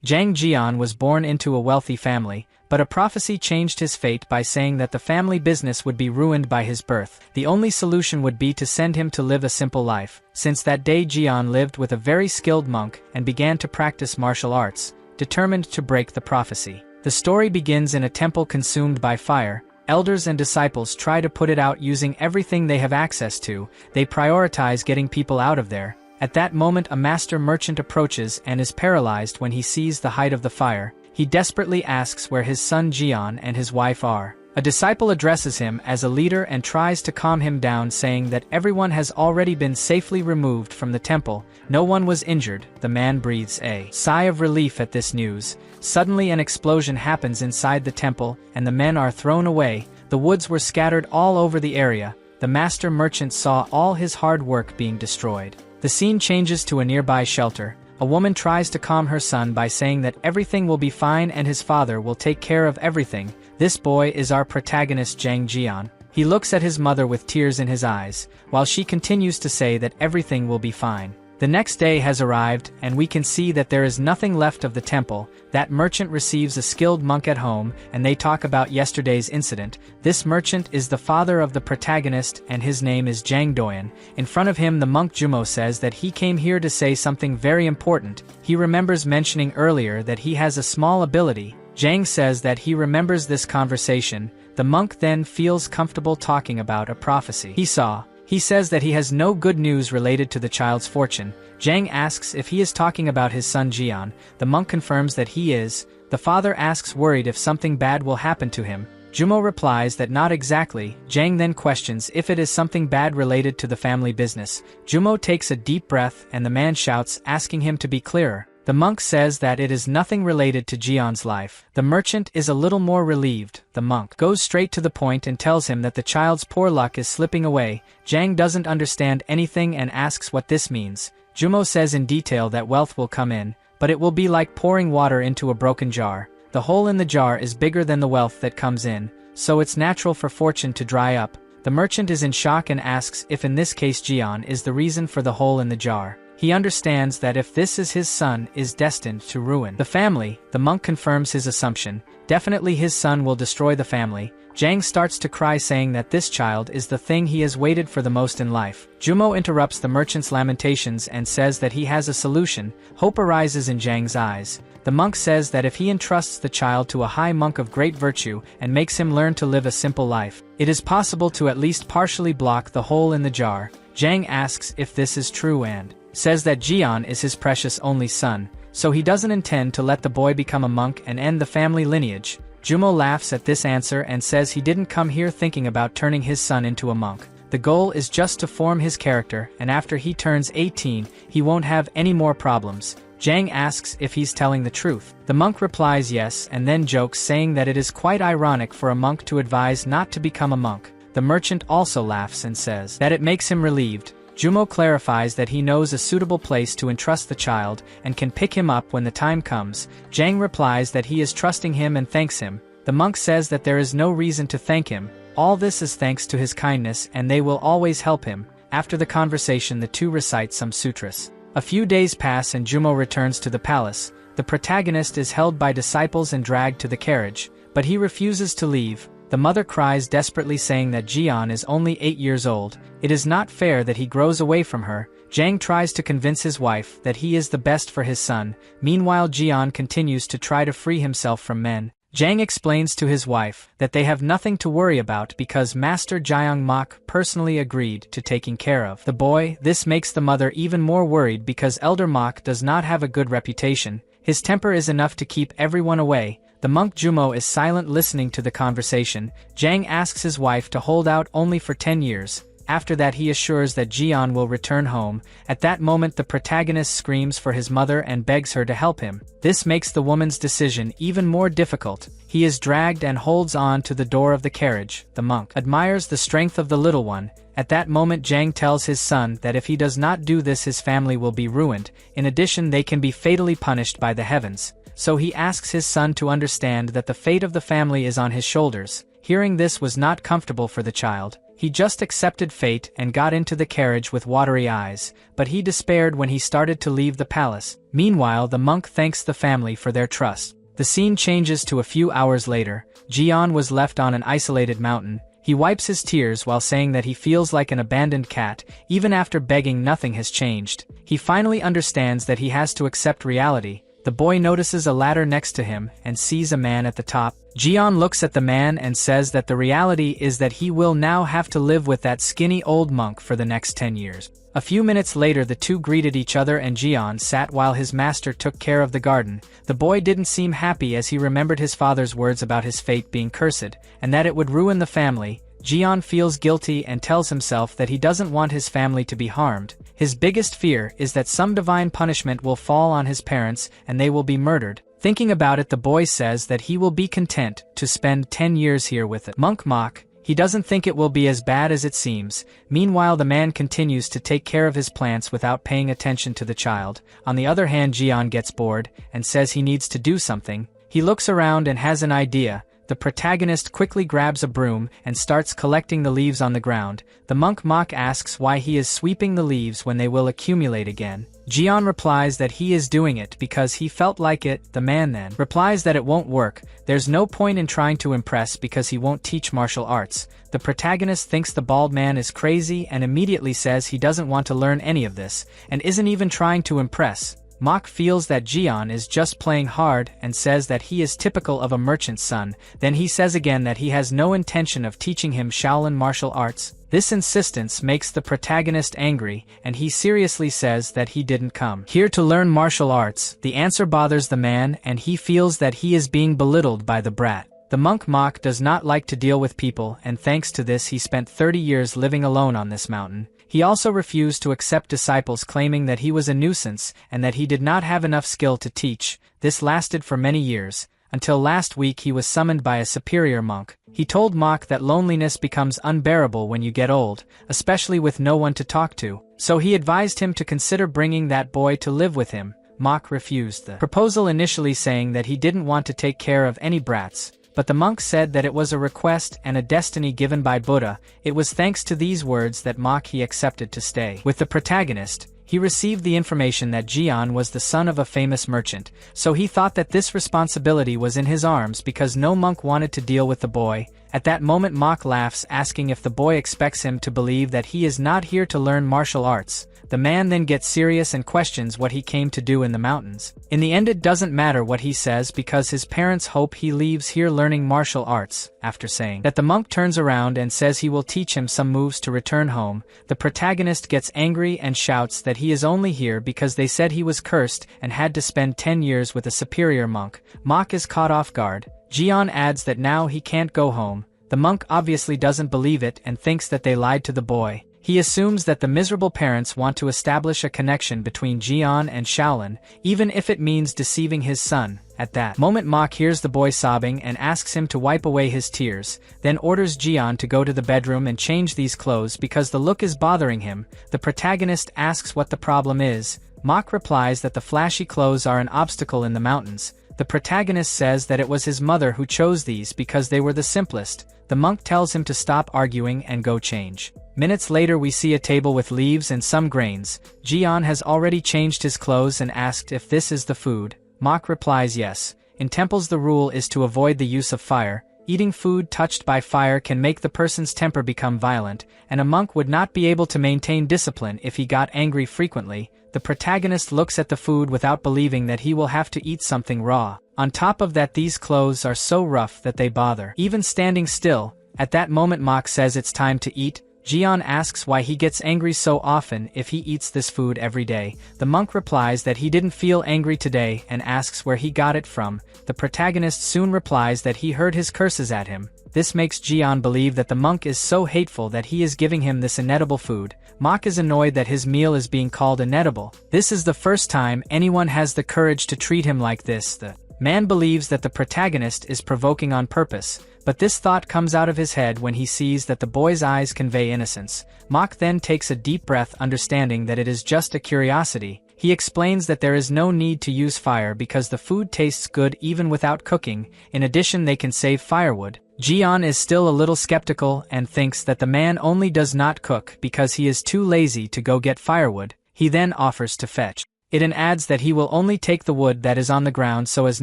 Jang Jian was born into a wealthy family, but a prophecy changed his fate by saying that the family business would be ruined by his birth. The only solution would be to send him to live a simple life. Since that day, Jian lived with a very skilled monk and began to practice martial arts, determined to break the prophecy. The story begins in a temple consumed by fire. Elders and disciples try to put it out using everything they have access to. They prioritize getting people out of there. At that moment, a master merchant approaches and is paralyzed when he sees the height of the fire. He desperately asks where his son Jian and his wife are. A disciple addresses him as a leader and tries to calm him down, saying that everyone has already been safely removed from the temple. No one was injured. The man breathes a sigh of relief at this news. Suddenly an explosion happens inside the temple, and the men are thrown away. The woods were scattered all over the area. The master merchant saw all his hard work being destroyed. The scene changes to a nearby shelter. A woman tries to calm her son by saying that everything will be fine and his father will take care of everything. This boy is our protagonist, Jang Jian. He looks at his mother with tears in his eyes, while she continues to say that everything will be fine. The next day has arrived, and we can see that there is nothing left of the temple. That merchant receives a skilled monk at home, and they talk about yesterday's incident. This merchant is the father of the protagonist, and his name is Jang Doyan. In front of him, the monk Jumo says that he came here to say something very important. He remembers mentioning earlier that he has a small ability. Jang says that he remembers this conversation. The monk then feels comfortable talking about a prophecy he saw. He says that he has no good news related to the child's fortune. Jang asks if he is talking about his son Jian. The monk confirms that he is. The father asks, worried if something bad will happen to him. Jumo replies that not exactly. Jang then questions if it is something bad related to the family business. Jumo takes a deep breath and the man shouts, asking him to be clearer. The monk says that it is nothing related to Jian's life. The merchant is a little more relieved. The monk goes straight to the point and tells him that the child's poor luck is slipping away. Jang doesn't understand anything and asks what this means. Jumo says in detail that wealth will come in, but it will be like pouring water into a broken jar. The hole in the jar is bigger than the wealth that comes in, so it's natural for fortune to dry up. The merchant is in shock and asks if in this case Jian is the reason for the hole in the jar. He understands that if this is his son, is destined to ruin the family. The monk confirms his assumption. Definitely his son will destroy the family. Jang starts to cry, saying that this child is the thing he has waited for the most in life. Jumo interrupts the merchant's lamentations and says that he has a solution. Hope arises in Jang's eyes. The monk says that if he entrusts the child to a high monk of great virtue and makes him learn to live a simple life, it is possible to at least partially block the hole in the jar. Jang asks if this is true and says that Jian is his precious only son, so he doesn't intend to let the boy become a monk and end the family lineage. Jumo laughs at this answer and says he didn't come here thinking about turning his son into a monk. The goal is just to form his character, and after he turns 18, he won't have any more problems. Jang asks if he's telling the truth. The monk replies yes and then jokes, saying that it is quite ironic for a monk to advise not to become a monk. The merchant also laughs and says that it makes him relieved. Jumo clarifies that he knows a suitable place to entrust the child and can pick him up when the time comes. Jang replies that he is trusting him and thanks him. The monk says that there is no reason to thank him. All this is thanks to his kindness and they will always help him. After the conversation, the two recite some sutras. A few days pass and Jumo returns to the palace. The protagonist is held by disciples and dragged to the carriage, but he refuses to leave. The mother cries desperately, saying that Jian is only 8 years old. It is not fair that he grows away from her. Jang tries to convince his wife that he is the best for his son. Meanwhile, Jian continues to try to free himself from men. Jang explains to his wife that they have nothing to worry about because Master Jiang Mok personally agreed to taking care of the boy. This makes the mother even more worried because Elder Mok does not have a good reputation. His temper is enough to keep everyone away. The monk Jumo is silent, listening to the conversation. Jang asks his wife to hold out only for 10 years. After that, he assures that Jian will return home. At that moment, the protagonist screams for his mother and begs her to help him. This makes the woman's decision even more difficult. He is dragged and holds on to the door of the carriage. The monk admires the strength of the little one. At that moment, Jang tells his son that if he does not do this, his family will be ruined. In addition, they can be fatally punished by the heavens. So he asks his son to understand that the fate of the family is on his shoulders. Hearing this was not comfortable for the child. He just accepted fate and got into the carriage with watery eyes, but he despaired when he started to leave the palace. Meanwhile, the monk thanks the family for their trust. The scene changes to a few hours later. Jian was left on an isolated mountain. He wipes his tears while saying that he feels like an abandoned cat. Even after begging, nothing has changed. He finally understands that he has to accept reality. The boy notices a ladder next to him and sees a man at the top. Jian looks at the man and says that the reality is that he will now have to live with that skinny old monk for the next 10 years. A few minutes later, the two greeted each other and Jian sat while his master took care of the garden. The boy didn't seem happy as he remembered his father's words about his fate being cursed, and that it would ruin the family. Jian feels guilty and tells himself that he doesn't want his family to be harmed. His biggest fear is that some divine punishment will fall on his parents and they will be murdered. Thinking about it, the boy says that he will be content to spend 10 years here with it. Monk mock. He doesn't think it will be as bad as it seems. Meanwhile, the man continues to take care of his plants without paying attention to the child. On the other hand, Jian gets bored and says he needs to do something. He looks around and has an idea. The protagonist quickly grabs a broom and starts collecting the leaves on the ground. The monk mock asks why he is sweeping the leaves when they will accumulate again. Jian replies that he is doing it because he felt like it. The man then replies that it won't work. There's no point in trying to impress because he won't teach martial arts. The protagonist thinks the bald man is crazy and immediately says he doesn't want to learn any of this and isn't even trying to impress. Mock feels that Jian is just playing hard and says that he is typical of a merchant's son. Then he says again that he has no intention of teaching him Shaolin martial arts. This insistence makes the protagonist angry, and he seriously says that he didn't come here to learn martial arts. The answer bothers the man, and he feels that he is being belittled by the brat. The monk mock does not like to deal with people, and thanks to this he spent 30 years living alone on this mountain. He also refused to accept disciples, claiming that he was a nuisance and that he did not have enough skill to teach. This lasted for many years, until last week he was summoned by a superior monk. He told Mock that loneliness becomes unbearable when you get old, especially with no one to talk to, so he advised him to consider bringing that boy to live with him. Mock refused the proposal, initially saying that he didn't want to take care of any brats. But the monk said that it was a request and a destiny given by Buddha. It was thanks to these words that he accepted to stay with the protagonist. He received the information that Jian was the son of a famous merchant, so he thought that this responsibility was in his arms because no monk wanted to deal with the boy. At that moment, Mock laughs, asking if the boy expects him to believe that he is not here to learn martial arts. The man then gets serious and questions what he came to do in the mountains. In the end, it doesn't matter what he says because his parents hope he leaves here learning martial arts. After saying that, the monk turns around and says he will teach him some moves to return home. The protagonist gets angry and shouts that he is only here because they said he was cursed and had to spend 10 years with a superior monk. Mock is caught off guard. Jian adds that now he can't go home. The monk obviously doesn't believe it and thinks that they lied to the boy. He assumes that the miserable parents want to establish a connection between Jian and Shaolin, even if it means deceiving his son. At that moment, Mock hears the boy sobbing and asks him to wipe away his tears, then orders Jian to go to the bedroom and change these clothes because the look is bothering him. The protagonist asks what the problem is. Mock replies that the flashy clothes are an obstacle in the mountains. The protagonist says that it was his mother who chose these because they were the simplest. The monk tells him to stop arguing and go change. Minutes later, we see a table with leaves and some grains. Jian has already changed his clothes and asked if this is the food. Mock replies yes. In temples, the rule is to avoid the use of fire. Eating food touched by fire can make the person's temper become violent, and a monk would not be able to maintain discipline if he got angry frequently. The protagonist looks at the food without believing that he will have to eat something raw. On top of that, these clothes are so rough that they bother even standing still. At that moment, Mock says it's time to eat. Jian asks why he gets angry so often if he eats this food every day. The monk replies that he didn't feel angry today and asks where he got it from. The protagonist soon replies that he heard his curses at him. This makes Jian believe that the monk is so hateful that he is giving him this inedible food. Mock is annoyed that his meal is being called inedible. This is the first time anyone has the courage to treat him like this. The man believes that the protagonist is provoking on purpose, but this thought comes out of his head when he sees that the boy's eyes convey innocence. Mock then takes a deep breath, understanding that it is just a curiosity. He explains that there is no need to use fire because the food tastes good even without cooking. In addition, they can save firewood. Jian is still a little skeptical and thinks that the man only does not cook because he is too lazy to go get firewood. He then offers to fetch it and adds that he will only take the wood that is on the ground so as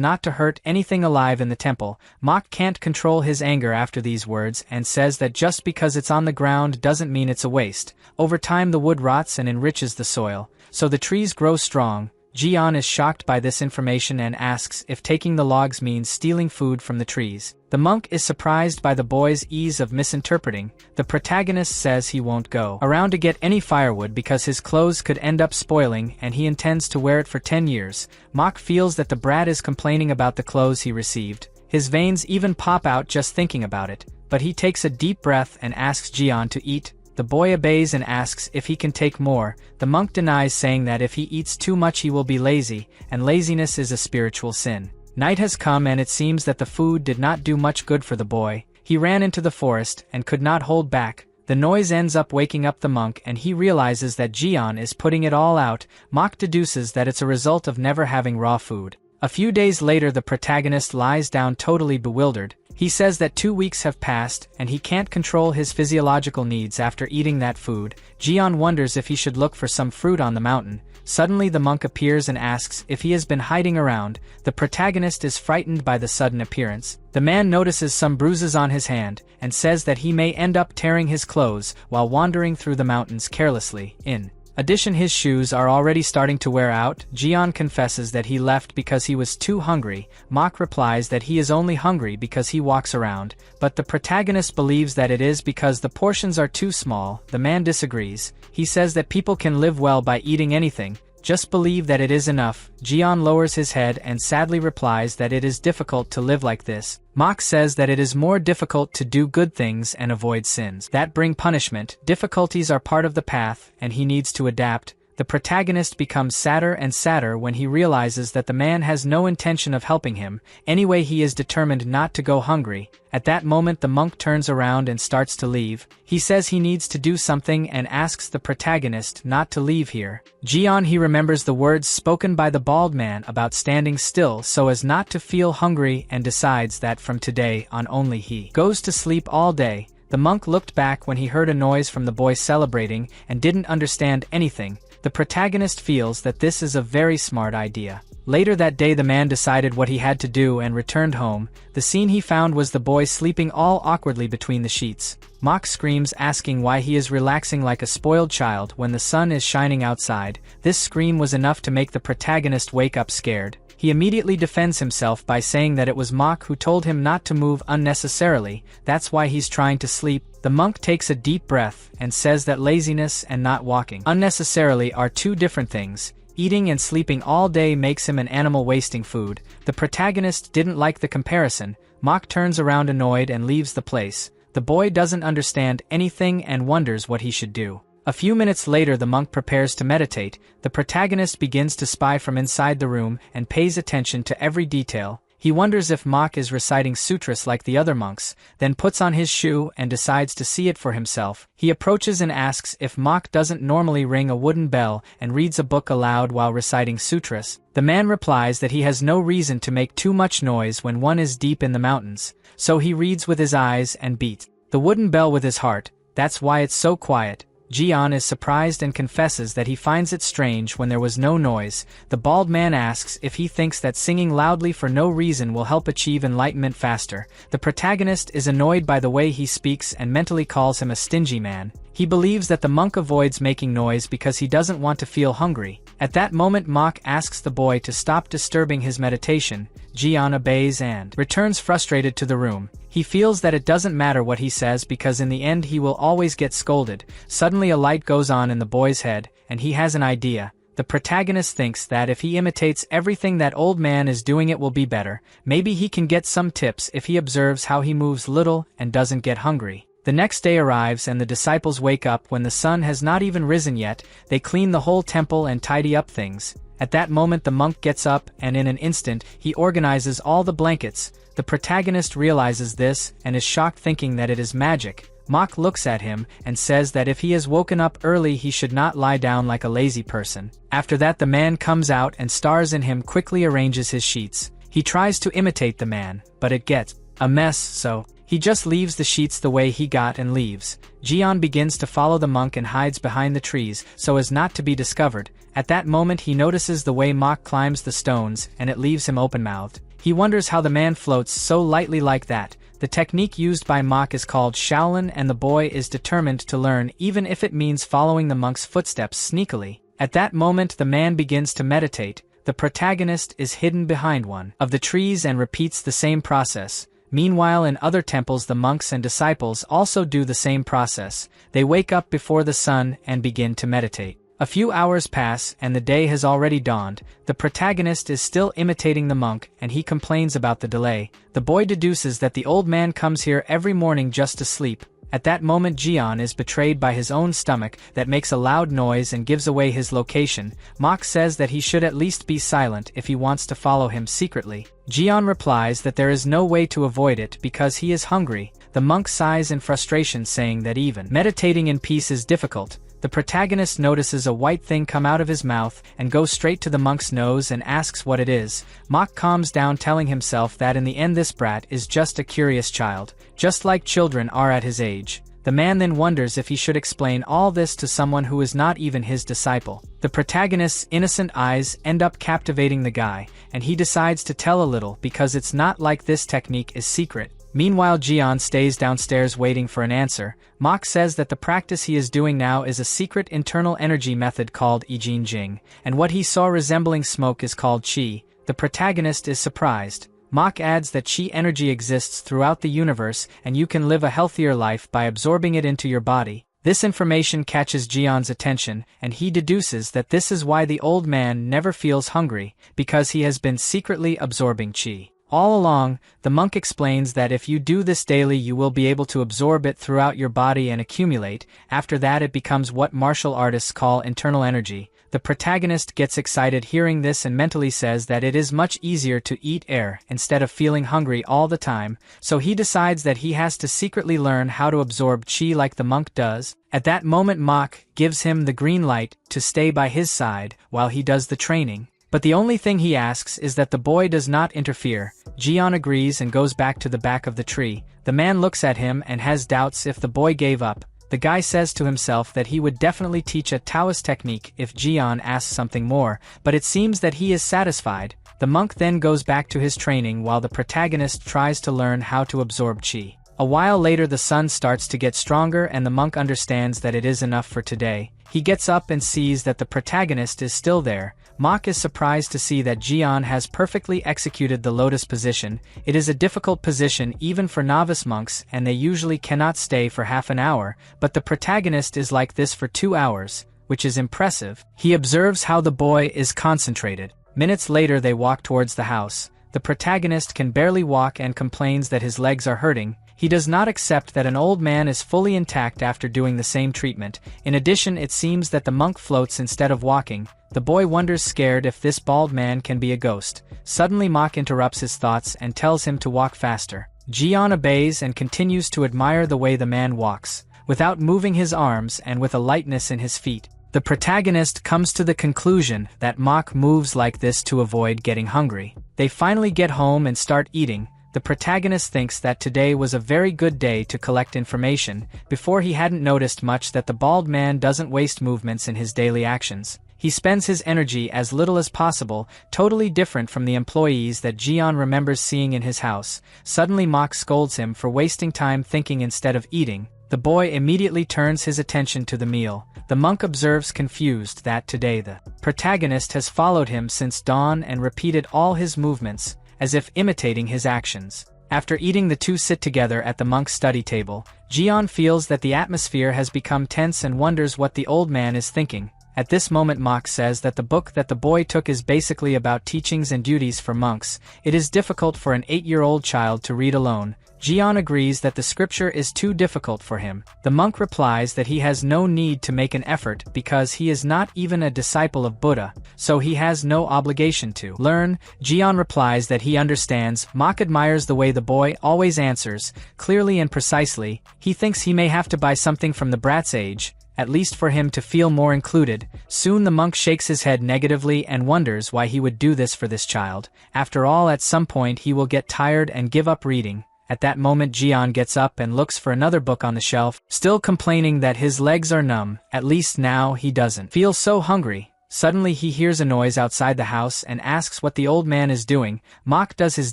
not to hurt anything alive in the temple. Mok can't control his anger after these words and says that just because it's on the ground doesn't mean it's a waste. Over time the wood rots and enriches the soil, so the trees grow strong. Jian is shocked by this information and asks if taking the logs means stealing food from the trees. The monk is surprised by the boy's ease of misinterpreting. The protagonist says he won't go around to get any firewood because his clothes could end up spoiling and he intends to wear it for 10 years. Mok feels that the brat is complaining about the clothes he received. His veins even pop out just thinking about it, but he takes a deep breath and asks Jian to eat. The boy obeys and asks if he can take more. The monk denies, saying that if he eats too much he will be lazy, and laziness is a spiritual sin. Night has come and it seems that the food did not do much good for the boy. He ran into the forest and could not hold back. The noise ends up waking up the monk and he realizes that Jian is putting it all out. Mok deduces that it's a result of never having raw food. A few days later the protagonist lies down totally bewildered. He says that 2 weeks have passed and he can't control his physiological needs after eating that food. Jian wonders if he should look for some fruit on the mountain. Suddenly the monk appears and asks if he has been hiding around. The protagonist is frightened by the sudden appearance. The man notices some bruises on his hand and says that he may end up tearing his clothes while wandering through the mountains carelessly. In addition, his shoes are already starting to wear out. Jian confesses that he left because he was too hungry. Mok replies that he is only hungry because he walks around, but the protagonist believes that it is because the portions are too small. The man disagrees. He says that people can live well by eating anything, just believe that it is enough. Jian lowers his head and sadly replies that it is difficult to live like this. Mok says that it is more difficult to do good things and avoid sins that bring punishment. Difficulties are part of the path, and he needs to adapt. The protagonist becomes sadder and sadder when he realizes that the man has no intention of helping him. Anyway, he is determined not to go hungry. At that moment the monk turns around and starts to leave. He says he needs to do something and asks the protagonist not to leave here. Jian, he remembers the words spoken by the bald man about standing still so as not to feel hungry and decides that from today on only he goes to sleep all day. The monk looked back when he heard a noise from the boy celebrating and didn't understand anything. The protagonist feels that this is a very smart idea. Later that day the man decided what he had to do and returned home. The scene he found was the boy sleeping all awkwardly between the sheets. Mok screams, asking why he is relaxing like a spoiled child when the sun is shining outside. This scream was enough to make the protagonist wake up scared. He immediately defends himself by saying that it was Mok who told him not to move unnecessarily. That's why he's trying to sleep. The monk takes a deep breath and says that laziness and not walking unnecessarily are two different things. Eating and sleeping all day makes him an animal wasting food. The protagonist didn't like the comparison. Mok turns around annoyed and leaves the place. The boy doesn't understand anything and wonders what he should do. A few minutes later the monk prepares to meditate. The protagonist begins to spy from inside the room and pays attention to every detail. He wonders if Mok is reciting sutras like the other monks, then puts on his shoe and decides to see it for himself. He approaches and asks if Mok doesn't normally ring a wooden bell and reads a book aloud while reciting sutras. The man replies that he has no reason to make too much noise when one is deep in the mountains, so he reads with his eyes and beats the wooden bell with his heart. That's why it's so quiet. Jian is surprised and confesses that he finds it strange when there was no noise. The bald man asks if he thinks that singing loudly for no reason will help achieve enlightenment faster. The protagonist is annoyed by the way he speaks and mentally calls him a stingy man. He believes that the monk avoids making noise because he doesn't want to feel hungry. At that moment Mok asks the boy to stop disturbing his meditation. Jian obeys and returns frustrated to the room. He feels that it doesn't matter what he says because in the end he will always get scolded. Suddenly a light goes on in the boy's head, and he has an idea. The protagonist thinks that if he imitates everything that old man is doing it will be better. Maybe he can get some tips if he observes how he moves little and doesn't get hungry. The next day arrives and the disciples wake up when the sun has not even risen yet. They clean the whole temple and tidy up things. At that moment the monk gets up and in an instant he organizes all the blankets. The protagonist realizes this and is shocked, thinking that it is magic. Mok looks at him and says that if he has woken up early he should not lie down like a lazy person. After that the man comes out and stars in him quickly arranges his sheets. He tries to imitate the man, but it gets a mess, so He just leaves the sheets the way he got and leaves. Jian begins to follow the monk and hides behind the trees so as not to be discovered. At that moment he notices the way Mok climbs the stones and it leaves him open-mouthed. He wonders how the man floats so lightly like that. The technique used by Mok is called Shaolin and the boy is determined to learn even if it means following the monk's footsteps sneakily. At that moment the man begins to meditate. The protagonist is hidden behind one of the trees and repeats the same process. Meanwhile in other temples the monks and disciples also do the same process. They wake up before the sun and begin to meditate. A few hours pass and the day has already dawned. The protagonist is still imitating the monk and he complains about the delay. The boy deduces that the old man comes here every morning just to sleep. At that moment Jian is betrayed by his own stomach that makes a loud noise and gives away his location. Mok says that he should at least be silent if he wants to follow him secretly. Jian replies that there is no way to avoid it because he is hungry. The monk sighs in frustration saying that even meditating in peace is difficult. The protagonist notices a white thing come out of his mouth and goes straight to the monk's nose and asks what it is. Mok calms down telling himself that in the end this brat is just a curious child, just like children are at his age. The man then wonders if he should explain all this to someone who is not even his disciple. The protagonist's innocent eyes end up captivating the guy, and he decides to tell a little because it's not like this technique is secret. Meanwhile Jian stays downstairs waiting for an answer. Mok says that the practice he is doing now is a secret internal energy method called Yijin Jing, and what he saw resembling smoke is called Qi. The protagonist is surprised. Mok adds that Qi energy exists throughout the universe and you can live a healthier life by absorbing it into your body. This information catches Jian's attention, and he deduces that this is why the old man never feels hungry, because he has been secretly absorbing Qi. All along, the monk explains that if you do this daily you will be able to absorb it throughout your body and accumulate. After that it becomes what martial artists call internal energy. The protagonist gets excited hearing this and mentally says that it is much easier to eat air instead of feeling hungry all the time, so he decides that he has to secretly learn how to absorb Qi like the monk does. At that moment Mok gives him the green light to stay by his side while he does the training. But the only thing he asks is that the boy does not interfere. Jian agrees and goes back to the back of the tree. The man looks at him and has doubts if the boy gave up. The guy says to himself that he would definitely teach a Taoist technique if Jian asks something more, but it seems that he is satisfied. The monk then goes back to his training while the protagonist tries to learn how to absorb Qi. A while later the sun starts to get stronger and the monk understands that it is enough for today. He gets up and sees that the protagonist is still there. Mok is surprised to see that Jian has perfectly executed the lotus position. It is a difficult position even for novice monks and they usually cannot stay for half an hour, but the protagonist is like this for 2 hours, which is impressive. He observes how the boy is concentrated. Minutes later they walk towards the house. The protagonist can barely walk and complains that his legs are hurting. He does not accept that an old man is fully intact after doing the same treatment. In addition, it seems that the monk floats instead of walking. The boy wonders scared if this bald man can be a ghost. Suddenly Mok interrupts his thoughts and tells him to walk faster. Jian obeys and continues to admire the way the man walks, without moving his arms and with a lightness in his feet. The protagonist comes to the conclusion that Mok moves like this to avoid getting hungry. They finally get home and start eating. The protagonist thinks that today was a very good day to collect information. Before he hadn't noticed much that the bald man doesn't waste movements in his daily actions. He spends his energy as little as possible, totally different from the employees that Jian remembers seeing in his house. Suddenly Mok scolds him for wasting time thinking instead of eating. The boy immediately turns his attention to the meal. The monk observes confused that today the protagonist has followed him since dawn and repeated all his movements, as if imitating his actions. After eating, the two sit together at the monk's study table. Jian feels that the atmosphere has become tense and wonders what the old man is thinking. At this moment Mok says that the book that the boy took is basically about teachings and duties for monks. It is difficult for an 8-year-old child to read alone. Jian agrees that the scripture is too difficult for him. The monk replies that he has no need to make an effort because he is not even a disciple of Buddha, so he has no obligation to learn. Jian replies that he understands. Mok admires the way the boy always answers, clearly and precisely. He thinks he may have to buy something from the brat's age, at least for him to feel more included. Soon the monk shakes his head negatively and wonders why he would do this for this child. After all, at some point he will get tired and give up reading. At that moment Jian gets up and looks for another book on the shelf, still complaining that his legs are numb. At least now he doesn't feel so hungry. Suddenly he hears a noise outside the house and asks what the old man is doing. Mok does his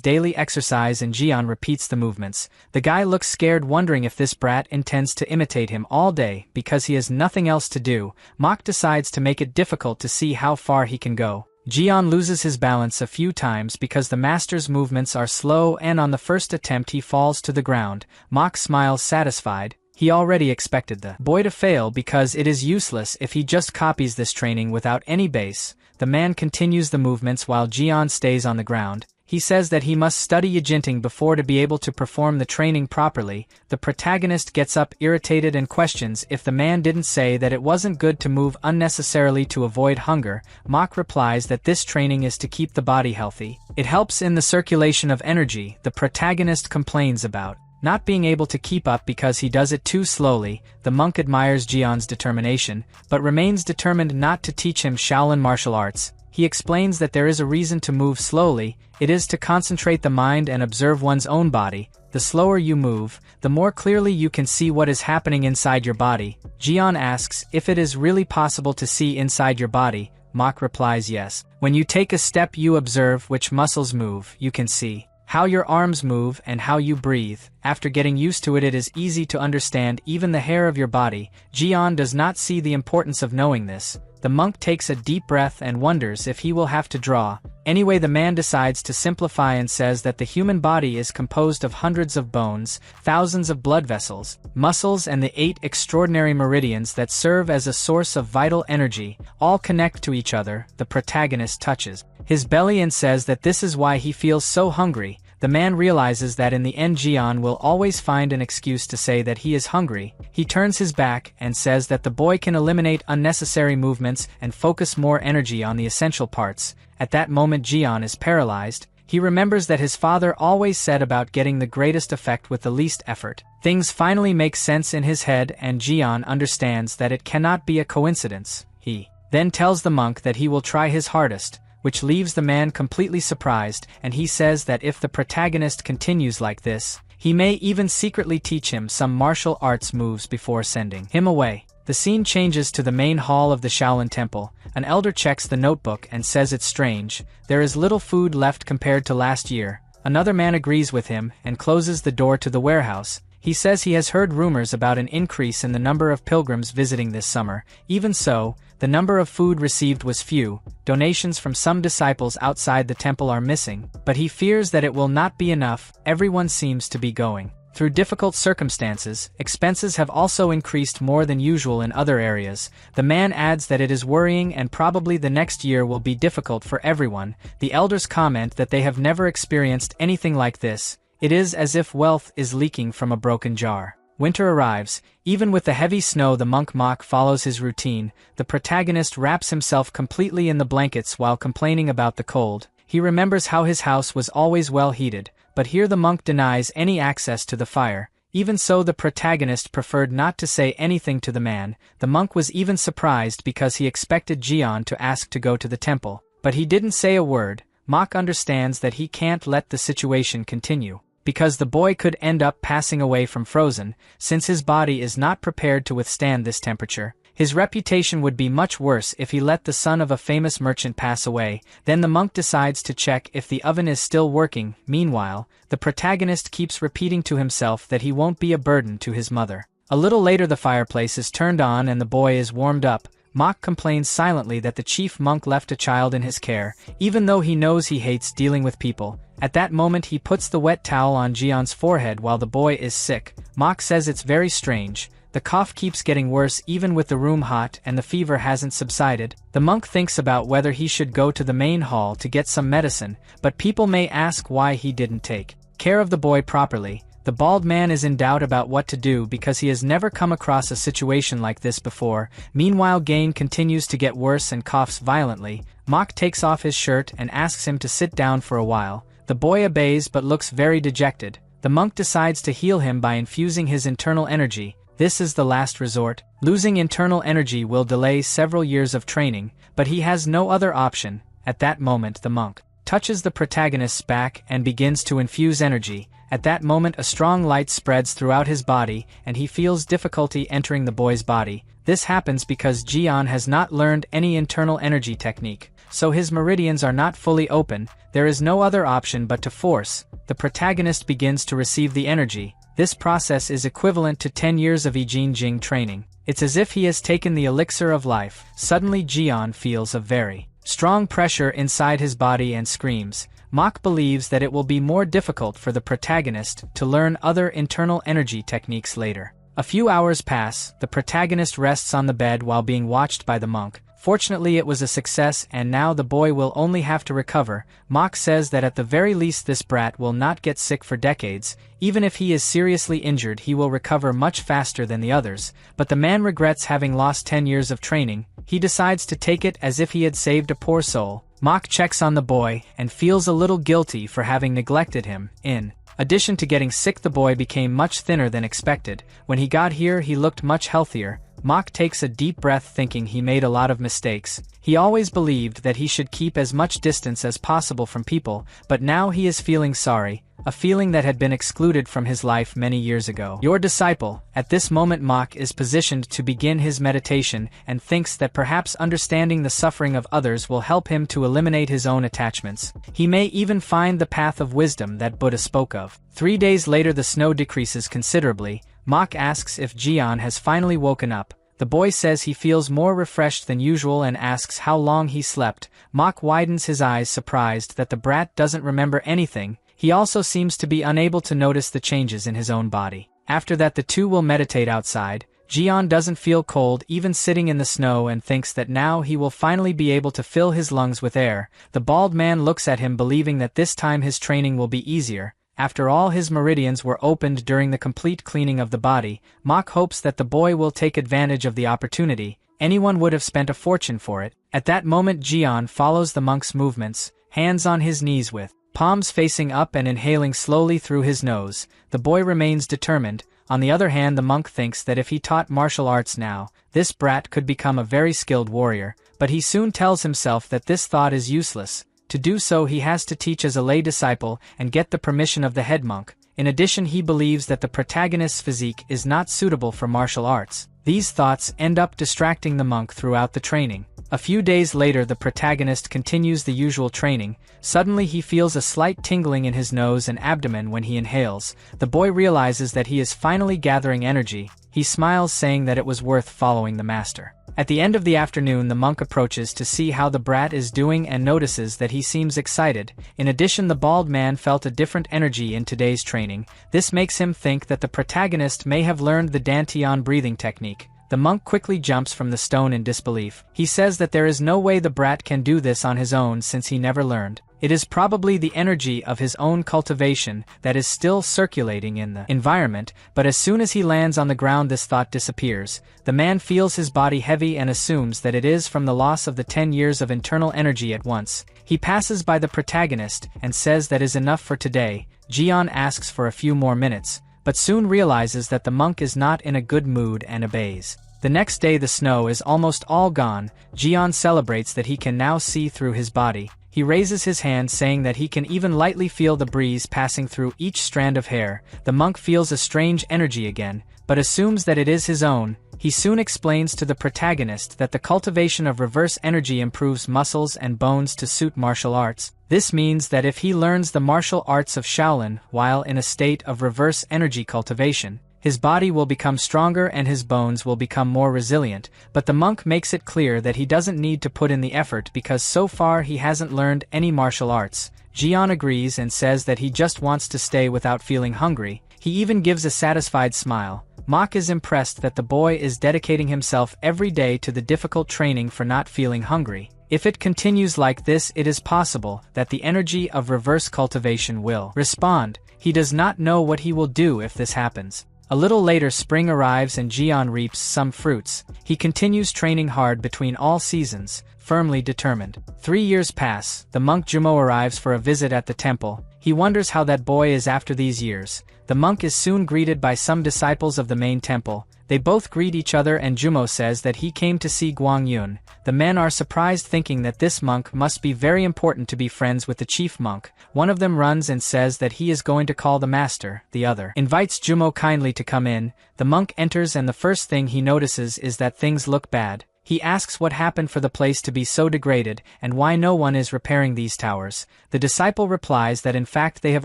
daily exercise and Jian repeats the movements. The guy looks scared, wondering if this brat intends to imitate him all day because he has nothing else to do. Mok decides to make it difficult to see how far he can go. Jian loses his balance a few times because the master's movements are slow, and on the first attempt he falls to the ground. Mok smiles satisfied. He already expected the boy to fail because it is useless if he just copies this training without any base. The man continues the movements while Jian stays on the ground. He says that he must study yijinting before to be able to perform the training properly. The protagonist gets up irritated and questions if the man didn't say that it wasn't good to move unnecessarily to avoid hunger. Mok replies that this training is to keep the body healthy. It helps in the circulation of energy. The protagonist complains about not being able to keep up because he does it too slowly. The monk admires Jian's determination, but remains determined not to teach him Shaolin martial arts. He explains that there is a reason to move slowly. It is to concentrate the mind and observe one's own body. The slower you move, the more clearly you can see what is happening inside your body. Jian asks if it is really possible to see inside your body. Mok replies yes. When you take a step, you observe which muscles move. You can see how your arms move and how you breathe. After getting used to it, it is easy to understand even the hair of your body. Jian does not see the importance of knowing this. The monk takes a deep breath and wonders if he will have to draw. Anyway, the man decides to simplify and says that the human body is composed of hundreds of bones, thousands of blood vessels, muscles, and the 8 extraordinary meridians that serve as a source of vital energy. All connect to each other. The protagonist touches his belly and says that this is why he feels so hungry. The man realizes that in the end Jian will always find an excuse to say that he is hungry. He turns his back and says that the boy can eliminate unnecessary movements and focus more energy on the essential parts. At that moment Jian is paralyzed. He remembers that his father always said about getting the greatest effect with the least effort. Things finally make sense in his head, and Jian understands that it cannot be a coincidence. He then tells the monk that he will try his hardest, which leaves the man completely surprised, and he says that if the protagonist continues like this, he may even secretly teach him some martial arts moves before sending him away. The scene changes to the main hall of the Shaolin Temple. An elder checks the notebook and says it's strange. There is little food left compared to last year. Another man agrees with him and closes the door to the warehouse. He says he has heard rumors about an increase in the number of pilgrims visiting this summer. Even so, the number of food received was few. Donations from some disciples outside the temple are missing, but he fears that it will not be enough. Everyone seems to be going through difficult circumstances. Expenses have also increased more than usual in other areas. The man adds that it is worrying and probably the next year will be difficult for everyone. The elders comment that they have never experienced anything like this. It is as if wealth is leaking from a broken jar. Winter arrives. Even with the heavy snow, the monk Mok follows his routine. The protagonist wraps himself completely in the blankets while complaining about the cold. He remembers how his house was always well heated, but here the monk denies any access to the fire. Even so, the protagonist preferred not to say anything to the man. The monk was even surprised because he expected Jian to ask to go to the temple, but he didn't say a word. Mok understands that he can't let the situation continue, because the boy could end up passing away from frozen, since his body is not prepared to withstand this temperature. His reputation would be much worse if he let the son of a famous merchant pass away. Then the monk decides to check if the oven is still working. Meanwhile, the protagonist keeps repeating to himself that he won't be a burden to his mother. A little later the fireplace is turned on and the boy is warmed up. Mok complains silently that the chief monk left a child in his care, even though he knows he hates dealing with people. At that moment he puts the wet towel on Jian's forehead while the boy is sick. Mok says it's very strange. The cough keeps getting worse even with the room hot and the fever hasn't subsided. The monk thinks about whether he should go to the main hall to get some medicine, but people may ask why he didn't take care of the boy properly. The bald man is in doubt about what to do because he has never come across a situation like this before. Meanwhile, Gain continues to get worse and coughs violently. Mok takes off his shirt and asks him to sit down for a while. The boy obeys but looks very dejected. The monk decides to heal him by infusing his internal energy. This is the last resort. Losing internal energy will delay several years of training, but he has no other option. At that moment the monk touches the protagonist's back and begins to infuse energy. At that moment a strong light spreads throughout his body, and he feels difficulty entering the boy's body. This happens because Jian has not learned any internal energy technique, so his meridians are not fully open. There is no other option but to force. The protagonist begins to receive the energy. This process is equivalent to 10 years of Ijin Jing training. It's as if he has taken the elixir of life. Suddenly Jian feels a very strong pressure inside his body and screams. Mach believes that it will be more difficult for the protagonist to learn other internal energy techniques later. A few hours pass, the protagonist rests on the bed while being watched by the monk. Fortunately it was a success and now the boy will only have to recover. Mach says that at the very least this brat will not get sick for decades. Even if he is seriously injured he will recover much faster than the others, but the man regrets having lost 10 years of training. He decides to take it as if he had saved a poor soul. Mach checks on the boy and feels a little guilty for having neglected him. In addition to getting sick, the boy became much thinner than expected. When he got here he looked much healthier. Mach takes a deep breath thinking he made a lot of mistakes. He always believed that he should keep as much distance as possible from people, but now he is feeling sorry, a feeling that had been excluded from his life many years ago. Your disciple. At this moment Mach is positioned to begin his meditation and thinks that perhaps understanding the suffering of others will help him to eliminate his own attachments. He may even find the path of wisdom that Buddha spoke of. 3 days later the snow decreases considerably. Mach asks if Jian has finally woken up. The boy says he feels more refreshed than usual and asks how long he slept. Mach widens his eyes surprised that the brat doesn't remember anything. He also seems to be unable to notice the changes in his own body. After that the two will meditate outside. Jian doesn't feel cold even sitting in the snow and thinks that now he will finally be able to fill his lungs with air. The bald man looks at him believing that this time his training will be easier. After all his meridians were opened during the complete cleaning of the body, Mach hopes that the boy will take advantage of the opportunity. Anyone would have spent a fortune for it. At that moment Jian follows the monk's movements, hands on his knees with palms facing up and inhaling slowly through his nose. The boy remains determined. On the other hand the monk thinks that if he taught martial arts now, this brat could become a very skilled warrior, but he soon tells himself that this thought is useless. To do so he has to teach as a lay disciple and get the permission of the head monk. In addition he believes that the protagonist's physique is not suitable for martial arts. These thoughts end up distracting the monk throughout the training. A few days later the protagonist continues the usual training. Suddenly he feels a slight tingling in his nose and abdomen when he inhales. The boy realizes that he is finally gathering energy. He smiles saying that it was worth following the master. At the end of the afternoon the monk approaches to see how the brat is doing and notices that he seems excited. In addition the bald man felt a different energy in today's training. This makes him think that the protagonist may have learned the Dantian breathing technique. The monk quickly jumps from the stone in disbelief. He says that there is no way the brat can do this on his own since he never learned. It is probably the energy of his own cultivation that is still circulating in the environment, but as soon as he lands on the ground this thought disappears. The man feels his body heavy and assumes that it is from the loss of the 10 years of internal energy at once. He passes by the protagonist and says that is enough for today. Jian asks for a few more minutes, but soon realizes that the monk is not in a good mood and obeys. The next day the snow is almost all gone. Jian celebrates that he can now see through his body. He raises his hand saying that he can even lightly feel the breeze passing through each strand of hair. The monk feels a strange energy again, but assumes that it is his own. He soon explains to the protagonist that the cultivation of reverse energy improves muscles and bones to suit martial arts. This means that if he learns the martial arts of Shaolin while in a state of reverse energy cultivation, his body will become stronger and his bones will become more resilient, but the monk makes it clear that he doesn't need to put in the effort because so far he hasn't learned any martial arts. Jian agrees and says that he just wants to stay without feeling hungry. He even gives a satisfied smile. Mach is impressed that the boy is dedicating himself every day to the difficult training for not feeling hungry. If it continues like this, it is possible that the energy of reverse cultivation will respond. He does not know what he will do if this happens. A little later spring arrives and Jian reaps some fruits. He continues training hard between all seasons, firmly determined. 3 years pass. The monk Jumo arrives for a visit at the temple. He wonders how that boy is after these years. The monk is soon greeted by some disciples of the main temple. They both greet each other and Jumo says that he came to see Guang Yun. The men are surprised, thinking that this monk must be very important to be friends with the chief monk. One of them runs and says that he is going to call the master. The other invites Jumo kindly to come in. The monk enters and the first thing he notices is that things look bad. He asks what happened for the place to be so degraded and why no one is repairing these towers. The disciple replies that in fact they have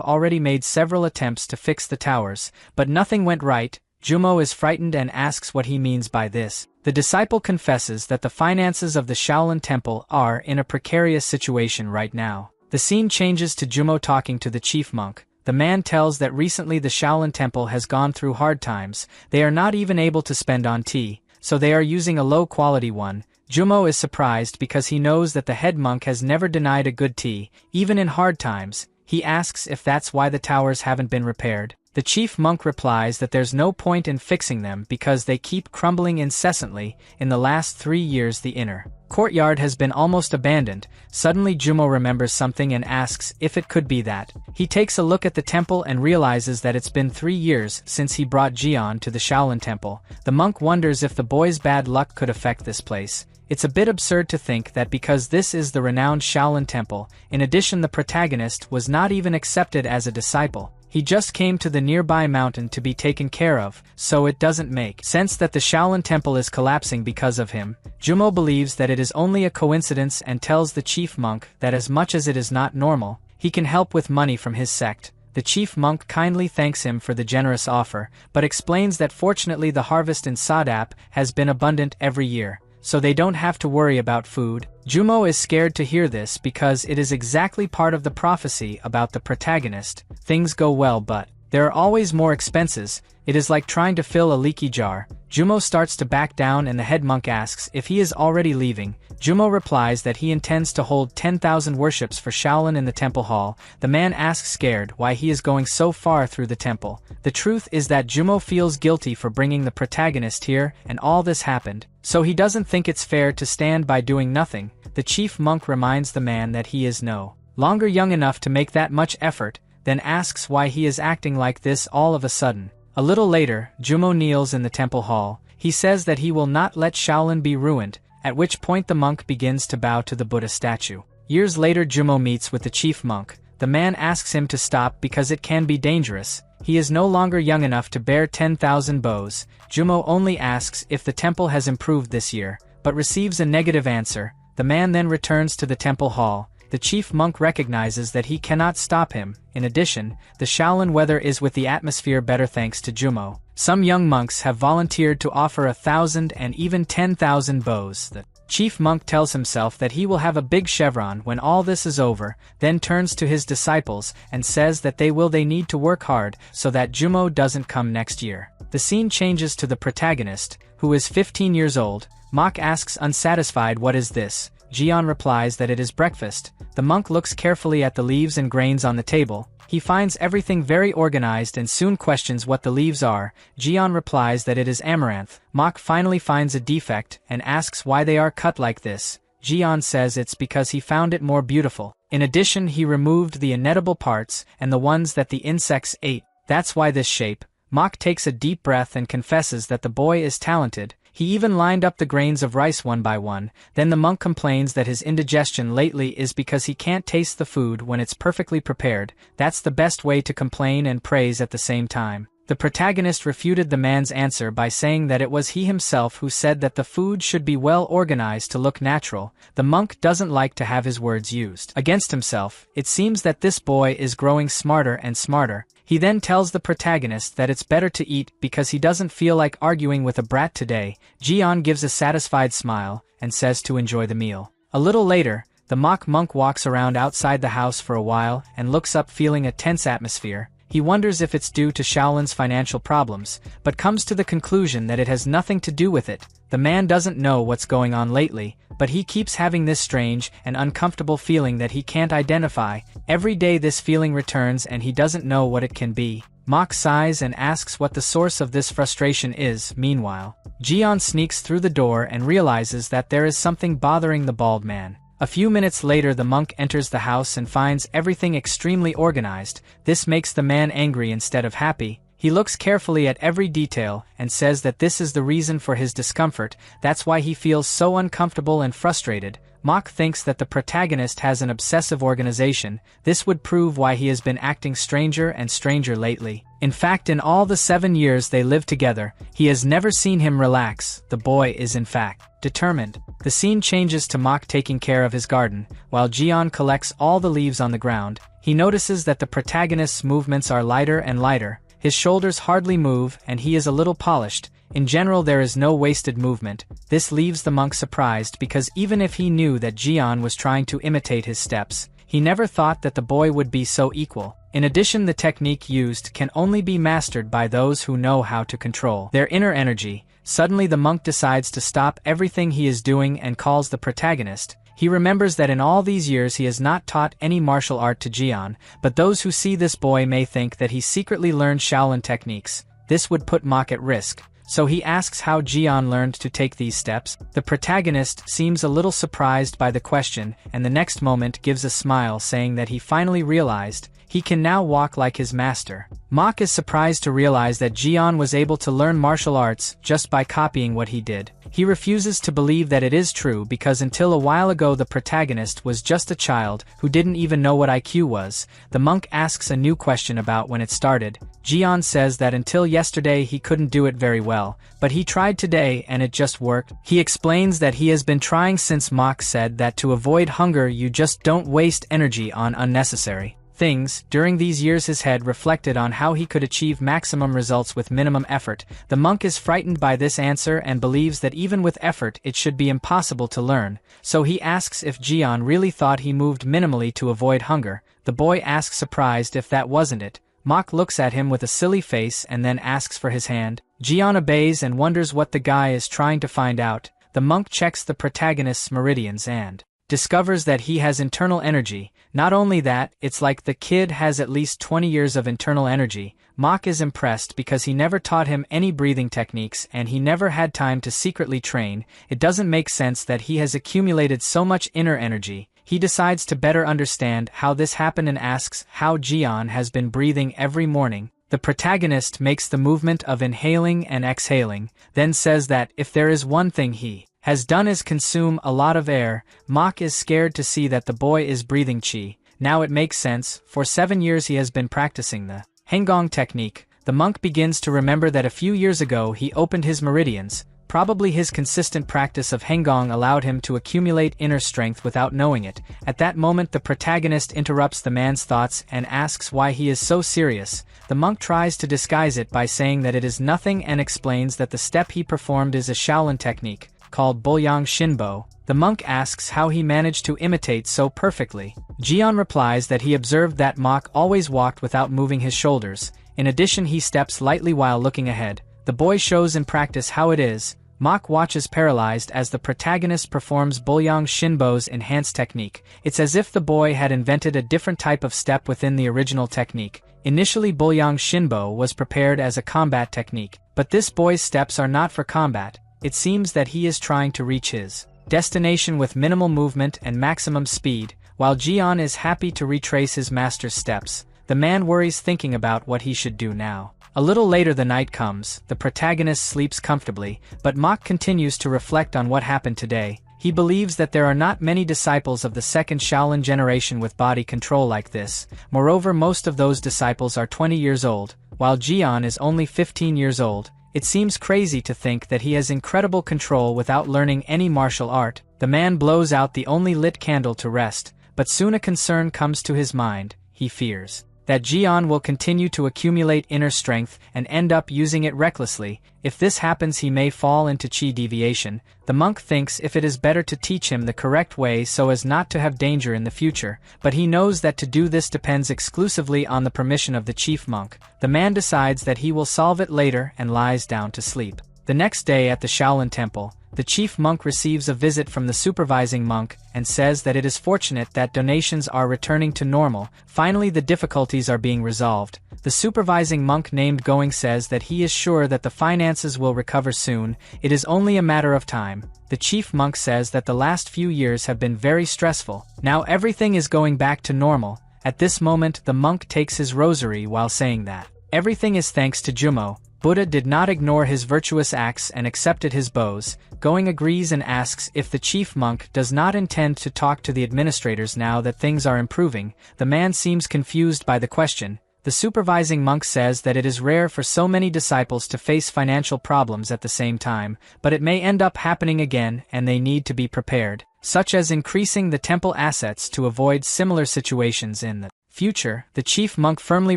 already made several attempts to fix the towers, but nothing went right. Jumo is frightened and asks what he means by this. The disciple confesses that the finances of the Shaolin Temple are in a precarious situation right now. The scene changes to Jumo talking to the chief monk. The man tells that recently the Shaolin Temple has gone through hard times. They are not even able to spend on tea, so they are using a low-quality one. Jumo is surprised because he knows that the head monk has never denied a good tea, even in hard times. He asks if that's why the towers haven't been repaired. The chief monk replies that there's no point in fixing them because they keep crumbling incessantly. In the last 3 years the inner courtyard has been almost abandoned. Suddenly Jumo remembers something and asks if it could be that. He takes a look at the temple and realizes that it's been 3 years since he brought Jian to the Shaolin Temple. The monk wonders if the boy's bad luck could affect this place. It's a bit absurd to think that because this is the renowned Shaolin Temple, in addition the protagonist was not even accepted as a disciple. He just came to the nearby mountain to be taken care of, so it doesn't make sense that the Shaolin Temple is collapsing because of him. Jumo believes that it is only a coincidence and tells the chief monk that as much as it is not normal, he can help with money from his sect. The chief monk kindly thanks him for the generous offer, but explains that fortunately the harvest in Sadap has been abundant every year, so they don't have to worry about food. Jumo is scared to hear this because it is exactly part of the prophecy about the protagonist. Things go well but there are always more expenses. It is like trying to fill a leaky jar. Jumo starts to back down and the head monk asks if he is already leaving. Jumo replies that he intends to hold 10,000 worships for Shaolin in the temple hall. The man asks scared why he is going so far through the temple. The truth is that Jumo feels guilty for bringing the protagonist here and all this happened, so he doesn't think it's fair to stand by doing nothing. The chief monk reminds the man that he is no longer young enough to make that much effort, then asks why he is acting like this all of a sudden. A little later, Jumo kneels in the temple hall. He says that he will not let Shaolin be ruined, at which point the monk begins to bow to the Buddha statue. Years later Jumo meets with the chief monk. The man asks him to stop because it can be dangerous. He is no longer young enough to bear 10,000 bows. Jumo only asks if the temple has improved this year, but receives a negative answer. The man then returns to the temple hall. The chief monk recognizes that he cannot stop him. In addition, the Shaolin weather is with the atmosphere better thanks to Jumo. Some young monks have volunteered to offer 1,000 and even 10,000 bows. The chief monk tells himself that he will have a big chevron when all this is over, then turns to his disciples and says that they need to work hard so that Jumo doesn't come next year. The scene changes to the protagonist, who is 15 years old. Mok asks unsatisfied what is this. Jian replies that it is breakfast. The monk looks carefully at the leaves and grains on the table. He finds everything very organized and soon questions what the leaves are. Jian replies that it is amaranth. Mok finally finds a defect and asks why they are cut like this. Jian says it's because he found it more beautiful. In addition, he removed the inedible parts and the ones that the insects ate. That's why this shape. Mok takes a deep breath and confesses that the boy is talented. He even lined up the grains of rice one by one. Then the monk complains that his indigestion lately is because he can't taste the food when it's perfectly prepared. That's the best way to complain and praise at the same time. The protagonist refuted the man's answer by saying that it was he himself who said that the food should be well organized to look natural. The monk doesn't like to have his words used against himself. It seems that this boy is growing smarter and smarter. He then tells the protagonist that it's better to eat because he doesn't feel like arguing with a brat today. Jian gives a satisfied smile and says to enjoy the meal. A little later, the mock monk walks around outside the house for a while and looks up feeling a tense atmosphere. He wonders if it's due to Shaolin's financial problems, but comes to the conclusion that it has nothing to do with it. The man doesn't know what's going on lately, but he keeps having this strange and uncomfortable feeling that he can't identify. Every day this feeling returns and he doesn't know what it can be. Mok sighs and asks what the source of this frustration is. Meanwhile, Jian sneaks through the door and realizes that there is something bothering the bald man. A few minutes later the monk enters the house and finds everything extremely organized. This makes the man angry instead of happy. He looks carefully at every detail and says that this is the reason for his discomfort, that's why he feels so uncomfortable and frustrated. Mach thinks that the protagonist has an obsessive organization. This would prove why he has been acting stranger and stranger lately. In fact, in all the 7 years they lived together, he has never seen him relax. The boy is in fact determined. The scene changes to Mach taking care of his garden, while Jian collects all the leaves on the ground. He notices that the protagonist's movements are lighter and lighter. His shoulders hardly move and he is a little polished. In general, there is no wasted movement. This leaves the monk surprised because even if he knew that Jian was trying to imitate his steps, he never thought that the boy would be so equal. In addition, the technique used can only be mastered by those who know how to control their inner energy. Suddenly the monk decides to stop everything he is doing and calls the protagonist. He remembers that in all these years he has not taught any martial art to Jian, but those who see this boy may think that he secretly learned Shaolin techniques. This would put Mach at risk. So he asks how Jian learned to take these steps. The protagonist seems a little surprised by the question, and the next moment gives a smile saying that he finally realized he can now walk like his master. Mach is surprised to realize that Jian was able to learn martial arts just by copying what he did. He refuses to believe that it is true because until a while ago the protagonist was just a child who didn't even know what IQ was. The monk asks a new question about when it started. Jian says that until yesterday he couldn't do it very well, but he tried today and it just worked. He explains that he has been trying since Mach said that to avoid hunger you just don't waste energy on unnecessary things. During these years his head reflected on how he could achieve maximum results with minimum effort. The monk is frightened by this answer and believes that even with effort it should be impossible to learn, so he asks if Jian really thought he moved minimally to avoid hunger. The boy asks surprised if that wasn't it. Mach looks at him with a silly face and then asks for his hand. Jian obeys and wonders what the guy is trying to find out. The monk checks the protagonist's meridians and discovers that he has internal energy. Not only that, it's like the kid has at least 20 years of internal energy. Mach is impressed because he never taught him any breathing techniques and he never had time to secretly train. It doesn't make sense that he has accumulated so much inner energy. He decides to better understand how this happened and asks how Jian has been breathing every morning. The protagonist makes the movement of inhaling and exhaling, then says that if there is one thing he has done is consume a lot of air. Mach is scared to see that the boy is breathing qi. Now it makes sense. For 7 years he has been practicing the Hengong technique. The monk begins to remember that a few years ago he opened his meridians. Probably his consistent practice of Hengong allowed him to accumulate inner strength without knowing it. At that moment the protagonist interrupts the man's thoughts and asks why he is so serious. The monk tries to disguise it by saying that it is nothing and explains that the step he performed is a Shaolin technique called Boyang Shinbo. The monk asks how he managed to imitate so perfectly. Jian replies that he observed that Mach always walked without moving his shoulders. In addition, he steps lightly while looking ahead. The boy shows in practice how it is. Mach watches paralyzed as the protagonist performs Boyang Shinbo's enhanced technique. It's as if the boy had invented a different type of step within the original technique. Initially, Boyang Shinbo was prepared as a combat technique, but this boy's steps are not for combat. It seems that he is trying to reach his destination with minimal movement and maximum speed. While Jian is happy to retrace his master's steps, the man worries thinking about what he should do now. A little later the night comes. The protagonist sleeps comfortably, but Mach continues to reflect on what happened today. He believes that there are not many disciples of the second Shaolin generation with body control like this. Moreover, most of those disciples are 20 years old, while Jian is only 15 years old. It seems crazy to think that he has incredible control without learning any martial art. The man blows out the only lit candle to rest, but soon a concern comes to his mind. He fears that Jian will continue to accumulate inner strength and end up using it recklessly. If this happens, he may fall into qi deviation. The monk thinks if it is better to teach him the correct way so as not to have danger in the future, but he knows that to do this depends exclusively on the permission of the chief monk. The man decides that he will solve it later and lies down to sleep. The next day at the Shaolin temple, the chief monk receives a visit from the supervising monk and says that it is fortunate that donations are returning to normal. Finally, the difficulties are being resolved. The supervising monk named Going says that he is sure that the finances will recover soon. It is only a matter of time. The chief monk says that the last few years have been very stressful. Now everything is going back to normal. At this moment, the monk takes his rosary while saying that Everything is thanks to Jumo. Buddha did not ignore his virtuous acts and accepted his bows. Going agrees and asks if the chief monk does not intend to talk to the administrators now that things are improving. The man seems confused by the question. The supervising monk says that it is rare for so many disciples to face financial problems at the same time, but it may end up happening again and they need to be prepared, such as increasing the temple assets to avoid similar situations in the future. The chief monk firmly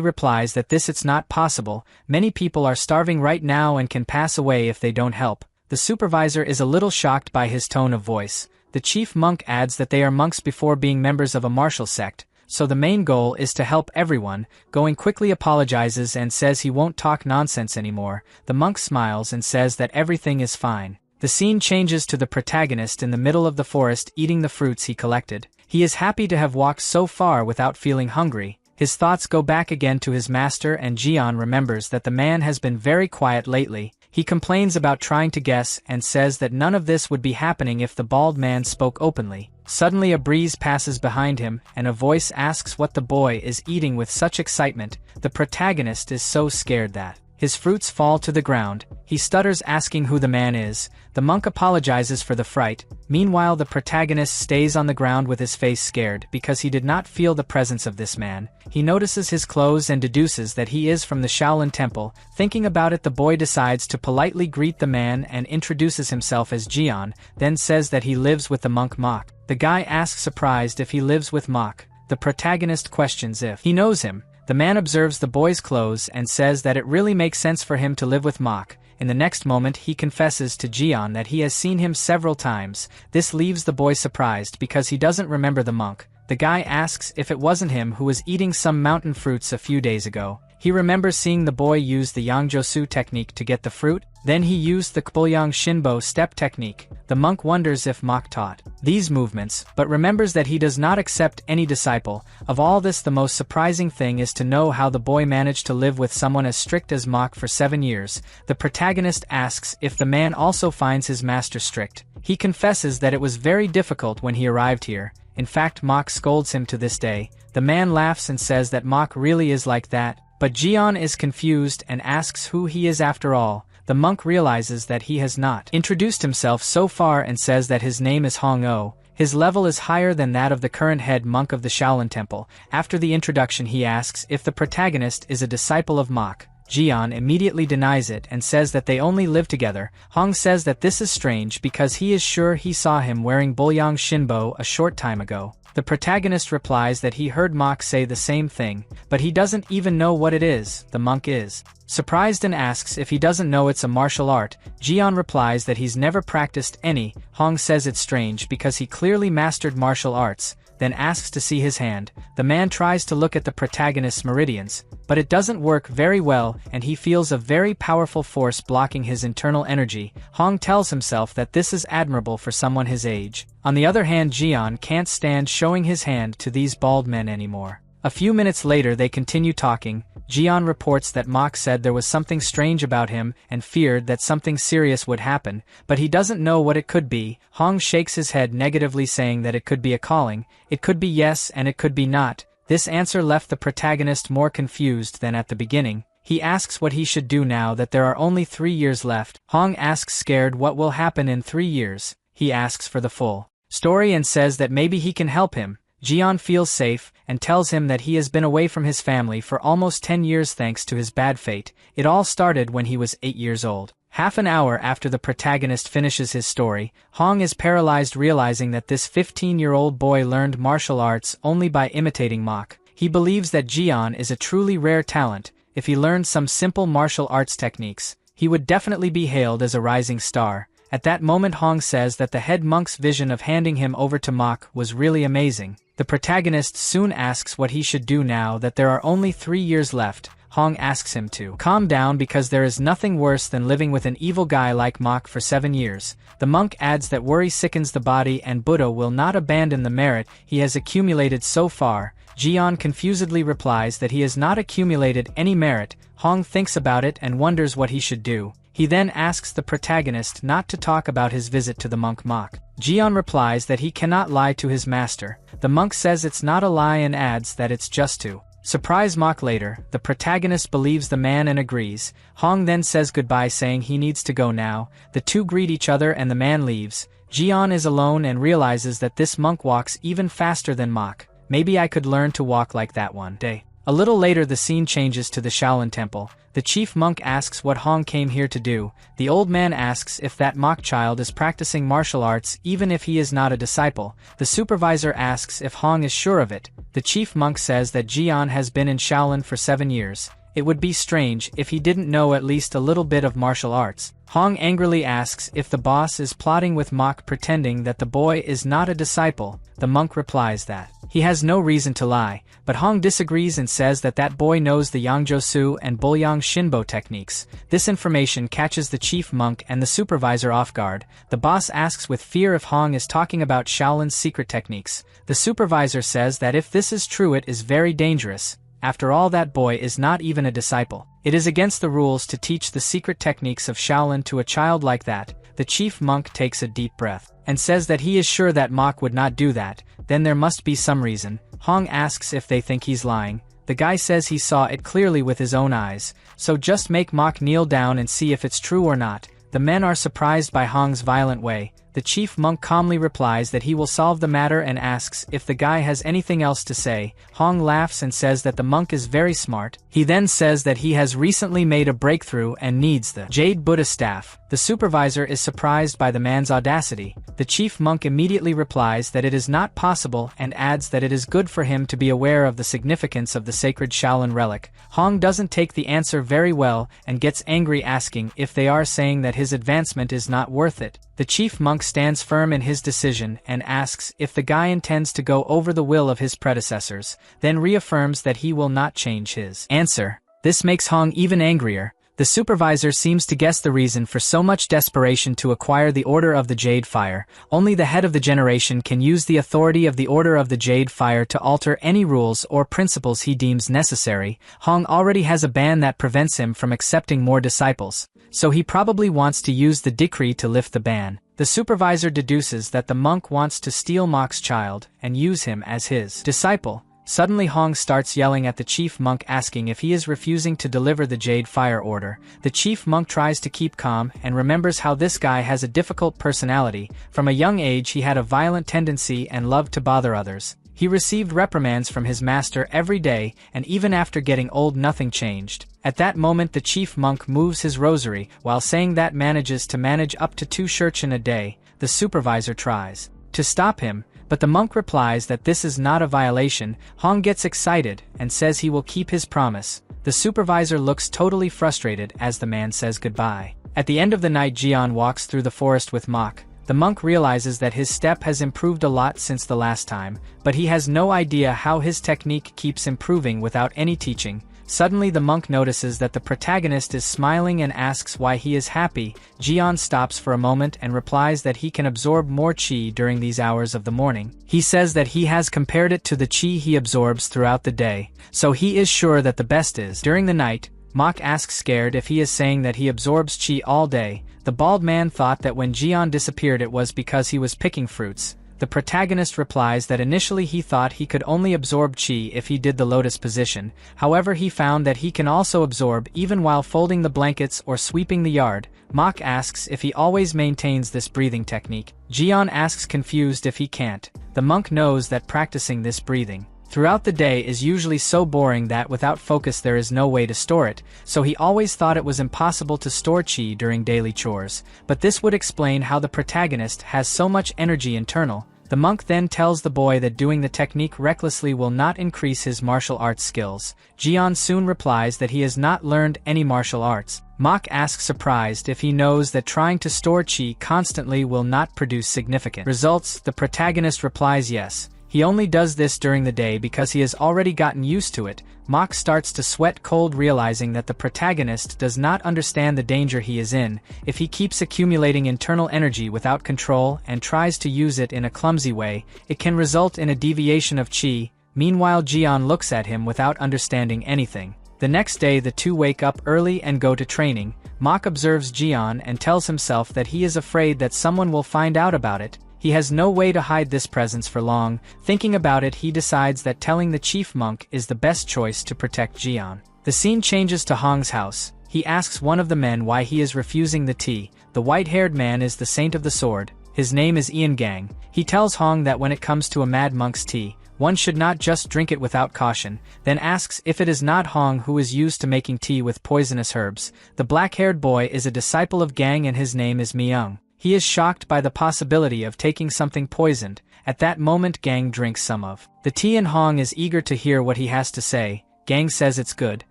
replies that it's not possible. Many people are starving right now and can pass away if they don't help. The supervisor is a little shocked by his tone of voice. The chief monk adds that they are monks before being members of a martial sect, so the main goal is to help everyone. Going quickly apologizes and says he won't talk nonsense anymore. The monk smiles and says that everything is fine. The scene changes to the protagonist in the middle of the forest eating the fruits he collected. He is happy to have walked so far without feeling hungry. His thoughts go back again to his master, and Jian remembers that the man has been very quiet lately. He complains about trying to guess and says that none of this would be happening if the bald man spoke openly. Suddenly a breeze passes behind him, and a voice asks what the boy is eating with such excitement. The protagonist is so scared that his fruits fall to the ground. He stutters, asking who the man is. The monk apologizes for the fright. Meanwhile, the protagonist stays on the ground with his face scared because he did not feel the presence of this man. He notices his clothes and deduces that he is from the Shaolin Temple. Thinking about it, the boy decides to politely greet the man and introduces himself as Jian, then says that he lives with the monk Mok. The guy asks surprised if he lives with Mok. The protagonist questions if he knows him. The man observes the boy's clothes and says that it really makes sense for him to live with Mok. In the next moment he confesses to Jian that he has seen him several times. This leaves the boy surprised because he doesn't remember the monk. The guy asks if it wasn't him who was eating some mountain fruits a few days ago. He remembers seeing the boy use the Yangjosu technique to get the fruit. Then he used the Kpolyang Shinbo step technique. The monk wonders if Mok taught these movements, but remembers that he does not accept any disciple. Of all this, the most surprising thing is to know how the boy managed to live with someone as strict as Mok for 7 years. The protagonist asks if the man also finds his master strict. He confesses that it was very difficult when he arrived here. In fact, Mok scolds him to this day. The man laughs and says that Mok really is like that, but Jian is confused and asks who he is after all. The monk realizes that he has not introduced himself so far and says that his name is Hong O. His level is higher than that of the current head monk of the Shaolin Temple. After the introduction, he asks if the protagonist is a disciple of Mok. Jian immediately denies it and says that they only live together. Hong says that this is strange because he is sure he saw him wearing Bolyang Shinbo a short time ago. The protagonist replies that he heard Mok say the same thing, but he doesn't even know what it is. The monk is surprised and asks if he doesn't know it's a martial art. Jian replies that he's never practiced any. Hong says it's strange because he clearly mastered martial arts, then asks to see his hand. The man tries to look at the protagonist's meridians, but it doesn't work very well and he feels a very powerful force blocking his internal energy. Hong tells himself that this is admirable for someone his age. On the other hand, Jian can't stand showing his hand to these bald men anymore. A few minutes later they continue talking. Jian reports that Mok said there was something strange about him and feared that something serious would happen, but he doesn't know what it could be. Hong shakes his head negatively, saying that it could be a calling. It could be yes and it could be not. This answer left the protagonist more confused than at the beginning. He asks what he should do now that there are only 3 years left. Hong asks scared what will happen in 3 years. He asks for the full story and says that maybe he can help him. Jian feels safe and tells him that he has been away from his family for almost 10 years thanks to his bad fate. It all started when he was 8 years old. Half an hour after the protagonist finishes his story, Hong is paralyzed, realizing that this 15-year-old boy learned martial arts only by imitating Mok. He believes that Jian is a truly rare talent. If he learned some simple martial arts techniques, he would definitely be hailed as a rising star. At that moment, Hong says that the head monk's vision of handing him over to Mok was really amazing. The protagonist soon asks what he should do now that there are only 3 years left. Hong asks him to calm down because there is nothing worse than living with an evil guy like Mok for 7 years. The monk adds that worry sickens the body and Buddha will not abandon the merit he has accumulated so far. Jian confusedly replies that he has not accumulated any merit. Hong thinks about it and wonders what he should do. He then asks the protagonist not to talk about his visit to the monk Mok. Jian replies that he cannot lie to his master. The monk says it's not a lie and adds that it's just to Surprise mock later, the protagonist believes the man and agrees. Hong then says goodbye saying he needs to go now. The two greet each other and the man leaves. Jian is alone and realizes that this monk walks even faster than mock. Maybe I could learn to walk like that one day. A little later the scene changes to the Shaolin temple. The chief monk asks what Hong came here to do. The old man asks if that mock child is practicing martial arts even if he is not a disciple. The supervisor asks if Hong is sure of it. The chief monk says that Jian has been in Shaolin for 7 years. It would be strange if he didn't know at least a little bit of martial arts. Hong angrily asks if the boss is plotting with mock pretending that the boy is not a disciple. The monk replies that he has no reason to lie, but Hong disagrees and says that that boy knows the Yangjosu and Bulyang Shinbo techniques. This information catches the chief monk and the supervisor off guard. The boss asks with fear if Hong is talking about Shaolin's secret techniques. The supervisor says that if this is true it is very dangerous. After all, that boy is not even a disciple. It is against the rules to teach the secret techniques of Shaolin to a child like that. The chief monk takes a deep breath and says that he is sure that mock would not do that. Then there must be some reason. Hong asks if they think he's lying. The guy says he saw it clearly with his own eyes, so just make mock kneel down and see if it's true or not. The men are surprised by Hong's violent way. The chief monk calmly replies that he will solve the matter and asks if the guy has anything else to say. Hong laughs and says that the monk is very smart. He then says that he has recently made a breakthrough and needs the Jade Buddha staff. The supervisor is surprised by the man's audacity. The chief monk immediately replies that it is not possible and adds that it is good for him to be aware of the significance of the sacred Shaolin relic. Hong doesn't take the answer very well and gets angry asking if they are saying that his advancement is not worth it. The chief monk stands firm in his decision and asks if the guy intends to go over the will of his predecessors, then reaffirms that he will not change his answer. This makes Hong even angrier. The supervisor seems to guess the reason for so much desperation to acquire the Order of the Jade Fire. Only the head of the generation can use the authority of the Order of the Jade Fire to alter any rules or principles he deems necessary. Hong already has a ban that prevents him from accepting more disciples, so he probably wants to use the decree to lift the ban. The supervisor deduces that the monk wants to steal mock's child and use him as his disciple. Suddenly Hong starts yelling at the chief monk asking if he is refusing to deliver the Jade Fire order. The chief monk tries to keep calm and remembers how this guy has a difficult personality. From a young age he had a violent tendency and loved to bother others. He received reprimands from his master every day, and even after getting old nothing changed. At that moment the chief monk moves his rosary, while saying that manages to manage up to 2 shirchen a day. The supervisor tries to stop him, but the monk replies that this is not a violation. Hong gets excited and says he will keep his promise. The supervisor looks totally frustrated as the man says goodbye. At the end of the night Jian walks through the forest with mock. The monk realizes that his step has improved a lot since the last time, but he has no idea how his technique keeps improving without any teaching. Suddenly the monk notices that the protagonist is smiling and asks why he is happy. Jian stops for a moment and replies that he can absorb more qi during these hours of the morning. He says that he has compared it to the qi he absorbs throughout the day, so he is sure that the best is during the night. Mock asks scared if he is saying that he absorbs qi all day. The bald man thought that when Jian disappeared it was because he was picking fruits. The protagonist replies that initially he thought he could only absorb qi if he did the lotus position, however he found that he can also absorb even while folding the blankets or sweeping the yard. Mock asks if he always maintains this breathing technique. Jian asks confused if he can't. The monk knows that practicing this breathing throughout the day is usually so boring that without focus there is no way to store it, so he always thought it was impossible to store qi during daily chores. But this would explain how the protagonist has so much energy internal. The monk then tells the boy that doing the technique recklessly will not increase his martial arts skills. Jian soon replies that he has not learned any martial arts. Mock asks surprised if he knows that trying to store qi constantly will not produce significant results. The protagonist replies yes. He only does this during the day because he has already gotten used to it. Mock starts to sweat cold realizing that the protagonist does not understand the danger he is in. If he keeps accumulating internal energy without control and tries to use it in a clumsy way, it can result in a deviation of qi. Meanwhile Jian looks at him without understanding anything. The next day the two wake up early and go to training. Mock observes Jian and tells himself that he is afraid that someone will find out about it. He has no way to hide this presence for long. Thinking about it, he decides that telling the chief monk is the best choice to protect Jian. The scene changes to Hong's house. He asks one of the men why he is refusing the tea. The white-haired man is the saint of the sword. His name is Ian Gang. He tells Hong that when it comes to a mad monk's tea, one should not just drink it without caution, then asks if it is not Hong who is used to making tea with poisonous herbs. The black-haired boy is a disciple of Gang and his name is Myung. He is shocked by the possibility of taking something poisoned. At that moment Gang drinks some of the tea and Hong is eager to hear what he has to say. Gang says it's good,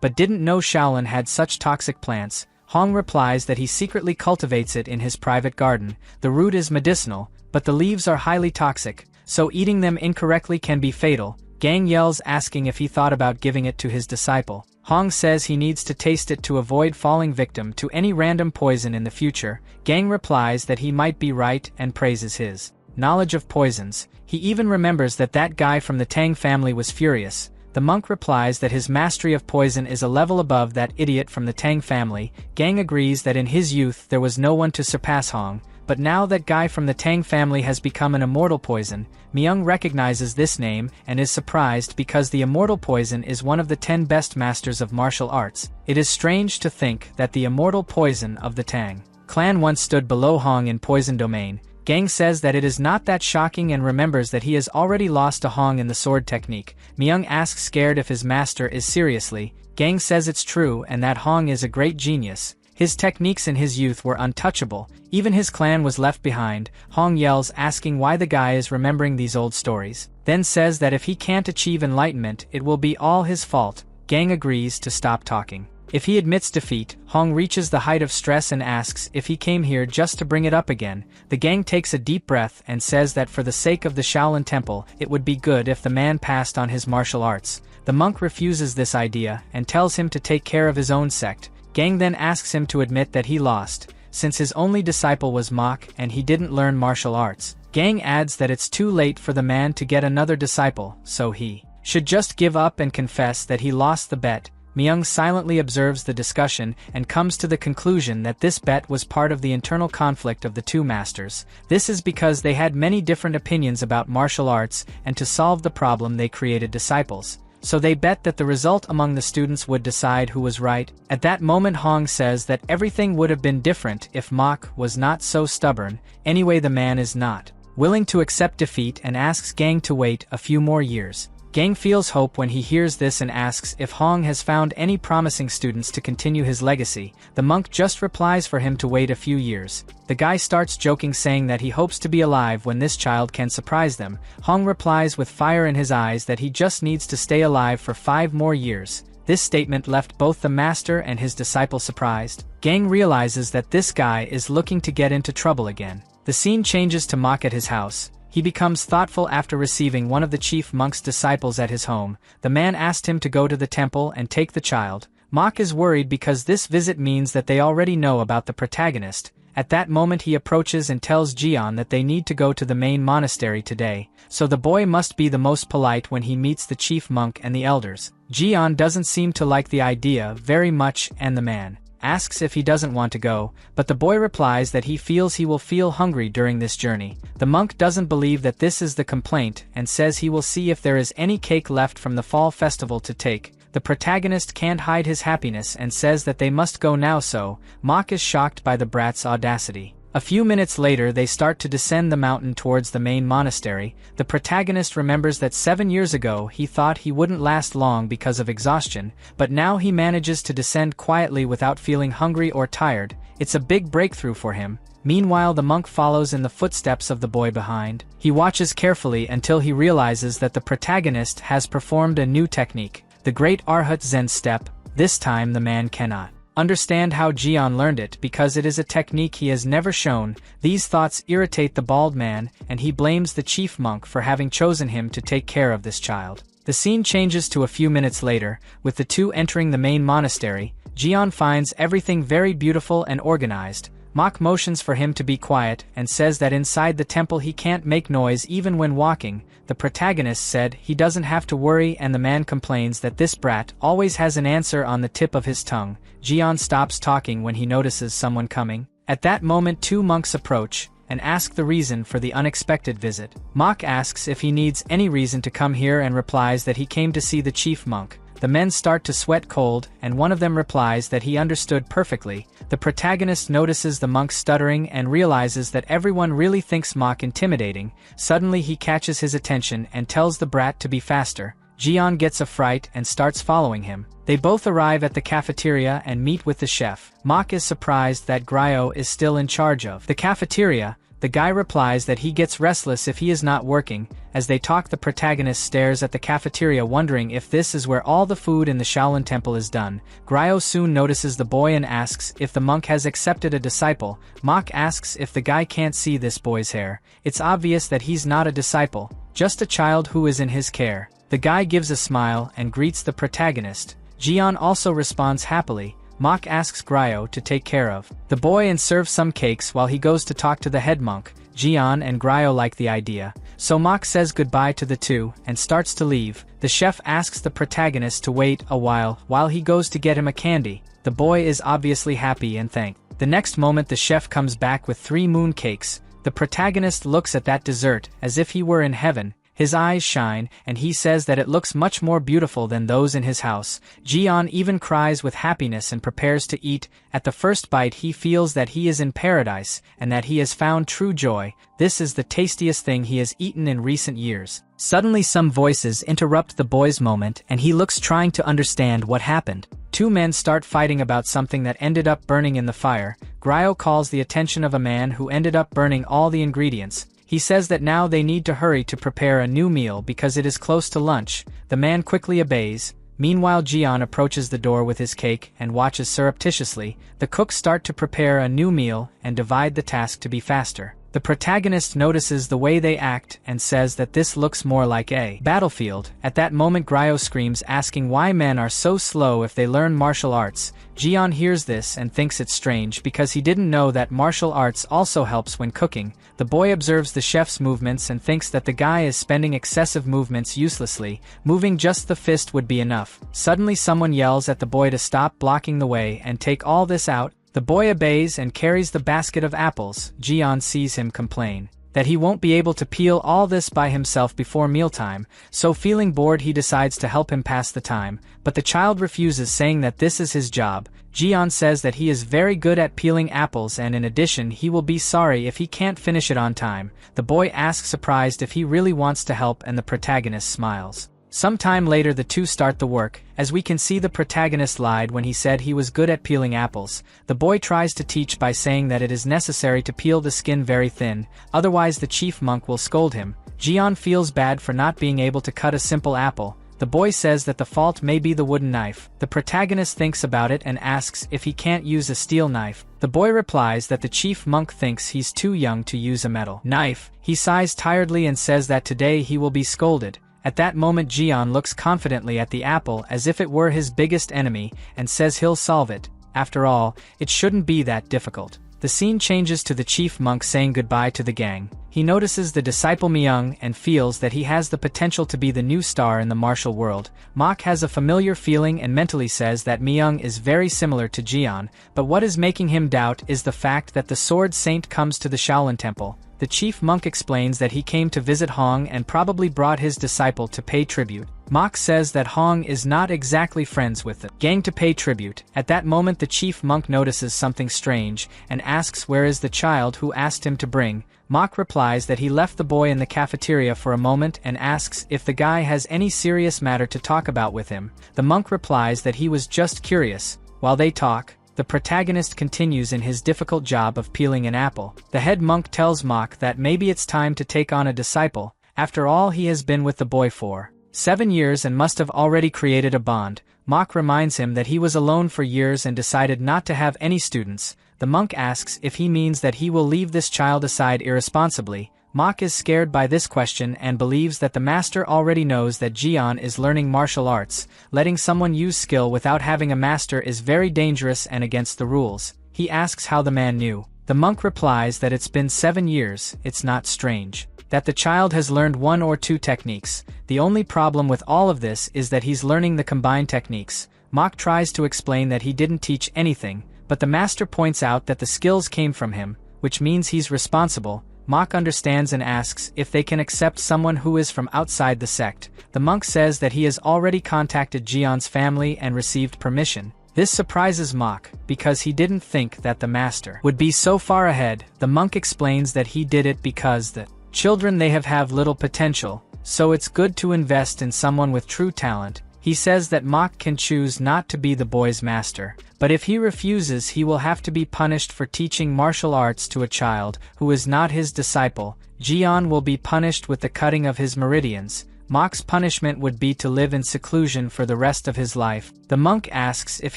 but didn't know Shaolin had such toxic plants. Hong replies that he secretly cultivates it in his private garden. The root is medicinal, but the leaves are highly toxic, so eating them incorrectly can be fatal. Gang yells asking if he thought about giving it to his disciple. Hong says he needs to taste it to avoid falling victim to any random poison in the future. Gang replies that he might be right and praises his knowledge of poisons. He even remembers that that guy from the Tang family was furious. The monk replies that his mastery of poison is a level above that idiot from the Tang family. Gang agrees that in his youth there was no one to surpass Hong, but now that guy from the Tang family has become an immortal poison. Myung recognizes this name and is surprised because the immortal poison is one of the 10 best masters of martial arts. It is strange to think that the immortal poison of the Tang clan once stood below Hong in poison domain. Gang says that it is not that shocking and remembers that he has already lost to Hong in the sword technique. Myung asks scared if his master is seriously. Gang says it's true and that Hong is a great genius. His techniques in his youth were untouchable, even his clan was left behind. Hong yells asking why the guy is remembering these old stories, then says that if he can't achieve enlightenment it will be all his fault. Gang agrees to stop talking. If he admits defeat, Hong reaches the height of stress and asks if he came here just to bring it up again. The gang takes a deep breath and says that for the sake of the Shaolin Temple, it would be good if the man passed on his martial arts. The monk refuses this idea and tells him to take care of his own sect. Gang then asks him to admit that he lost, since his only disciple was Mok and he didn't learn martial arts. Gang adds that it's too late for the man to get another disciple, so he should just give up and confess that he lost the bet. Myung silently observes the discussion and comes to the conclusion that this bet was part of the internal conflict of the two masters. This is because they had many different opinions about martial arts, and to solve the problem they created disciples. So they bet that the result among the students would decide who was right. At that moment Hong says that everything would have been different if Mok was not so stubborn. Anyway, the man is not willing to accept defeat and asks Gang to wait a few more years. Gang feels hope when he hears this and asks if Hong has found any promising students to continue his legacy. The monk just replies for him to wait a few years. The guy starts joking saying that he hopes to be alive when this child can surprise them. Hong replies with fire in his eyes that he just needs to stay alive for 5 more years. This statement left both the master and his disciple surprised. Gang realizes that this guy is looking to get into trouble again. The scene changes to Mok at his house. He becomes thoughtful after receiving one of the chief monk's disciples at his home. The man asked him to go to the temple and take the child. Mok is worried because this visit means that they already know about the protagonist. At that moment he approaches and tells Jian that they need to go to the main monastery today, so the boy must be the most polite when he meets the chief monk and the elders. Jian doesn't seem to like the idea very much and the man asks if he doesn't want to go, but the boy replies that he feels he will feel hungry during this journey. The monk doesn't believe that this is the complaint and says he will see if there is any cake left from the fall festival to take. The protagonist can't hide his happiness and says that they must go now, so Mok is shocked by the brat's audacity. A few minutes later they start to descend the mountain towards the main monastery. The protagonist remembers that 7 years ago he thought he wouldn't last long because of exhaustion, but now he manages to descend quietly without feeling hungry or tired. It's a big breakthrough for him. Meanwhile the monk follows in the footsteps of the boy behind. He watches carefully until he realizes that the protagonist has performed a new technique, the Great Arhat Zen Step. This time the man cannot understand how Jian learned it because it is a technique he has never shown. These thoughts irritate the bald man, and he blames the chief monk for having chosen him to take care of this child. The scene changes to a few minutes later, with the two entering the main monastery. Jian finds everything very beautiful and organized. Mok motions for him to be quiet and says that inside the temple he can't make noise even when walking. The protagonist said he doesn't have to worry, and the man complains that this brat always has an answer on the tip of his tongue. Jian stops talking when he notices someone coming. At that moment 2 monks approach, and ask the reason for the unexpected visit. Mok asks if he needs any reason to come here and replies that he came to see the chief monk. The men start to sweat cold, and one of them replies that he understood perfectly. The protagonist notices the monk stuttering and realizes that everyone really thinks Mok intimidating. Suddenly he catches his attention and tells the brat to be faster. Jian gets a fright and starts following him. They both arrive at the cafeteria and meet with the chef. Mok is surprised that Gryo is still in charge of the cafeteria. The guy replies that he gets restless if he is not working. As they talk, the protagonist stares at the cafeteria wondering if this is where all the food in the Shaolin Temple is done. Gryo soon notices the boy and asks if the monk has accepted a disciple. Mok asks if the guy can't see this boy's hair. It's obvious that he's not a disciple, just a child who is in his care. The guy gives a smile and greets the protagonist. Jian also responds happily. Mok asks Gryo to take care of the boy and serve some cakes while he goes to talk to the head monk. Jian and Gryo like the idea, so Mok says goodbye to the two and starts to leave. The chef asks the protagonist to wait a while he goes to get him a candy. The boy is obviously happy and thanks. The next moment the chef comes back with 3 moon cakes. The protagonist looks at that dessert as if he were in heaven. His eyes shine, and he says that it looks much more beautiful than those in his house. Jian even cries with happiness and prepares to eat. At the first bite he feels that he is in paradise, and that he has found true joy. This is the tastiest thing he has eaten in recent years. Suddenly some voices interrupt the boy's moment, and he looks trying to understand what happened. 2 men start fighting about something that ended up burning in the fire. Gryo calls the attention of a man who ended up burning all the ingredients. He says that now they need to hurry to prepare a new meal because it is close to lunch. The man quickly obeys. Meanwhile, Jian approaches the door with his cake and watches surreptitiously. The cooks start to prepare a new meal and divide the task to be faster. The protagonist notices the way they act and says that this looks more like a battlefield. At that moment Gryo screams, asking why men are so slow if they learn martial arts. Jian hears this and thinks it's strange because he didn't know that martial arts also helps when cooking. The boy observes the chef's movements and thinks that the guy is spending excessive movements uselessly. Moving just the fist would be enough. Suddenly someone yells at the boy to stop blocking the way and take all this out. The boy obeys and carries the basket of apples. Jian sees him complain that he won't be able to peel all this by himself before mealtime, so feeling bored he decides to help him pass the time, but the child refuses, saying that this is his job. Jian says that he is very good at peeling apples and in addition he will be sorry if he can't finish it on time. The boy asks surprised if he really wants to help and the protagonist smiles. Some time later the two start the work. As we can see, the protagonist lied when he said he was good at peeling apples. The boy tries to teach by saying that it is necessary to peel the skin very thin, otherwise the chief monk will scold him. Jian feels bad for not being able to cut a simple apple. The boy says that the fault may be the wooden knife. The protagonist thinks about it and asks if he can't use a steel knife. The boy replies that the chief monk thinks he's too young to use a metal knife. He sighs tiredly and says that today he will be scolded. At that moment Jian looks confidently at the apple as if it were his biggest enemy and says he'll solve it. After all, it shouldn't be that difficult. The scene changes to the chief monk saying goodbye to the gang. He notices the disciple Myung and feels that he has the potential to be the new star in the martial world. Mok has a familiar feeling and mentally says that Myung is very similar to Jian, but what is making him doubt is the fact that the sword saint comes to the Shaolin Temple. The chief monk explains that he came to visit Hong and probably brought his disciple to pay tribute. Mok says that Hong is not exactly friends with the gang to pay tribute. At that moment the chief monk notices something strange and asks where is the child who asked him to bring. Mok replies that he left the boy in the cafeteria for a moment and asks if the guy has any serious matter to talk about with him. The monk replies that he was just curious. While they talk, the protagonist continues in his difficult job of peeling an apple. The head monk tells Mok that maybe it's time to take on a disciple. After all, he has been with the boy for 7 years and must have already created a bond. Mok reminds him that he was alone for years and decided not to have any students. The monk asks if he means that he will leave this child aside irresponsibly. Mok is scared by this question and believes that the master already knows that Jian is learning martial arts. Letting someone use skill without having a master is very dangerous and against the rules. He asks how the man knew. The monk replies that it's been 7 years, it's not strange that the child has learned 1 or 2 techniques. The only problem with all of this is that he's learning the combined techniques. Mok tries to explain that he didn't teach anything, but the master points out that the skills came from him. which means he's responsible. Mok understands and asks if they can accept someone who is from outside the sect. The monk says that he has already contacted Jeon's family and received permission. This surprises Mok, because he didn't think that the master would be so far ahead. The monk explains that he did it because the children they have little potential, so it's good to invest in someone with true talent. He says that Mok can choose not to be the boy's master, but if he refuses he will have to be punished for teaching martial arts to a child who is not his disciple. Jeon will be punished with the cutting of his meridians. Mok's punishment would be to live in seclusion for the rest of his life. The monk asks if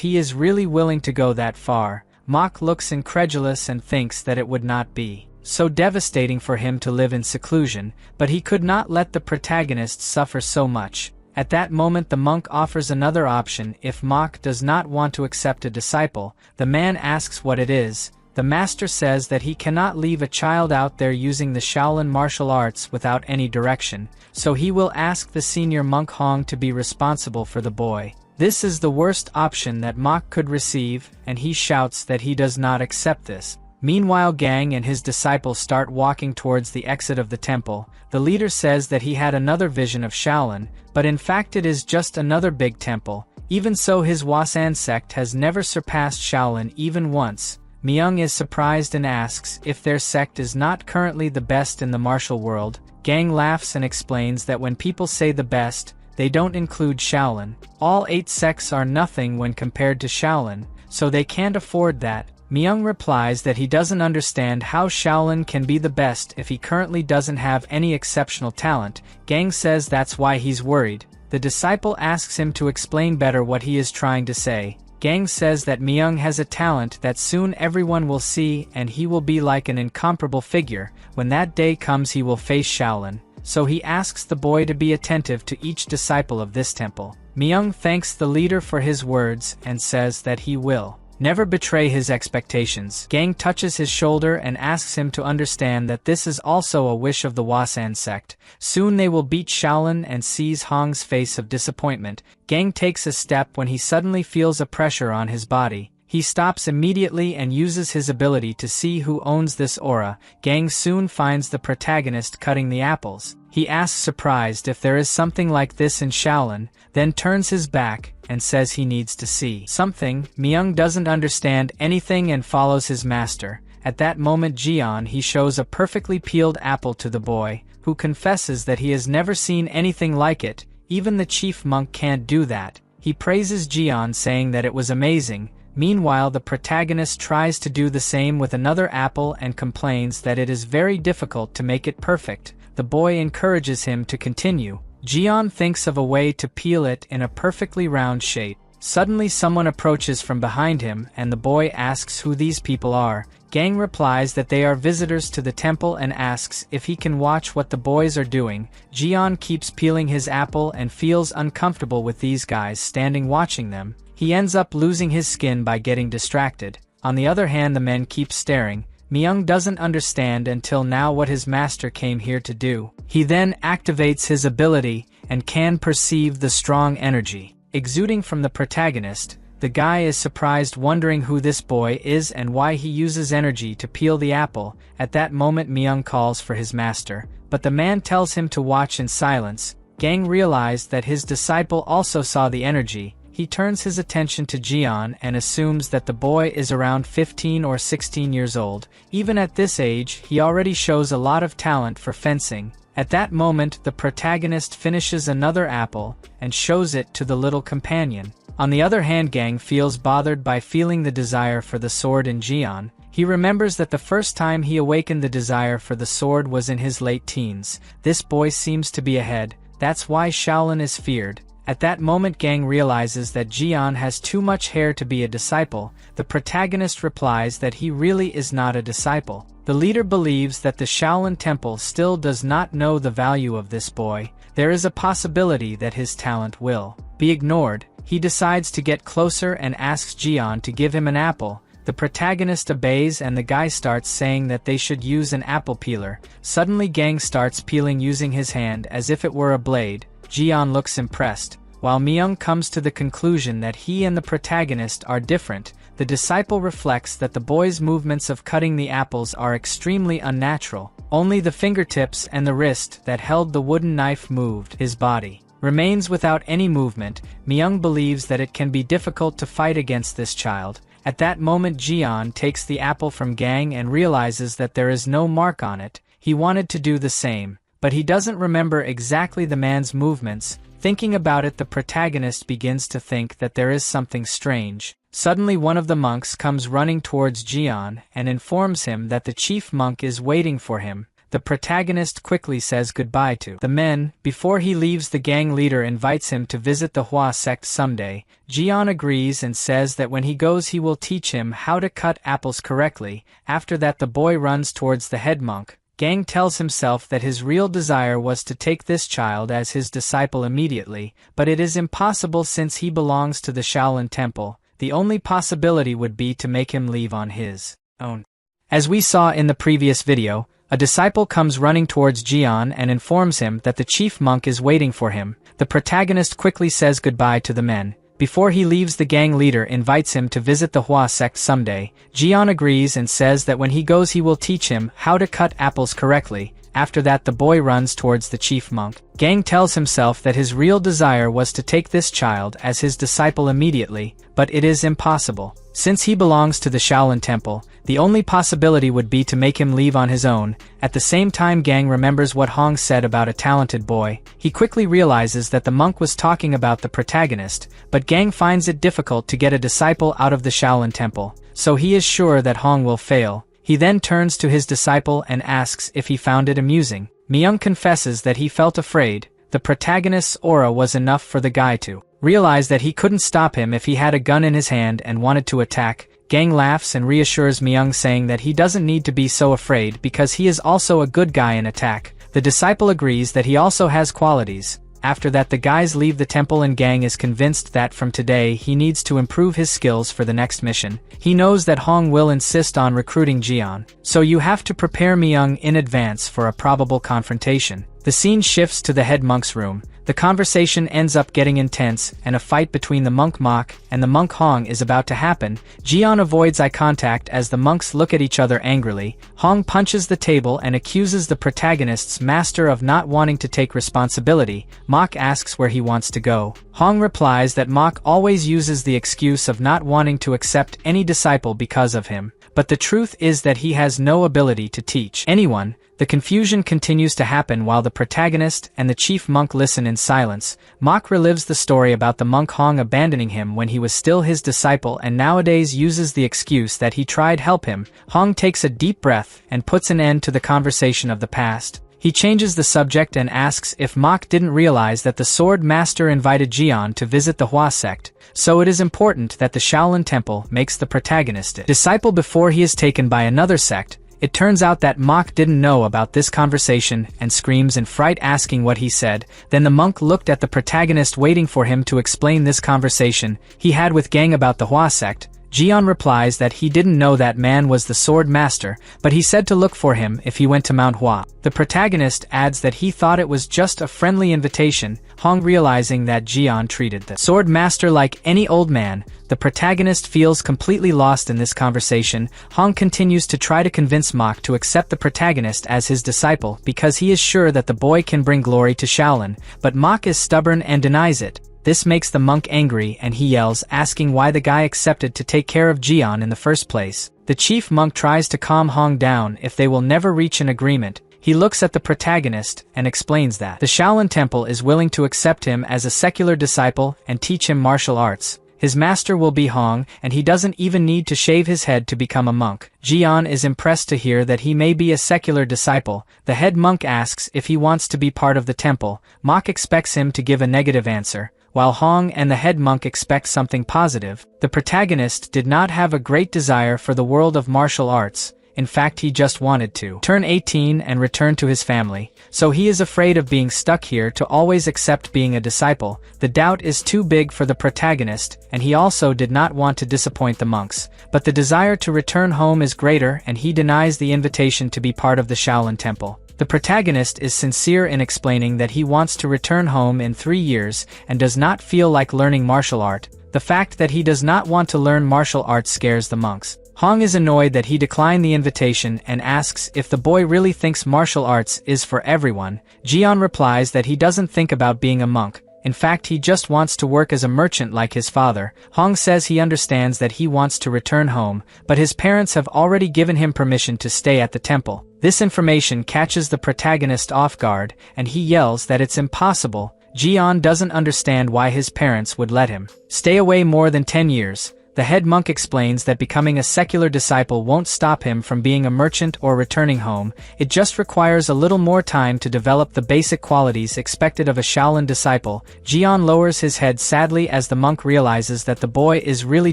he is really willing to go that far. Mok looks incredulous and thinks that it would not be so devastating for him to live in seclusion, but he could not let the protagonist suffer so much. At that moment the monk offers another option if Mok does not want to accept a disciple. The man asks what it is. The master says that he cannot leave a child out there using the Shaolin martial arts without any direction, so he will ask the senior monk Hong to be responsible for the boy. This is the worst option that Mok could receive, and he shouts that he does not accept this. Meanwhile, Gang and his disciples start walking towards the exit of the temple. The leader says that he had another vision of Shaolin, but in fact it is just another big temple. Even so, his Hwasan sect has never surpassed Shaolin even once. Myung is surprised and asks if their sect is not currently the best in the martial world. Gang laughs and explains that when people say the best, they don't include Shaolin. All 8 sects are nothing when compared to Shaolin, so they can't afford that. Myung replies that he doesn't understand how Shaolin can be the best if he currently doesn't have any exceptional talent. Gang says that's why he's worried. The disciple asks him to explain better what he is trying to say. Gang says that Myung has a talent that soon everyone will see and he will be like an incomparable figure. When that day comes he will face Shaolin, so he asks the boy to be attentive to each disciple of this temple. Myung thanks the leader for his words and says that he will never betray his expectations. Gang touches his shoulder and asks him to understand that this is also a wish of the Hwasan sect. Soon they will beat Shaolin and sees Hong's face of disappointment. Gang takes a step when he suddenly feels a pressure on his body. He stops immediately and uses his ability to see who owns this aura. Gang soon finds the protagonist cutting the apples. He asks surprised if there is something like this in Shaolin, then turns his back and says he needs to see something. Myung doesn't understand anything and follows his master. At that moment he shows a perfectly peeled apple to the boy, who confesses that he has never seen anything like it. Even the chief monk can't do that. He praises Jeon, saying that it was amazing. Meanwhile, the protagonist tries to do the same with another apple and complains that it is very difficult to make it perfect. The boy encourages him to continue. Jeon thinks of a way to peel it in a perfectly round shape. Suddenly someone approaches from behind him and the boy asks who these people are. Gang replies that they are visitors to the temple and asks if he can watch what the boys are doing. Jeon keeps peeling his apple and feels uncomfortable with these guys standing watching them. He ends up losing his skin by getting distracted. On the other hand, the men keep staring. Myung doesn't understand until now what his master came here to do. He then activates his ability and can perceive the strong energy exuding from the protagonist. The guy is surprised, wondering who this boy is and why he uses energy to peel the apple. At that moment Myung calls for his master, but the man tells him to watch in silence. Gang realized that his disciple also saw the energy. He turns his attention to Jeon and assumes that the boy is around 15 or 16 years old. Even at this age, he already shows a lot of talent for fencing. At that moment, the protagonist finishes another apple and shows it to the little companion. On the other hand, Gang feels bothered by feeling the desire for the sword in Jeon. He remembers that the first time he awakened the desire for the sword was in his late teens. This boy seems to be ahead. That's why Shaolin is feared. At that moment, Gang realizes that Jeon has too much hair to be a disciple. The protagonist replies that he really is not a disciple. The leader believes that the Shaolin Temple still does not know the value of this boy. There is a possibility that his talent will be ignored. He decides to get closer and asks Jeon to give him an apple. The protagonist obeys and the guy starts saying that they should use an apple peeler. Suddenly Gang starts peeling using his hand as if it were a blade. Jeon looks impressed, while Myung comes to the conclusion that he and the protagonist are different. the disciple reflects that the boy's movements of cutting the apples are extremely unnatural. Only the fingertips and the wrist that held the wooden knife moved. His body remains without any movement. Myung believes that it can be difficult to fight against this child. At that moment, Jian takes the apple from Gang and realizes that there is no mark on it. He wanted to do the same, but he doesn't remember exactly the man's movements. Thinking about it, the protagonist begins to think that there is something strange. Suddenly one of the monks comes running towards Jian and informs him that the chief monk is waiting for him. The protagonist quickly says goodbye to the men. Before he leaves, the gang leader invites him to visit the Hua sect someday. Jian agrees and says that when he goes he will teach him how to cut apples correctly. After that, the boy runs towards the head monk. Gang tells himself that his real desire was to take this child as his disciple immediately, but it is impossible since he belongs to the Shaolin Temple. The only possibility would be to make him leave on his own. As we saw in the previous video, a disciple comes running towards Jian and informs him that the chief monk is waiting for him. The protagonist quickly says goodbye to the men. Before he leaves, the gang leader invites him to visit the Hua sect someday. Jian agrees and says that when he goes he will teach him how to cut apples correctly. After that, the boy runs towards the chief monk. Gang tells himself that his real desire was to take this child as his disciple immediately, but it is impossible. Since he belongs to the Shaolin Temple, the only possibility would be to make him leave on his own. At the same time, Gang remembers what Hong said about a talented boy. He quickly realizes that the monk was talking about the protagonist, but Gang finds it difficult to get a disciple out of the Shaolin Temple, so he is sure that Hong will fail. He then turns to his disciple and asks if he found it amusing. Myung confesses that he felt afraid. The protagonist's aura was enough for the guy to realize that he couldn't stop him if he had a gun in his hand and wanted to attack. Gang laughs and reassures Myung, saying that he doesn't need to be so afraid because he is also a good guy in attack. The disciple agrees that he also has qualities. After that, the guys leave the temple and Gang is convinced that from today he needs to improve his skills for the next mission. He knows that Hong will insist on recruiting Jian, so you have to prepare Myung in advance for a probable confrontation. The scene shifts to the head monk's room. The conversation ends up getting intense, and a fight between the monk Mok and the monk Hong is about to happen. Jian avoids eye contact as the monks look at each other angrily. Hong punches the table and accuses the protagonist's master of not wanting to take responsibility. Mok asks where he wants to go. Hong replies that Mok always uses the excuse of not wanting to accept any disciple because of him, but the truth is that he has no ability to teach anyone. The confusion continues to happen while the protagonist and the chief monk listen in silence. Mok relives the story about the monk Hong abandoning him when he was still his disciple and nowadays uses the excuse that he tried help him. Hong takes a deep breath and puts an end to the conversation of the past. He changes the subject and asks if Mok didn't realize that the sword master invited Jian to visit the Hua sect, so it is important that the Shaolin Temple makes the protagonist a disciple before he is taken by another sect. It turns out that Mok didn't know about this conversation and screams in fright, asking what he said. Then the monk looked at the protagonist, waiting for him to explain this conversation he had with Gang about the Hua sect. Jian replies that he didn't know that man was the sword master, but he said to look for him if he went to Mount Hua. The protagonist adds that he thought it was just a friendly invitation. Hong, realizing that Jian treated the sword master like any old man, the protagonist feels completely lost in this conversation. Hong continues to try to convince Mok to accept the protagonist as his disciple because he is sure that the boy can bring glory to Shaolin, but Mok is stubborn and denies it. This makes the monk angry and he yells, asking why the guy accepted to take care of Jian in the first place. The chief monk tries to calm Hong down if they will never reach an agreement. He looks at the protagonist and explains that the Shaolin Temple is willing to accept him as a secular disciple and teach him martial arts. His master will be Hong, and he doesn't even need to shave his head to become a monk. Jian is impressed to hear that he may be a secular disciple. The head monk asks if he wants to be part of the temple. Mok expects him to give a negative answer, while Hong and the head monk expect something positive. The protagonist did not have a great desire for the world of martial arts. In fact, he just wanted to turn 18 and return to his family, so he is afraid of being stuck here to always accept being a disciple. The doubt is too big for the protagonist, and he also did not want to disappoint the monks, but the desire to return home is greater and he denies the invitation to be part of the Shaolin Temple. The protagonist is sincere in explaining that he wants to return home in 3 years and does not feel like learning martial art. The fact that he does not want to learn martial arts scares the monks. Hong is annoyed that he declined the invitation and asks if the boy really thinks martial arts is for everyone. Jian replies that he doesn't think about being a monk. In fact, he just wants to work as a merchant like his father. Hong says he understands that he wants to return home, but his parents have already given him permission to stay at the temple. This information catches the protagonist off guard, and he yells that it's impossible. Jian doesn't understand why his parents would let him stay away more than 10 years. The head monk explains that becoming a secular disciple won't stop him from being a merchant or returning home. It just requires a little more time to develop the basic qualities expected of a Shaolin disciple. Jian lowers his head sadly as the monk realizes that the boy is really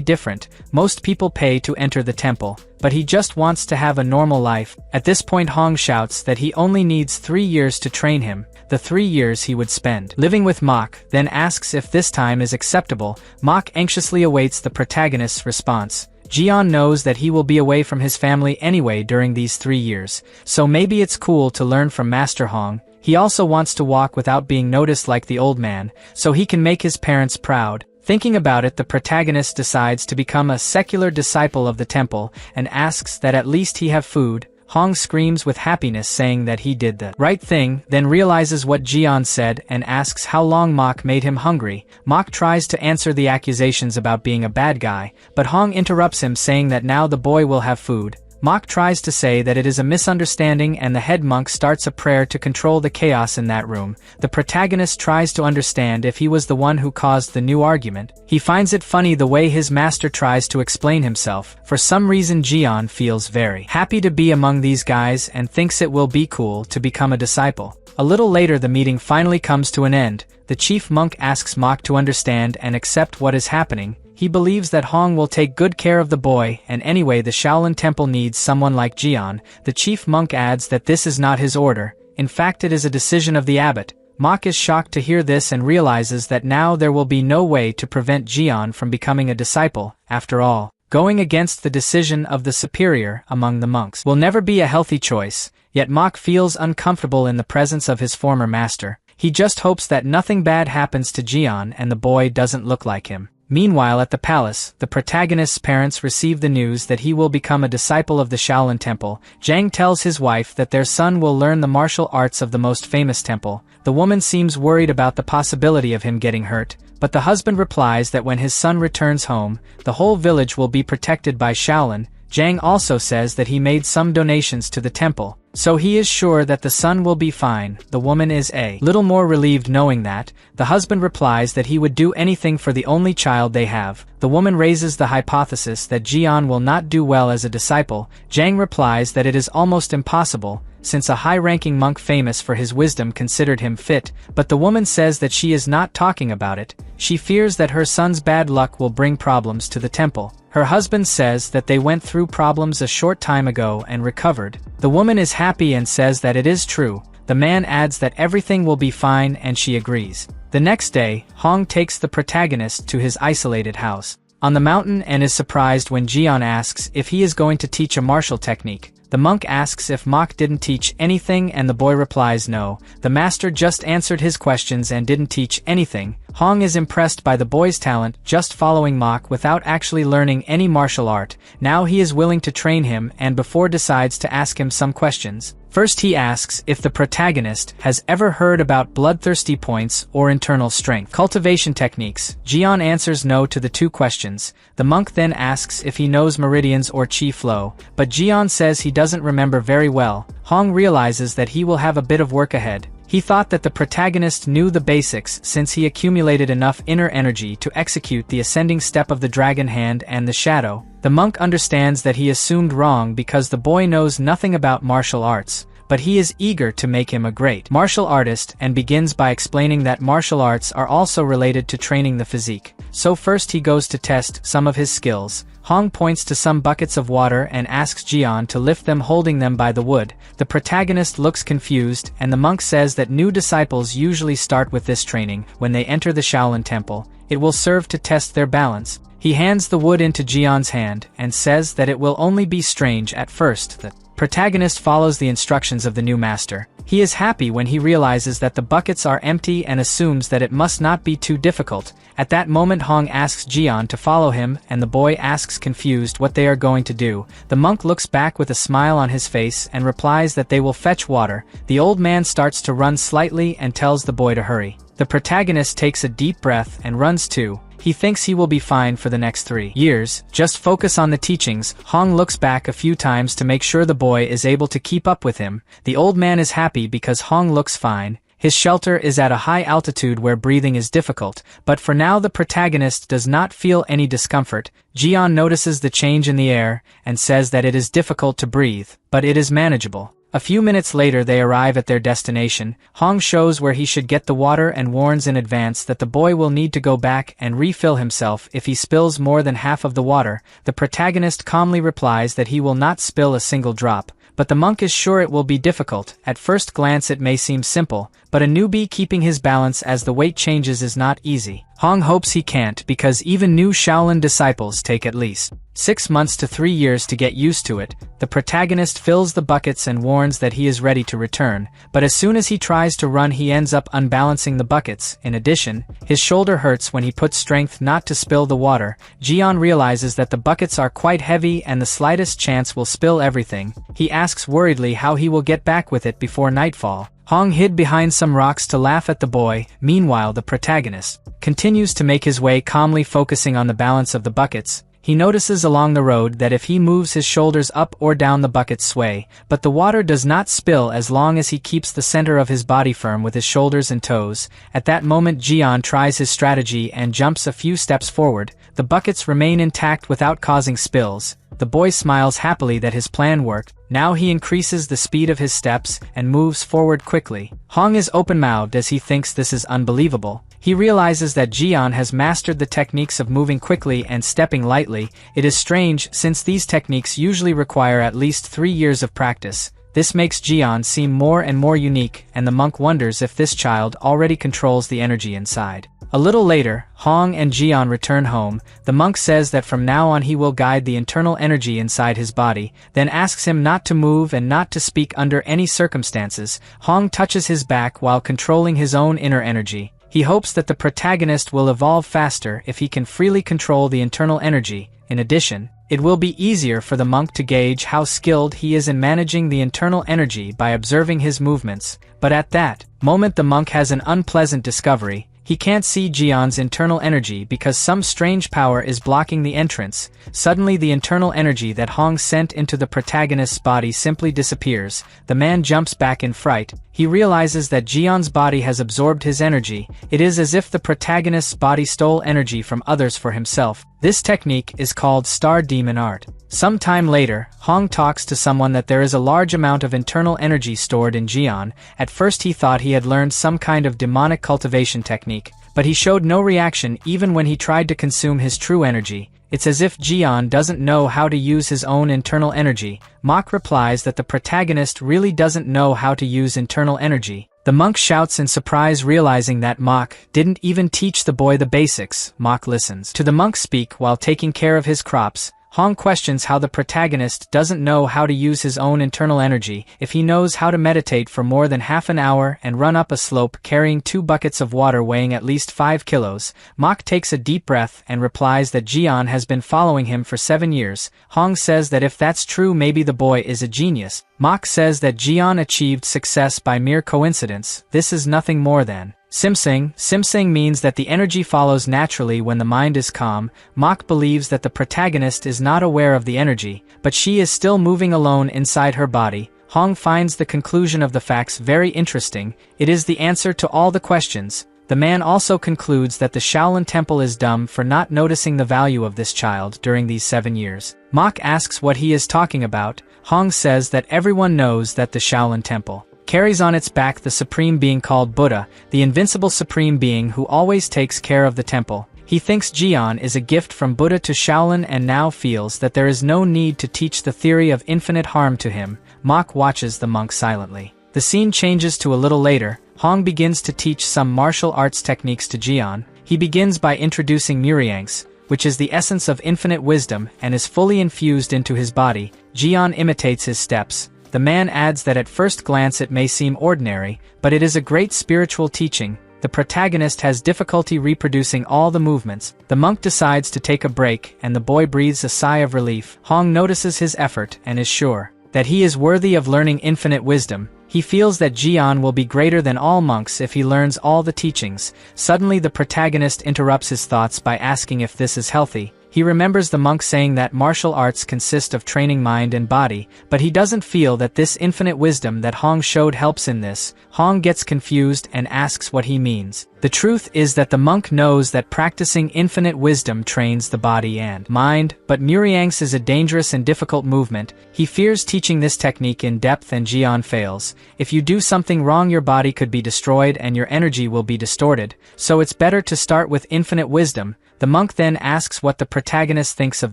different. Most people pay to enter the temple, but he just wants to have a normal life. At this point, Hong shouts that he only needs 3 years to train him, the 3 years he would spend living with Mok, then asks if this time is acceptable. Mok anxiously awaits the protagonist's response. Jian knows that he will be away from his family anyway during these 3 years, so maybe it's cool to learn from Master Hong. He also wants to walk without being noticed like the old man, so he can make his parents proud. Thinking about it, the protagonist decides to become a secular disciple of the temple and asks that at least he have food. Hong screams with happiness, saying that he did the right thing, then realizes what Jian said and asks how long Mok made him hungry. Mok tries to answer the accusations about being a bad guy, but Hong interrupts him, saying that now the boy will have food. Mok tries to say that it is a misunderstanding, and the head monk starts a prayer to control the chaos in that room. The protagonist tries to understand if he was the one who caused the new argument. He finds it funny the way his master tries to explain himself. For some reason, Jian feels very happy to be among these guys and thinks it will be cool to become a disciple. A little later, the meeting finally comes to an end. The chief monk asks Mok to understand and accept what is happening. He believes that Hong will take good care of the boy, and anyway the Shaolin Temple needs someone like Jian. The chief monk adds that this is not his order. In fact, it is a decision of the abbot. Mok is shocked to hear this and realizes that now there will be no way to prevent Jian from becoming a disciple. After all, going against the decision of the superior among the monks will never be a healthy choice. Yet Mok feels uncomfortable in the presence of his former master. He just hopes that nothing bad happens to Jian and the boy doesn't look like him. Meanwhile, at the palace, the protagonist's parents receive the news that he will become a disciple of the Shaolin Temple. Zhang tells his wife that their son will learn the martial arts of the most famous temple. The woman seems worried about the possibility of him getting hurt, but the husband replies that when his son returns home, the whole village will be protected by Shaolin. Zhang also says that he made some donations to the temple, so he is sure that the son will be fine. The woman is a little more relieved knowing that. The husband replies that he would do anything for the only child they have. The woman raises the hypothesis that Jian will not do well as a disciple. Zhang replies that it is almost impossible, since a high-ranking monk famous for his wisdom considered him fit, but the woman says that she is not talking about it. She fears that her son's bad luck will bring problems to the temple. Her husband says that they went through problems a short time ago and recovered. The woman is happy and says that it is true. The man adds that everything will be fine, and she agrees. The next day, Hong takes the protagonist to his isolated house on the mountain and is surprised when Jian asks if he is going to teach a martial technique. The monk asks if Mok didn't teach anything, and the boy replies no, the master just answered his questions and didn't teach anything. Hong is impressed by the boy's talent, just following Mok without actually learning any martial art. Now he is willing to train him, and before decides to ask him some questions. First he asks if the protagonist has ever heard about bloodthirsty points or internal strength cultivation techniques. Jian answers no to the two questions. The monk then asks if he knows meridians or chi flow, but Jian says he doesn't remember very well. Hong realizes that he will have a bit of work ahead. He thought that the protagonist knew the basics since he accumulated enough inner energy to execute the ascending step of the dragon hand and the shadow. The monk understands that he assumed wrong because the boy knows nothing about martial arts, but he is eager to make him a great martial artist and begins by explaining that martial arts are also related to training the physique. So first he goes to test some of his skills. Hong points to some buckets of water and asks Jian to lift them, holding them by the wood. The protagonist looks confused, and the monk says that new disciples usually start with this training when they enter the Shaolin Temple. It will serve to test their balance. He hands the wood into Jian's hand and says that it will only be strange at first. The protagonist follows the instructions of the new master. He is happy when he realizes that the buckets are empty and assumes that it must not be too difficult. At that moment Hong asks Jian to follow him and the boy asks confused what they are going to do. The monk looks back with a smile on his face and replies that they will fetch water. The old man starts to run slightly and tells the boy to hurry. The protagonist takes a deep breath and runs too. He thinks he will be fine for the next 3 years. Just focus on the teachings. Hong looks back a few times to make sure the boy is able to keep up with him. The old man is happy because Hong looks fine. His shelter is at a high altitude where breathing is difficult, but for now the protagonist does not feel any discomfort. Jian notices the change in the air and says that it is difficult to breathe, but it is manageable. A few minutes later they arrive at their destination. Hong shows where he should get the water and warns in advance that the boy will need to go back and refill himself if he spills more than half of the water. The protagonist calmly replies that he will not spill a single drop, but the monk is sure it will be difficult. At first glance it may seem simple, but a newbie keeping his balance as the weight changes is not easy. Hong hopes he can't because even new Shaolin disciples take at least 6 months to 3 years to get used to it. The protagonist fills the buckets and warns that he is ready to return, but as soon as he tries to run he ends up unbalancing the buckets. In addition, his shoulder hurts when he puts strength not to spill the water. Jian realizes that the buckets are quite heavy and the slightest chance will spill everything. He asks worriedly how he will get back with it before nightfall. Hong hid behind some rocks to laugh at the boy. Meanwhile, the protagonist continues to make his way calmly, focusing on the balance of the buckets. He notices along the road that if he moves his shoulders up or down the buckets sway, but the water does not spill as long as he keeps the center of his body firm with his shoulders and toes. At that moment Jian tries his strategy and jumps a few steps forward. The buckets remain intact without causing spills. The boy smiles happily that his plan worked. Now he increases the speed of his steps and moves forward quickly. Hong is open-mouthed as he thinks this is unbelievable. He realizes that Jian has mastered the techniques of moving quickly and stepping lightly. It is strange since these techniques usually require at least 3 years of practice. This makes Jian seem more and more unique, and the monk wonders if this child already controls the energy inside. A little later, Hong and Jian return home. The monk says that from now on he will guide the internal energy inside his body, then asks him not to move and not to speak under any circumstances. Hong touches his back while controlling his own inner energy. He hopes that the protagonist will evolve faster if he can freely control the internal energy. In addition, it will be easier for the monk to gauge how skilled he is in managing the internal energy by observing his movements. But at that moment the monk has an unpleasant discovery. He can't see Jian's internal energy because some strange power is blocking the entrance. Suddenly the internal energy that Hong sent into the protagonist's body simply disappears. The man jumps back in fright. He realizes that Jian's body has absorbed his energy. It is as if the protagonist's body stole energy from others for himself. This technique is called Star Demon Art. Some time later, Hong talks to someone that there is a large amount of internal energy stored in Jian. At first he thought he had learned some kind of demonic cultivation technique, but he showed no reaction even when he tried to consume his true energy. It's as if Jian doesn't know how to use his own internal energy. Mok replies that the protagonist really doesn't know how to use internal energy. The monk shouts in surprise, realizing that Mok didn't even teach the boy the basics. Mok listens to the monk speak while taking care of his crops. Hong questions how the protagonist doesn't know how to use his own internal energy if he knows how to meditate for more than half an hour and run up a slope carrying 2 buckets of water weighing at least 5 kilos. Mok takes a deep breath and replies that Jian has been following him for 7 years. Hong says that if that's true, maybe the boy is a genius. Mok says that Jian achieved success by mere coincidence. This is nothing more than Simsing. Simsing means that the energy follows naturally when the mind is calm. Mok believes that the protagonist is not aware of the energy, but she is still moving alone inside her body. Hong finds the conclusion of the facts very interesting. It is the answer to all the questions. The man also concludes that the Shaolin Temple is dumb for not noticing the value of this child during these 7 years. Mok asks what he is talking about. Hong says that everyone knows that the Shaolin Temple carries on its back the supreme being called Buddha, the invincible supreme being who always takes care of the temple. He thinks Jian is a gift from Buddha to Shaolin and now feels that there is no need to teach the theory of infinite harm to him. Mok watches the monk silently. The scene changes to a little later. Hong begins to teach some martial arts techniques to Jian. He begins by introducing Muriang's, which is the essence of infinite wisdom and is fully infused into his body. Jian imitates his steps. The man adds that at first glance it may seem ordinary, but it is a great spiritual teaching. the protagonist has difficulty reproducing all the movements. The monk decides to take a break, and the boy breathes a sigh of relief. Hong notices his effort and is sure that he is worthy of learning infinite wisdom. He feels that Jian will be greater than all monks if he learns all the teachings. Suddenly the protagonist interrupts his thoughts by asking if this is healthy. He remembers the monk saying that martial arts consist of training mind and body, but he doesn't feel that this infinite wisdom that Hong showed helps in this. Hong gets confused and asks what he means. The truth is that the monk knows that practicing infinite wisdom trains the body and mind, but Muriang's is a dangerous and difficult movement. He fears teaching this technique in depth and Jian fails. If you do something wrong, your body could be destroyed and your energy will be distorted, so it's better to start with infinite wisdom. The monk then asks what the protagonist thinks of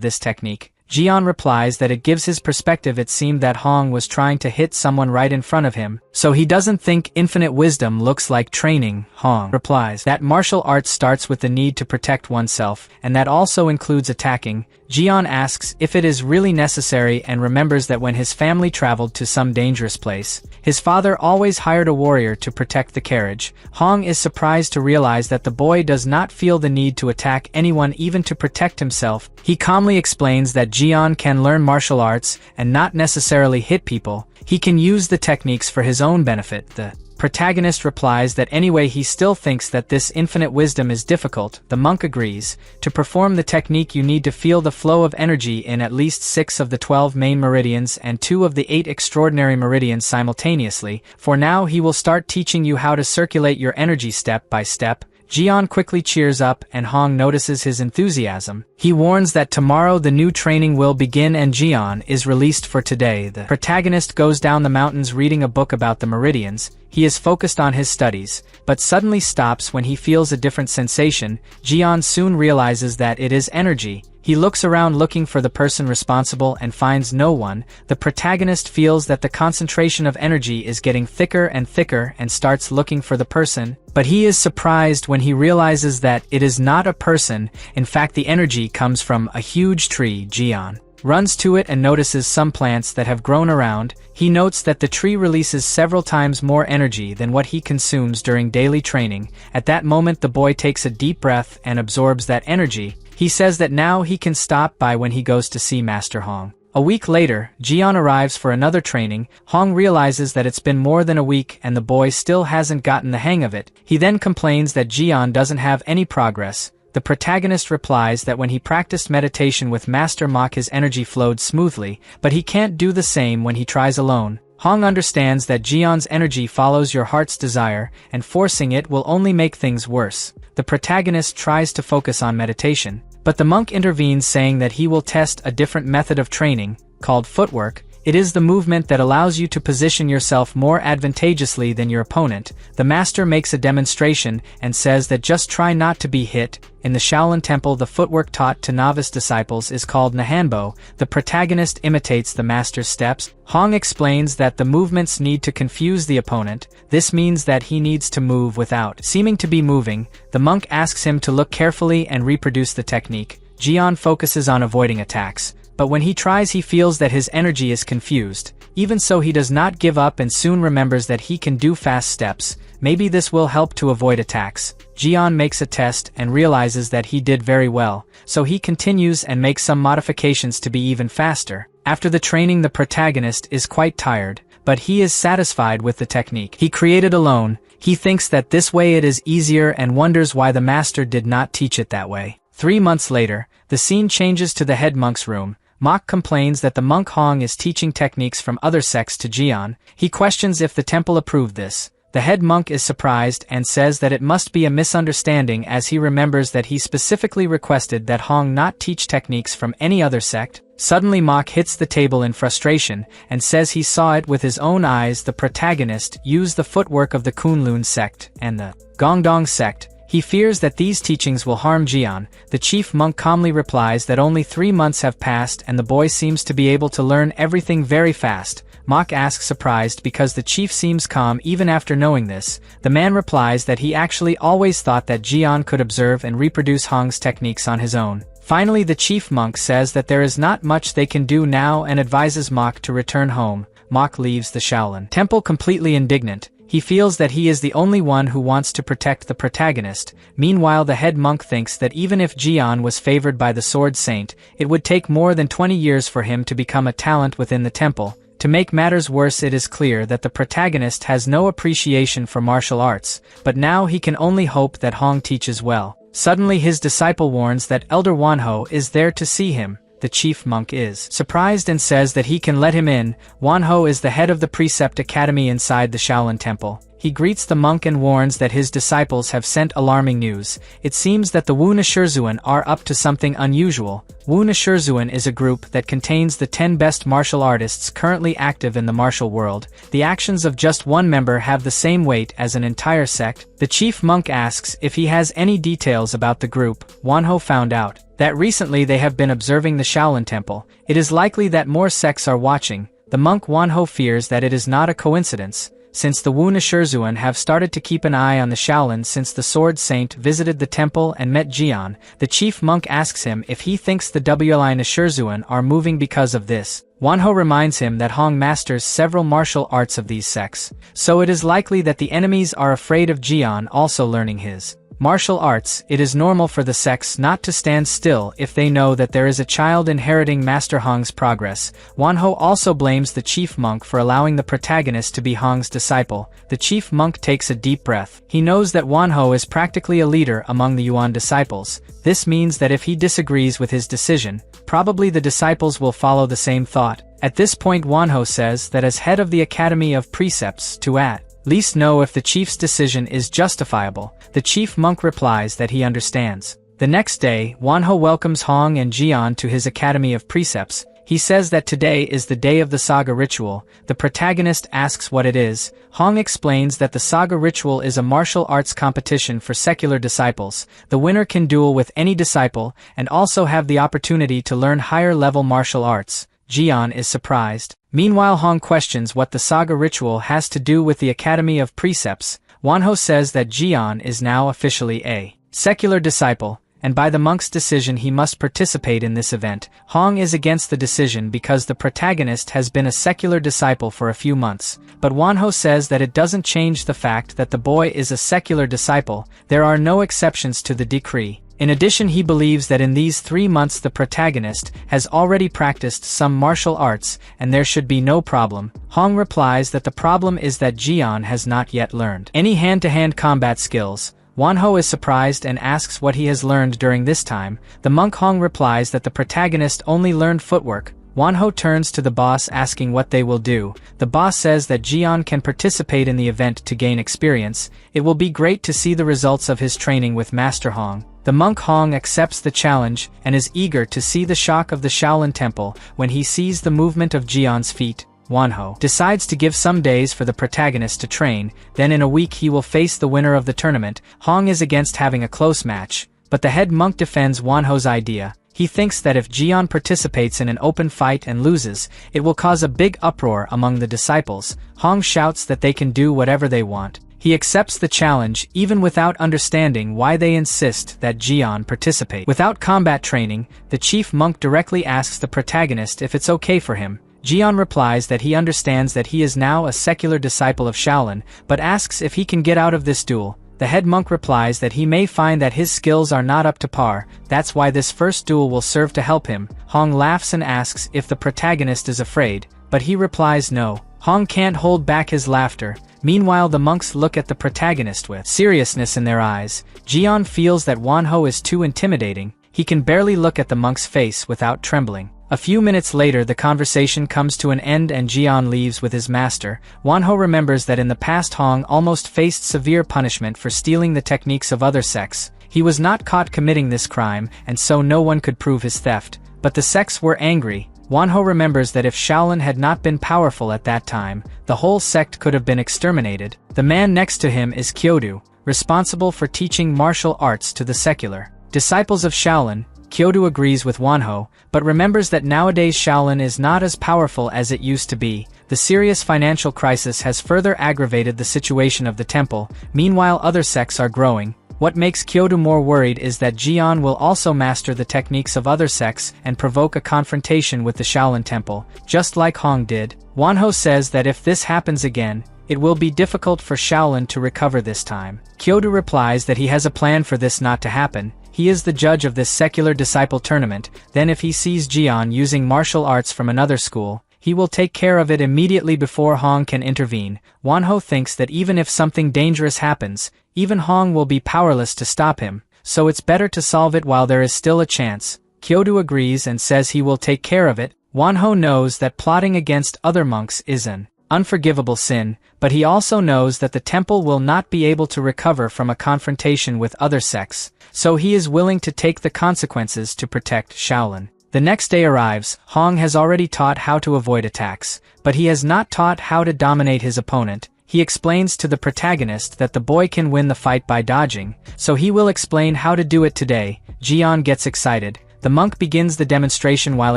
this technique. Jian replies that it gives his perspective. It seemed that Hong was trying to hit someone right in front of him, so he doesn't think infinite wisdom looks like training. Hong replies that martial arts starts with the need to protect oneself, and that also includes attacking. Jian asks if it is really necessary and remembers that when his family traveled to some dangerous place, his father always hired a warrior to protect the carriage. Hong is surprised to realize that the boy does not feel the need to attack anyone even to protect himself. He calmly explains that Jian can learn martial arts and not necessarily hit people. He can use the techniques for his own benefit. The protagonist replies that anyway he still thinks that this infinite wisdom is difficult. The monk agrees. To perform the technique you need to feel the flow of energy in at least 6 of the 12 main meridians and 2 of the 8 extraordinary meridians simultaneously. For now he will start teaching you how to circulate your energy step by step. Jian quickly cheers up and Hong notices his enthusiasm. He warns that tomorrow the new training will begin and Jian is released for today. The protagonist goes down the mountains reading a book about the meridians. He is focused on his studies, but suddenly stops when he feels a different sensation. Jian soon realizes that it is energy. He looks around looking for the person responsible and finds no one. The protagonist feels that the concentration of energy is getting thicker and thicker and starts looking for the person, but he is surprised when he realizes that it is not a person. In fact, the energy comes from a huge tree. Jian runs to it and notices some plants that have grown around. He notes that the tree releases several times more energy than what he consumes during daily training. At that moment the boy takes a deep breath and absorbs that energy. He says that now he can stop by when he goes to see Master Hong. A week later, Jian arrives for another training. Hong realizes that it's been more than a week and the boy still hasn't gotten the hang of it. He then complains that Jian doesn't have any progress. The protagonist replies that when he practiced meditation with Master Mok his energy flowed smoothly, but he can't do the same when he tries alone. Hong understands that Jian's energy follows your heart's desire, and forcing it will only make things worse. The protagonist tries to focus on meditation, but the monk intervenes saying that he will test a different method of training, called footwork. It is the movement that allows you to position yourself more advantageously than your opponent. The master makes a demonstration and says that just try not to be hit. In the Shaolin Temple, the footwork taught to novice disciples is called Nahanbo. The protagonist imitates the master's steps. Hong explains that the movements need to confuse the opponent. This means that he needs to move without seeming to be moving. The monk asks him to look carefully and reproduce the technique. Jian focuses on avoiding attacks, but when he tries he feels that his energy is confused. Even so he does not give up and soon remembers that he can do fast steps. Maybe this will help to avoid attacks. Jian makes a test and realizes that he did very well, so he continues and makes some modifications to be even faster. After the training the protagonist is quite tired, but he is satisfied with the technique he created alone. He thinks that this way it is easier and wonders why the master did not teach it that way. 3 months later, the scene changes to the head monk's room. Mok complains that the monk Hong is teaching techniques from other sects to Jian. He questions if the temple approved this. The head monk is surprised and says that it must be a misunderstanding as he remembers that he specifically requested that Hong not teach techniques from any other sect. Suddenly Mok hits the table in frustration and says he saw it with his own eyes. The protagonist used the footwork of the Kunlun sect and the Gongdong sect. He fears that these teachings will harm Jian. The chief monk calmly replies that only 3 months have passed and the boy seems to be able to learn everything very fast. Mok asks surprised because the chief seems calm even after knowing this. The man replies that he actually always thought that Jian could observe and reproduce Hong's techniques on his own. Finally the chief monk says that there is not much they can do now and advises Mok to return home. Mok leaves the Shaolin Temple completely indignant. He feels that he is the only one who wants to protect the protagonist. Meanwhile, the head monk thinks that even if Jian was favored by the Sword Saint, it would take more than 20 years for him to become a talent within the temple. To make matters worse, it is clear that the protagonist has no appreciation for martial arts, but now he can only hope that Hong teaches well. Suddenly his disciple warns that Elder Wanho is there to see him. The chief monk is surprised and says that he can let him in. Wanho is the head of the Precept Academy inside the Shaolin Temple. He greets the monk and warns that his disciples have sent alarming news. It seems that the Wu Nashirzuan are up to something unusual. Wu Nashirzuan is a group that contains the 10 best martial artists currently active in the martial world. The actions of just one member have the same weight as an entire sect. The chief monk asks if he has any details about the group. Wanho found out that recently they have been observing the Shaolin Temple. It is likely that more sects are watching. The monk Wanho fears that it is not a coincidence, since the Wu Nashirzuan have started to keep an eye on the Shaolin since the Sword Saint visited the temple and met Jian. The chief monk asks him if he thinks the Wli Nashirzuan are moving because of this. Wanho reminds him that Hong masters several martial arts of these sects, so it is likely that the enemies are afraid of Jian also learning his martial arts. It is normal for the sects not to stand still if they know that there is a child inheriting Master Hong's progress. Wanho also blames the chief monk for allowing the protagonist to be Hong's disciple. The chief monk takes a deep breath. He knows that Wanho is practically a leader among the Yuan disciples. This means that if he disagrees with his decision, probably the disciples will follow the same thought. At this point, Wanho says that as head of the Academy of Precepts to at least know if the chief's decision is justifiable. The chief monk replies that he understands. The next day, Wanho welcomes Hong and Jian to his Academy of Precepts. He says that today is the day of the saga ritual. The protagonist asks what it is. Hong explains that the saga ritual is a martial arts competition for secular disciples. The winner can duel with any disciple and also have the opportunity to learn higher-level martial arts. Jian is surprised. Meanwhile, Hong questions what the saga ritual has to do with the Academy of Precepts. Wanho says that Jian is now officially a secular disciple, and by the monk's decision he must participate in this event. Hong is against the decision because the protagonist has been a secular disciple for a few months, but Wanho says that it doesn't change the fact that the boy is a secular disciple. There are no exceptions to the decree. In addition, he believes that in these 3 months the protagonist has already practiced some martial arts and there should be no problem. Hong replies that the problem is that Jian has not yet learned any hand-to-hand combat skills. Wanho is surprised and asks what he has learned during this time. The monk Hong replies that the protagonist only learned footwork. Wanho turns to the boss asking what they will do. The boss says that Jian can participate in the event to gain experience. It will be great to see the results of his training with Master Hong. The monk Hong accepts the challenge and is eager to see the shock of the Shaolin Temple when he sees the movement of Jian's feet. Wanho decides to give some days for the protagonist to train, then in a week he will face the winner of the tournament. Hong is against having a close match, but the head monk defends Wanho's idea. He thinks that if Jian participates in an open fight and loses, it will cause a big uproar among the disciples. Hong shouts that they can do whatever they want. He accepts the challenge even without understanding why they insist that Jian participate. Without combat training, the chief monk directly asks the protagonist if it's okay for him. Jian replies that he understands that he is now a secular disciple of Shaolin, but asks if he can get out of this duel. The head monk replies that he may find that his skills are not up to par, that's why this first duel will serve to help him. Hong laughs and asks if the protagonist is afraid, but he replies no. Hong can't hold back his laughter. Meanwhile, the monks look at the protagonist with seriousness in their eyes. Jian feels that Wanho is too intimidating. He can barely look at the monk's face without trembling. A few minutes later, the conversation comes to an end and Jian leaves with his master. Wanho remembers that in the past Hong almost faced severe punishment for stealing the techniques of other sects. He was not caught committing this crime, and so no one could prove his theft. But the sects were angry. Wanho remembers that if Shaolin had not been powerful at that time, the whole sect could have been exterminated. The man next to him is Kyodu, responsible for teaching martial arts to the secular disciples of Shaolin. Kyodu agrees with Wanho, but remembers that nowadays Shaolin is not as powerful as it used to be. The serious financial crisis has further aggravated the situation of the temple. Meanwhile, other sects are growing. What makes Kyodu more worried is that Jian will also master the techniques of other sects and provoke a confrontation with the Shaolin Temple, just like Hong did. Wanho says that if this happens again, it will be difficult for Shaolin to recover this time. Kyoto replies that he has a plan for this not to happen. He is the judge of this secular disciple tournament, then if he sees Jian using martial arts from another school, he will take care of it immediately before Hong can intervene. Wonho thinks that even if something dangerous happens, even Hong will be powerless to stop him, so it's better to solve it while there is still a chance. Kyoto agrees and says he will take care of it. Wonho knows that plotting against other monks is an unforgivable sin, but he also knows that the temple will not be able to recover from a confrontation with other sects, so he is willing to take the consequences to protect Shaolin. The next day arrives. Hong has already taught how to avoid attacks, but he has not taught how to dominate his opponent. He explains to the protagonist that the boy can win the fight by dodging, so he will explain how to do it today. Jian gets excited. The monk begins the demonstration while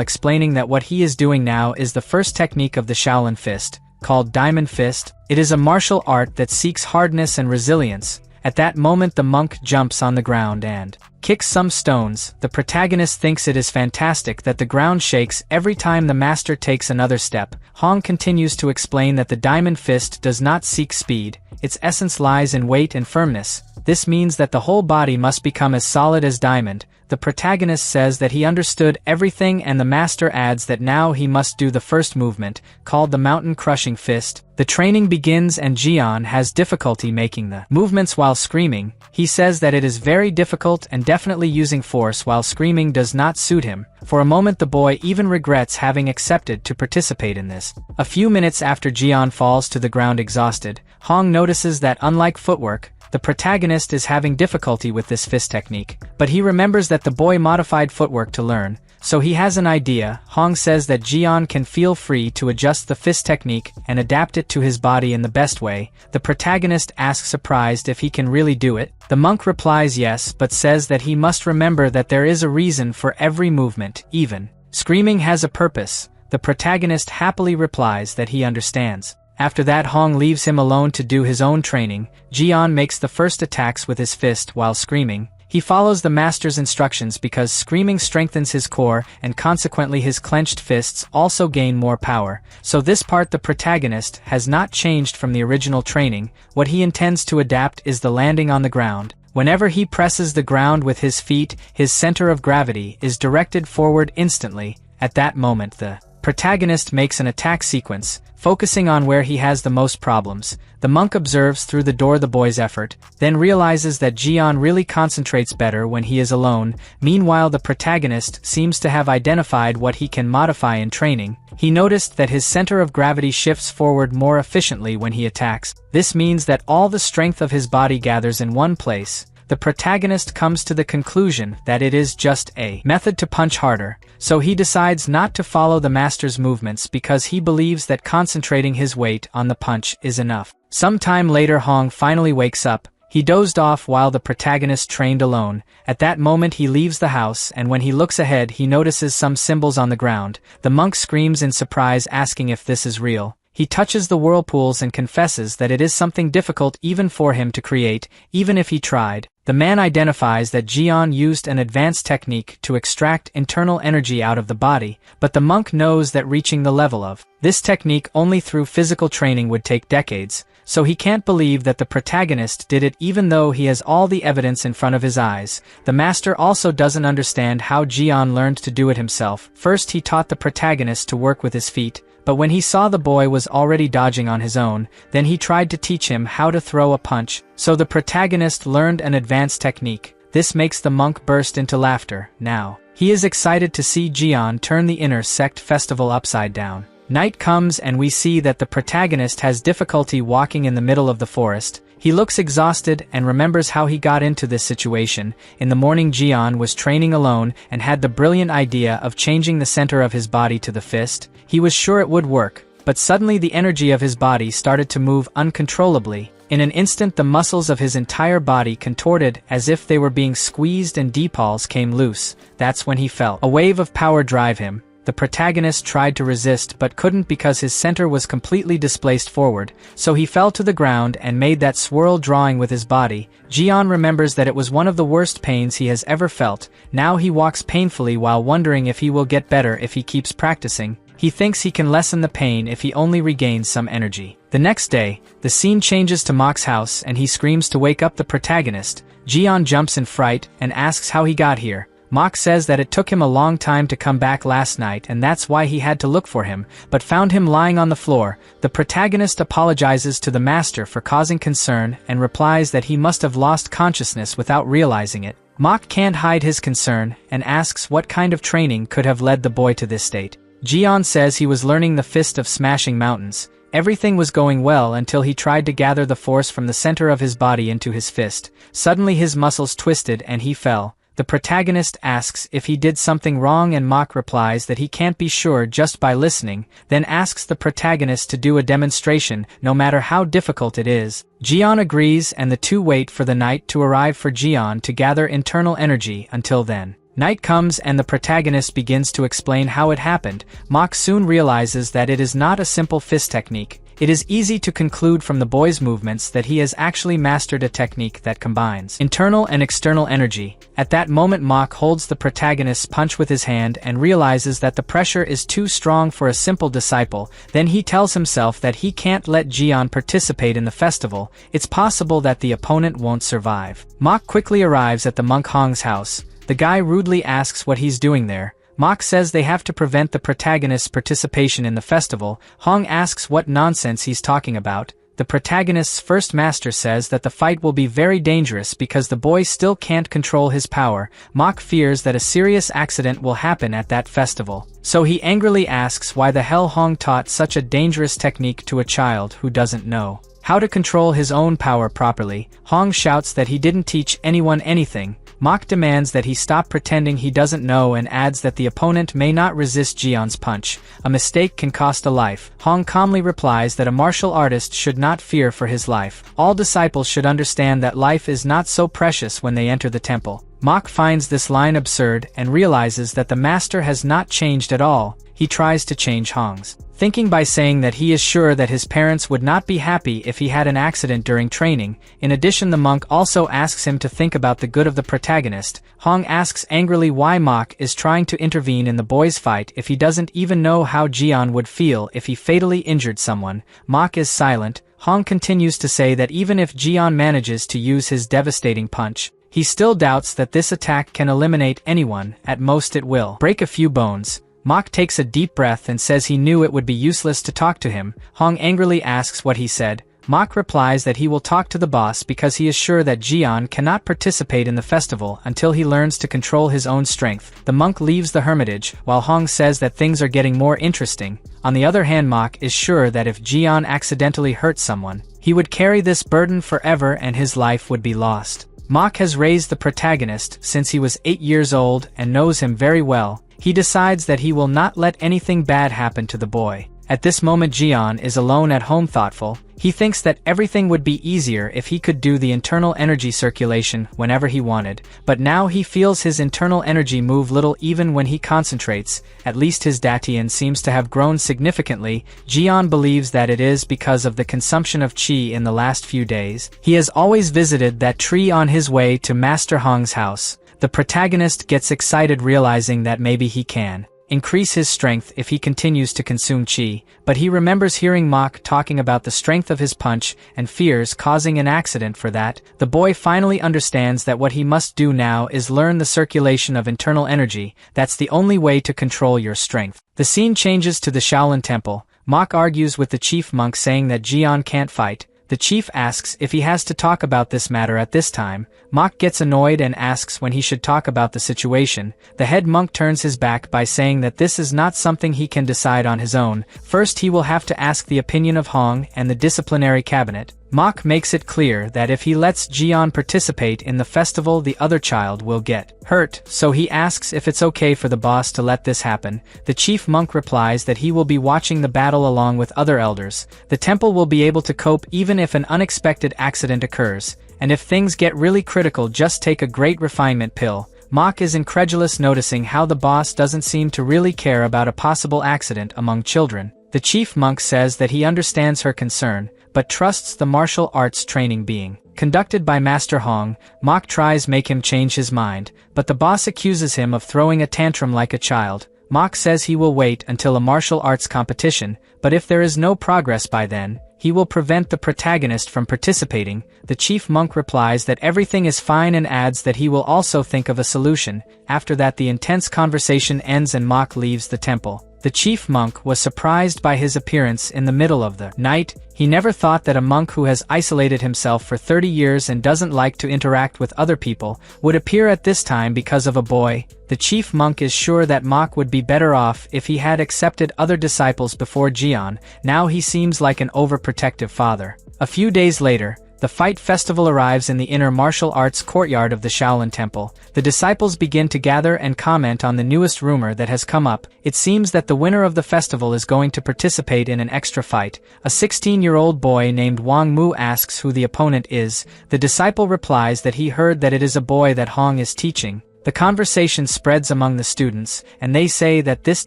explaining that what he is doing now is the first technique of the Shaolin Fist, called Diamond Fist. It is a martial art that seeks hardness and resilience. At that moment the monk jumps on the ground and kicks some stones. The protagonist thinks it is fantastic that the ground shakes every time the master takes another step. Hong continues to explain that the Diamond Fist does not seek speed. Its essence lies in weight and firmness. This means that the whole body must become as solid as diamond. The protagonist says that he understood everything and the master adds that now he must do the first movement, called the Mountain Crushing Fist. The training begins and Jian has difficulty making the movements while screaming. He says that it is very difficult and definitely using force while screaming does not suit him. For a moment the boy even regrets having accepted to participate in this. A few minutes after Jian falls to the ground exhausted, Hong notices that unlike footwork, the protagonist is having difficulty with this fist technique, but he remembers that the boy modified footwork to learn, so he has an idea. Hong says that Jian can feel free to adjust the fist technique and adapt it to his body in the best way. The protagonist asks surprised if he can really do it. The monk replies yes, but says that he must remember that there is a reason for every movement, even screaming has a purpose. The protagonist happily replies that he understands. After that Hong leaves him alone to do his own training. Jian makes the first attacks with his fist while screaming. He follows the master's instructions because screaming strengthens his core and consequently his clenched fists also gain more power. So this part the protagonist has not changed from the original training. What he intends to adapt is the landing on the ground. Whenever he presses the ground with his feet, his center of gravity is directed forward instantly. At that moment the protagonist makes an attack sequence, focusing on where he has the most problems. The monk observes through the door the boy's effort, then realizes that Jian really concentrates better when he is alone. Meanwhile the protagonist seems to have identified what he can modify in training. He noticed that his center of gravity shifts forward more efficiently when he attacks. This means that all the strength of his body gathers in one place. The protagonist comes to the conclusion that it is just a method to punch harder, so he decides not to follow the master's movements because he believes that concentrating his weight on the punch is enough. Some time later Hong finally wakes up. He dozed off while the protagonist trained alone. At that moment he leaves the house and when he looks ahead he notices some symbols on the ground. The monk screams in surprise asking if this is real. He touches the whirlpools and confesses that it is something difficult even for him to create, even if he tried. The man identifies that Jian used an advanced technique to extract internal energy out of the body, but the monk knows that reaching the level of this technique only through physical training would take decades, so he can't believe that the protagonist did it even though he has all the evidence in front of his eyes. The master also doesn't understand how Jian learned to do it himself. First he taught the protagonist to work with his feet, but when he saw the boy was already dodging on his own, then he tried to teach him how to throw a punch, so the protagonist learned an advanced technique. This makes the monk burst into laughter. Now, he is excited to see Jian turn the inner sect festival upside down. Night comes and we see that the protagonist has difficulty walking in the middle of the forest. He looks exhausted and remembers how he got into this situation. In the morning Jian was training alone and had the brilliant idea of changing the center of his body to the fist. He was sure it would work, but suddenly the energy of his body started to move uncontrollably. In an instant the muscles of his entire body contorted as if they were being squeezed and deepals came loose. That's when he felt a wave of power drive him. The protagonist tried to resist but couldn't because his center was completely displaced forward, so he fell to the ground and made that swirl drawing with his body. Jian remembers that it was one of the worst pains he has ever felt. Now he walks painfully while wondering if he will get better if he keeps practicing. He thinks he can lessen the pain if he only regains some energy. The next day, the scene changes to Mok's house and he screams to wake up the protagonist. Jian jumps in fright and asks how he got here. Mok says that it took him a long time to come back last night and that's why he had to look for him, but found him lying on the floor. The protagonist apologizes to the master for causing concern and replies that he must have lost consciousness without realizing it. Mok can't hide his concern and asks what kind of training could have led the boy to this state. Jian says he was learning the fist of smashing mountains. Everything was going well until he tried to gather the force from the center of his body into his fist. Suddenly his muscles twisted and he fell. The protagonist asks if he did something wrong and Mok replies that he can't be sure just by listening, then asks the protagonist to do a demonstration, no matter how difficult it is. Jian agrees and the two wait for the night to arrive for Jian to gather internal energy. Until then, night comes and the protagonist begins to explain how it happened. Mok soon realizes that it is not a simple fist technique. It is easy to conclude from the boy's movements that he has actually mastered a technique that combines internal and external energy. At that moment Mok holds the protagonist's punch with his hand and realizes that the pressure is too strong for a simple disciple. Then he tells himself that he can't let Jian participate in the festival. It's possible that the opponent won't survive. Mok quickly arrives at the monk Hong's house. The guy rudely asks what he's doing there. Mok says they have to prevent the protagonist's participation in the festival. Hong asks what nonsense he's talking about. The protagonist's first master says that the fight will be very dangerous because the boy still can't control his power. Mok fears that a serious accident will happen at that festival. So he angrily asks why the hell Hong taught such a dangerous technique to a child who doesn't know how to control his own power properly. Hong shouts that he didn't teach anyone anything. Mok demands that he stop pretending he doesn't know and adds that the opponent may not resist Jian's punch. A mistake can cost a life. Hong calmly replies that a martial artist should not fear for his life. All disciples should understand that life is not so precious when they enter the temple. Mok finds this line absurd and realizes that the master has not changed at all. He tries to change Hong's thinking by saying that he is sure that his parents would not be happy if he had an accident during training. In addition, the monk also asks him to think about the good of the protagonist. Hong asks angrily why Mok is trying to intervene in the boys' fight if he doesn't even know how Jian would feel if he fatally injured someone. Mok is silent. Hong continues to say that even if Jian manages to use his devastating punch, he still doubts that this attack can eliminate anyone. At most it will break a few bones. Mok takes a deep breath and says he knew it would be useless to talk to him. Hong angrily asks what he said. Mok replies that he will talk to the boss because he is sure that Jian cannot participate in the festival until he learns to control his own strength. The monk leaves the hermitage, while Hong says that things are getting more interesting. On the other hand, Mok is sure that if Jian accidentally hurts someone, he would carry this burden forever and his life would be lost. Mok has raised the protagonist since he was 8 years old and knows him very well. He decides that he will not let anything bad happen to the boy. At this moment Jian is alone at home thoughtful. He thinks that everything would be easier if he could do the internal energy circulation whenever he wanted, but now he feels his internal energy move little even when he concentrates. At least his Datian seems to have grown significantly. Jian believes that it is because of the consumption of qi in the last few days. He has always visited that tree on his way to Master Hong's house. The protagonist gets excited realizing that maybe he can increase his strength if he continues to consume qi, but he remembers hearing Mok talking about the strength of his punch and fears causing an accident for that. The boy finally understands that what he must do now is learn the circulation of internal energy. That's the only way to control your strength. The scene changes to the Shaolin Temple. Mok argues with the chief monk saying that Jian can't fight. The chief asks if he has to talk about this matter at this time. Mok gets annoyed and asks when he should talk about the situation. The head monk turns his back by saying that this is not something he can decide on his own. First he will have to ask the opinion of Hong and the disciplinary cabinet. Mok makes it clear that if he lets Jian participate in the festival, the other child will get hurt, so he asks if it's okay for the boss to let this happen. The chief monk replies that he will be watching the battle along with other elders. The temple will be able to cope even if an unexpected accident occurs, and if things get really critical, just take a great refinement pill. Mok is incredulous, noticing how the boss doesn't seem to really care about a possible accident among children. The chief monk says that he understands her concern, but trusts the martial arts training being conducted by Master Hong. Mok tries make him change his mind, but the boss accuses him of throwing a tantrum like a child. Mok says he will wait until a martial arts competition, but if there is no progress by then, he will prevent the protagonist from participating. The chief monk replies that everything is fine and adds that he will also think of a solution. After that, the intense conversation ends and Mok leaves the temple. The chief monk was surprised by his appearance in the middle of the night. He never thought that a monk who has isolated himself for 30 years and doesn't like to interact with other people would appear at this time because of a boy. The chief monk is sure that Mok would be better off if he had accepted other disciples before Jian. Now he seems like an overprotective father. A few days later, the fight festival arrives in the inner martial arts courtyard of the Shaolin Temple. The disciples begin to gather and comment on the newest rumor that has come up. It seems that the winner of the festival is going to participate in an extra fight. A 16-year-old boy named Wang Mu asks who the opponent is. The disciple replies that he heard that it is a boy that Hong is teaching. The conversation spreads among the students, and they say that this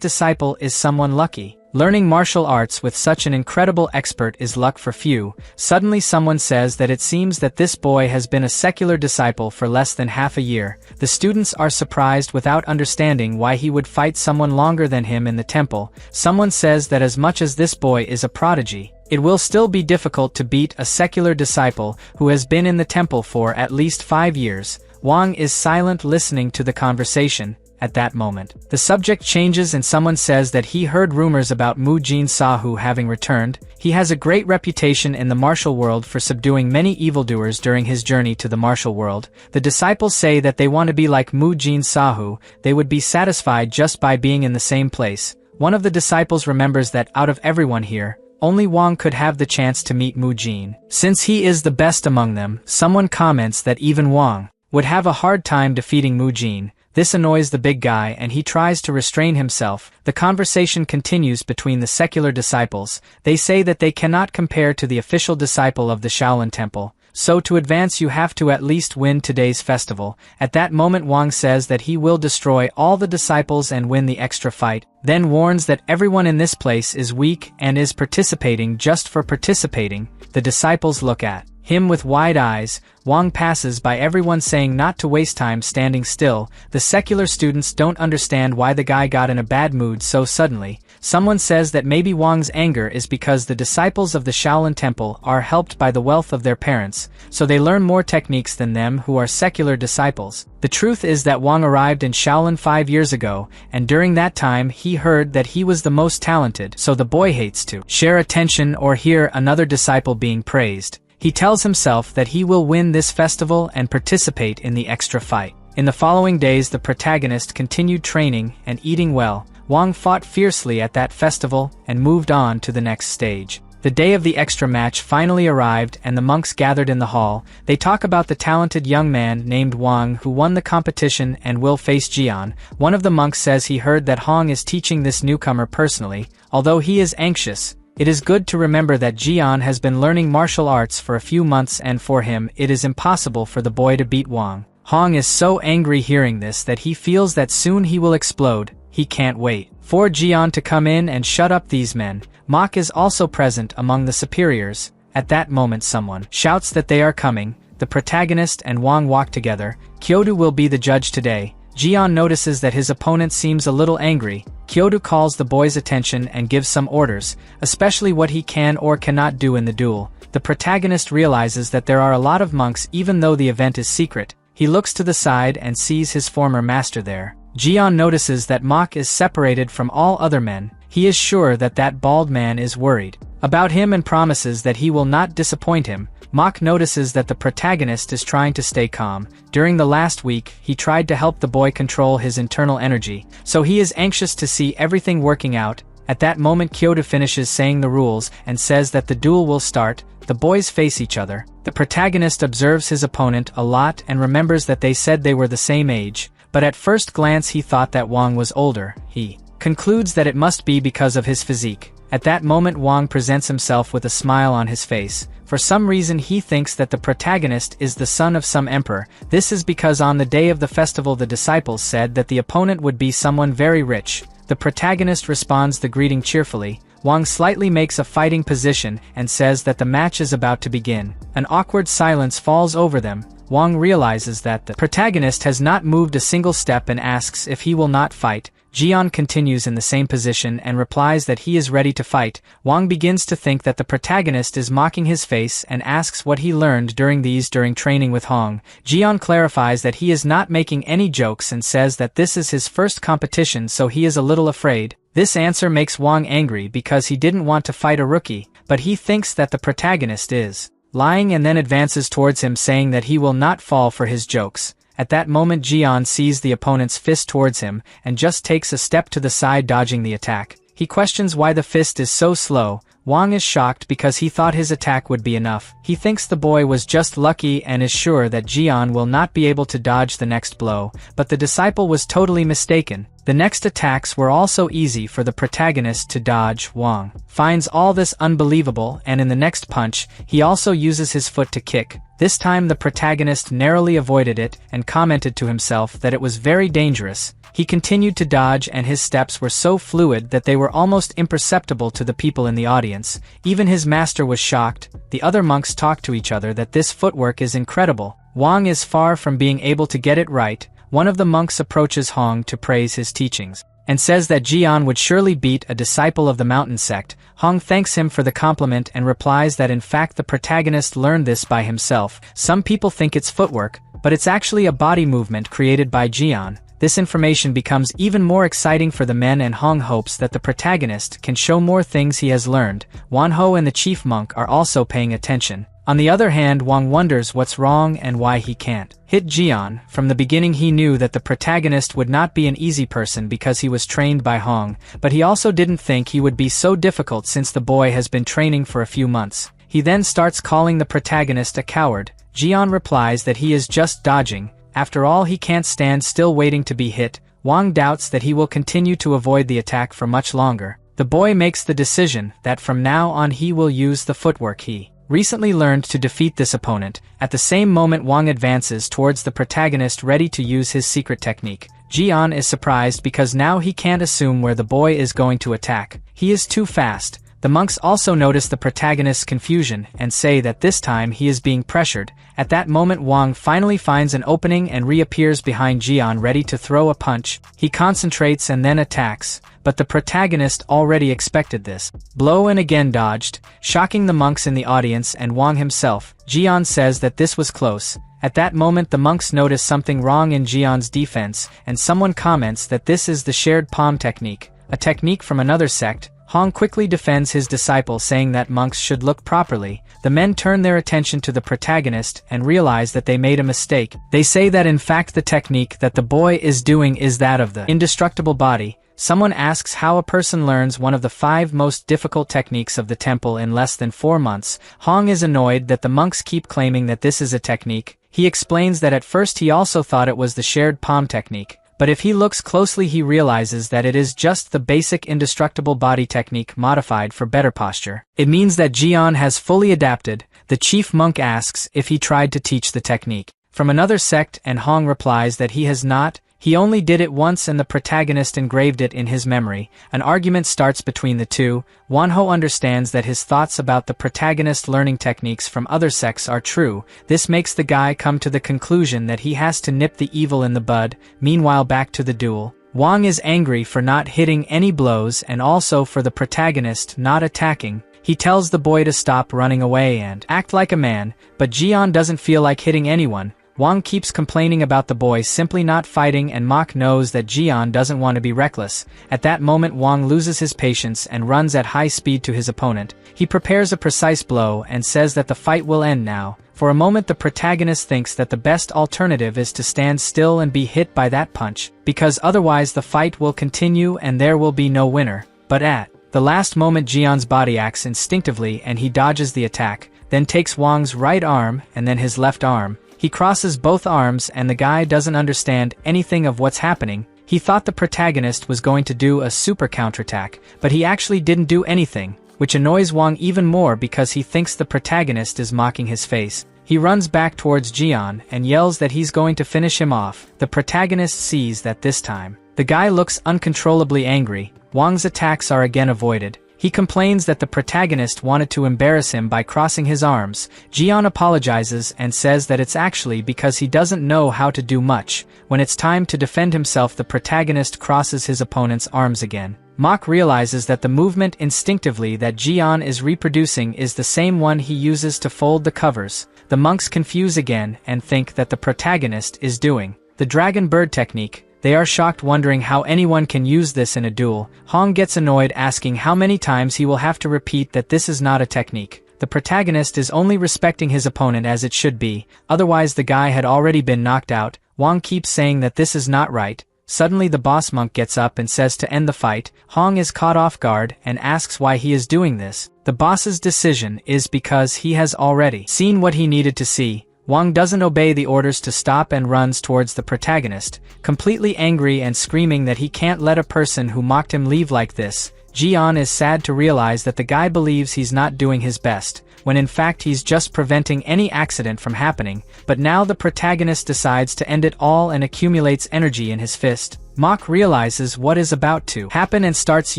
disciple is someone lucky. Learning martial arts with such an incredible expert is luck for few. Suddenly someone says that it seems that this boy has been a secular disciple for less than half a year. The students are surprised without understanding why he would fight someone longer than him in the temple. Someone says that as much as this boy is a prodigy, it will still be difficult to beat a secular disciple who has been in the temple for at least 5 years. Wang is silent, listening to the conversation. At that moment, the subject changes and someone says that he heard rumors about Mu Jin Sahu having returned. He has a great reputation in the martial world for subduing many evildoers during his journey to the martial world. The disciples say that they want to be like Mu Jin Sahu. They would be satisfied just by being in the same place. One of the disciples remembers that out of everyone here, only Wang could have the chance to meet Mu Jin. Since he is the best among them, someone comments that even Wang would have a hard time defeating Mu Jin. This annoys the big guy and he tries to restrain himself. The conversation continues between the secular disciples. They say that they cannot compare to the official disciple of the Shaolin Temple. So to advance you have to at least win today's festival. At that moment Wang says that he will destroy all the disciples and win the extra fight, then warns that everyone in this place is weak and is participating just for participating. The disciples look at him with wide eyes. Wang passes by everyone saying not to waste time standing still. The secular students don't understand why the guy got in a bad mood so suddenly. Someone says that maybe Wang's anger is because the disciples of the Shaolin Temple are helped by the wealth of their parents, so they learn more techniques than them who are secular disciples. The truth is that Wang arrived in Shaolin 5 years ago, and during that time he heard that he was the most talented, so the boy hates to share attention or hear another disciple being praised. He tells himself that he will win this festival and participate in the extra fight. In the following days the protagonist continued training and eating well. Wang fought fiercely at that festival and moved on to the next stage. The day of the extra match finally arrived and the monks gathered in the hall. They talk about the talented young man named Wang who won the competition and will face Jian. One of the monks says he heard that Hong is teaching this newcomer personally. Although he is anxious, it is good to remember that Jian has been learning martial arts for a few months and for him it is impossible for the boy to beat Wang. Hong is so angry hearing this that he feels that soon he will explode. He can't wait for Jian to come in and shut up these men. Mok is also present among the superiors. At that moment someone shouts that they are coming. The protagonist and Wang walk together. Kyoto will be the judge today. Jian notices that his opponent seems a little angry. Kyoto calls the boy's attention and gives some orders, especially what he can or cannot do in the duel. The protagonist realizes that there are a lot of monks even though the event is secret. He looks to the side and sees his former master there. Jian notices that Mok is separated from all other men. He is sure that that bald man is worried about him and promises that he will not disappoint him. Mok notices that the protagonist is trying to stay calm. During the last week, he tried to help the boy control his internal energy, so he is anxious to see everything working out. At that moment Kyoto finishes saying the rules and says that the duel will start. The boys face each other. The protagonist observes his opponent a lot and remembers that they said they were the same age, but at first glance he thought that Wang was older. He concludes that it must be because of his physique. At that moment Wang presents himself with a smile on his face. For some reason he thinks that the protagonist is the son of some emperor. This is because on the day of the festival the disciples said that the opponent would be someone very rich. The protagonist responds the greeting cheerfully. Wang slightly makes a fighting position and says that the match is about to begin. An awkward silence falls over them. Wang realizes that the protagonist has not moved a single step and asks if he will not fight. Jian continues in the same position and replies that he is ready to fight. Wang begins to think that the protagonist is mocking his face and asks what he learned during training with Hong. Jian clarifies that he is not making any jokes and says that this is his first competition, so he is a little afraid. This answer makes Wang angry because he didn't want to fight a rookie, but he thinks that the protagonist is lying and then advances towards him saying that he will not fall for his jokes. At that moment Jian sees the opponent's fist towards him and just takes a step to the side, dodging the attack. He questions why the fist is so slow. Wang is shocked because he thought his attack would be enough. He thinks the boy was just lucky and is sure that Jian will not be able to dodge the next blow, but the disciple was totally mistaken. The next attacks were also easy for the protagonist to dodge. Wang finds all this unbelievable, and in the next punch, he also uses his foot to kick. This time the protagonist narrowly avoided it and commented to himself that it was very dangerous. He continued to dodge and his steps were so fluid that they were almost imperceptible to the people in the audience. Even his master was shocked. The other monks talked to each other that this footwork is incredible. Wang is far from being able to get it right. One of the monks approaches Hong to praise his teachings and says that Jian would surely beat a disciple of the mountain sect. Hong thanks him for the compliment and replies that in fact the protagonist learned this by himself. Some people think it's footwork, but it's actually a body movement created by Jian. This information becomes even more exciting for the men, and Hong hopes that the protagonist can show more things he has learned. Wanho and the chief monk are also paying attention. On the other hand, Wang wonders what's wrong and why he can't hit Jian. From the beginning he knew that the protagonist would not be an easy person because he was trained by Hong, but he also didn't think he would be so difficult since the boy has been training for a few months. He then starts calling the protagonist a coward. Jian replies that he is just dodging. After all, he can't stand still waiting to be hit. Wang doubts that he will continue to avoid the attack for much longer. The boy makes the decision that from now on he will use the footwork he recently learned to defeat this opponent. At the same moment Wang advances towards the protagonist ready to use his secret technique. Jian is surprised because now he can't assume where the boy is going to attack. He is too fast. The monks also notice the protagonist's confusion and say that this time he is being pressured. At that moment Wang finally finds an opening and reappears behind Jian ready to throw a punch. He concentrates and then attacks, but the protagonist already expected this blow and again dodged, shocking the monks in the audience and Wang himself. Jian says that this was close. At that moment the monks notice something wrong in Jian's defense, and someone comments that this is the shared palm technique, a technique from another sect. Hong quickly defends his disciple, saying that monks should look properly. The men turn their attention to the protagonist and realize that they made a mistake. They say that in fact the technique that the boy is doing is that of the indestructible body. Someone asks how a person learns one of the 5 most difficult techniques of the temple in less than 4 months. Hong is annoyed that the monks keep claiming that this is a technique. He explains that at first he also thought it was the shared palm technique, but if he looks closely he realizes that it is just the basic indestructible body technique modified for better posture. It means that Jian has fully adapted. The chief monk asks if he tried to teach the technique from another sect, and Hong replies that he has not. He only did it once and the protagonist engraved it in his memory. An argument starts between the two. Wanho understands that his thoughts about the protagonist learning techniques from other sects are true. This makes the guy come to the conclusion that he has to nip the evil in the bud. Meanwhile, back to the duel. Wang is angry for not hitting any blows and also for the protagonist not attacking. He tells the boy to stop running away and act like a man, but Jian doesn't feel like hitting anyone. Wang keeps complaining about the boy simply not fighting, and Mok knows that Jian doesn't want to be reckless. At that moment Wang loses his patience and runs at high speed to his opponent. He prepares a precise blow and says that the fight will end now. For a moment the protagonist thinks that the best alternative is to stand still and be hit by that punch, because otherwise the fight will continue and there will be no winner. But at the last moment Jian's body acts instinctively and he dodges the attack, then takes Wang's right arm and then his left arm. He crosses both arms and the guy doesn't understand anything of what's happening. He thought the protagonist was going to do a super counterattack, but he actually didn't do anything, which annoys Wang even more because he thinks the protagonist is mocking his face. He runs back towards Jian and yells that he's going to finish him off. The protagonist sees that this time the guy looks uncontrollably angry. Wang's attacks are again avoided. He complains that the protagonist wanted to embarrass him by crossing his arms. Jian apologizes and says that it's actually because he doesn't know how to do much. When it's time to defend himself, the protagonist crosses his opponent's arms again. Mach realizes that the movement instinctively that Jian is reproducing is the same one he uses to fold the covers. The monks confuse again and think that the protagonist is doing the dragon bird technique. They are shocked, wondering how anyone can use this in a duel. Hong gets annoyed, asking how many times he will have to repeat that this is not a technique. The protagonist is only respecting his opponent as it should be, otherwise the guy had already been knocked out. Wang keeps saying that this is not right. Suddenly the boss monk gets up and says to end the fight. Hong is caught off guard and asks why he is doing this. The boss's decision is because he has already seen what he needed to see. Wang doesn't obey the orders to stop and runs towards the protagonist, completely angry and screaming that he can't let a person who mocked him leave like this. Jian is sad to realize that the guy believes he's not doing his best, when in fact he's just preventing any accident from happening. But now the protagonist decides to end it all and accumulates energy in his fist. Mach realizes what is about to happen and starts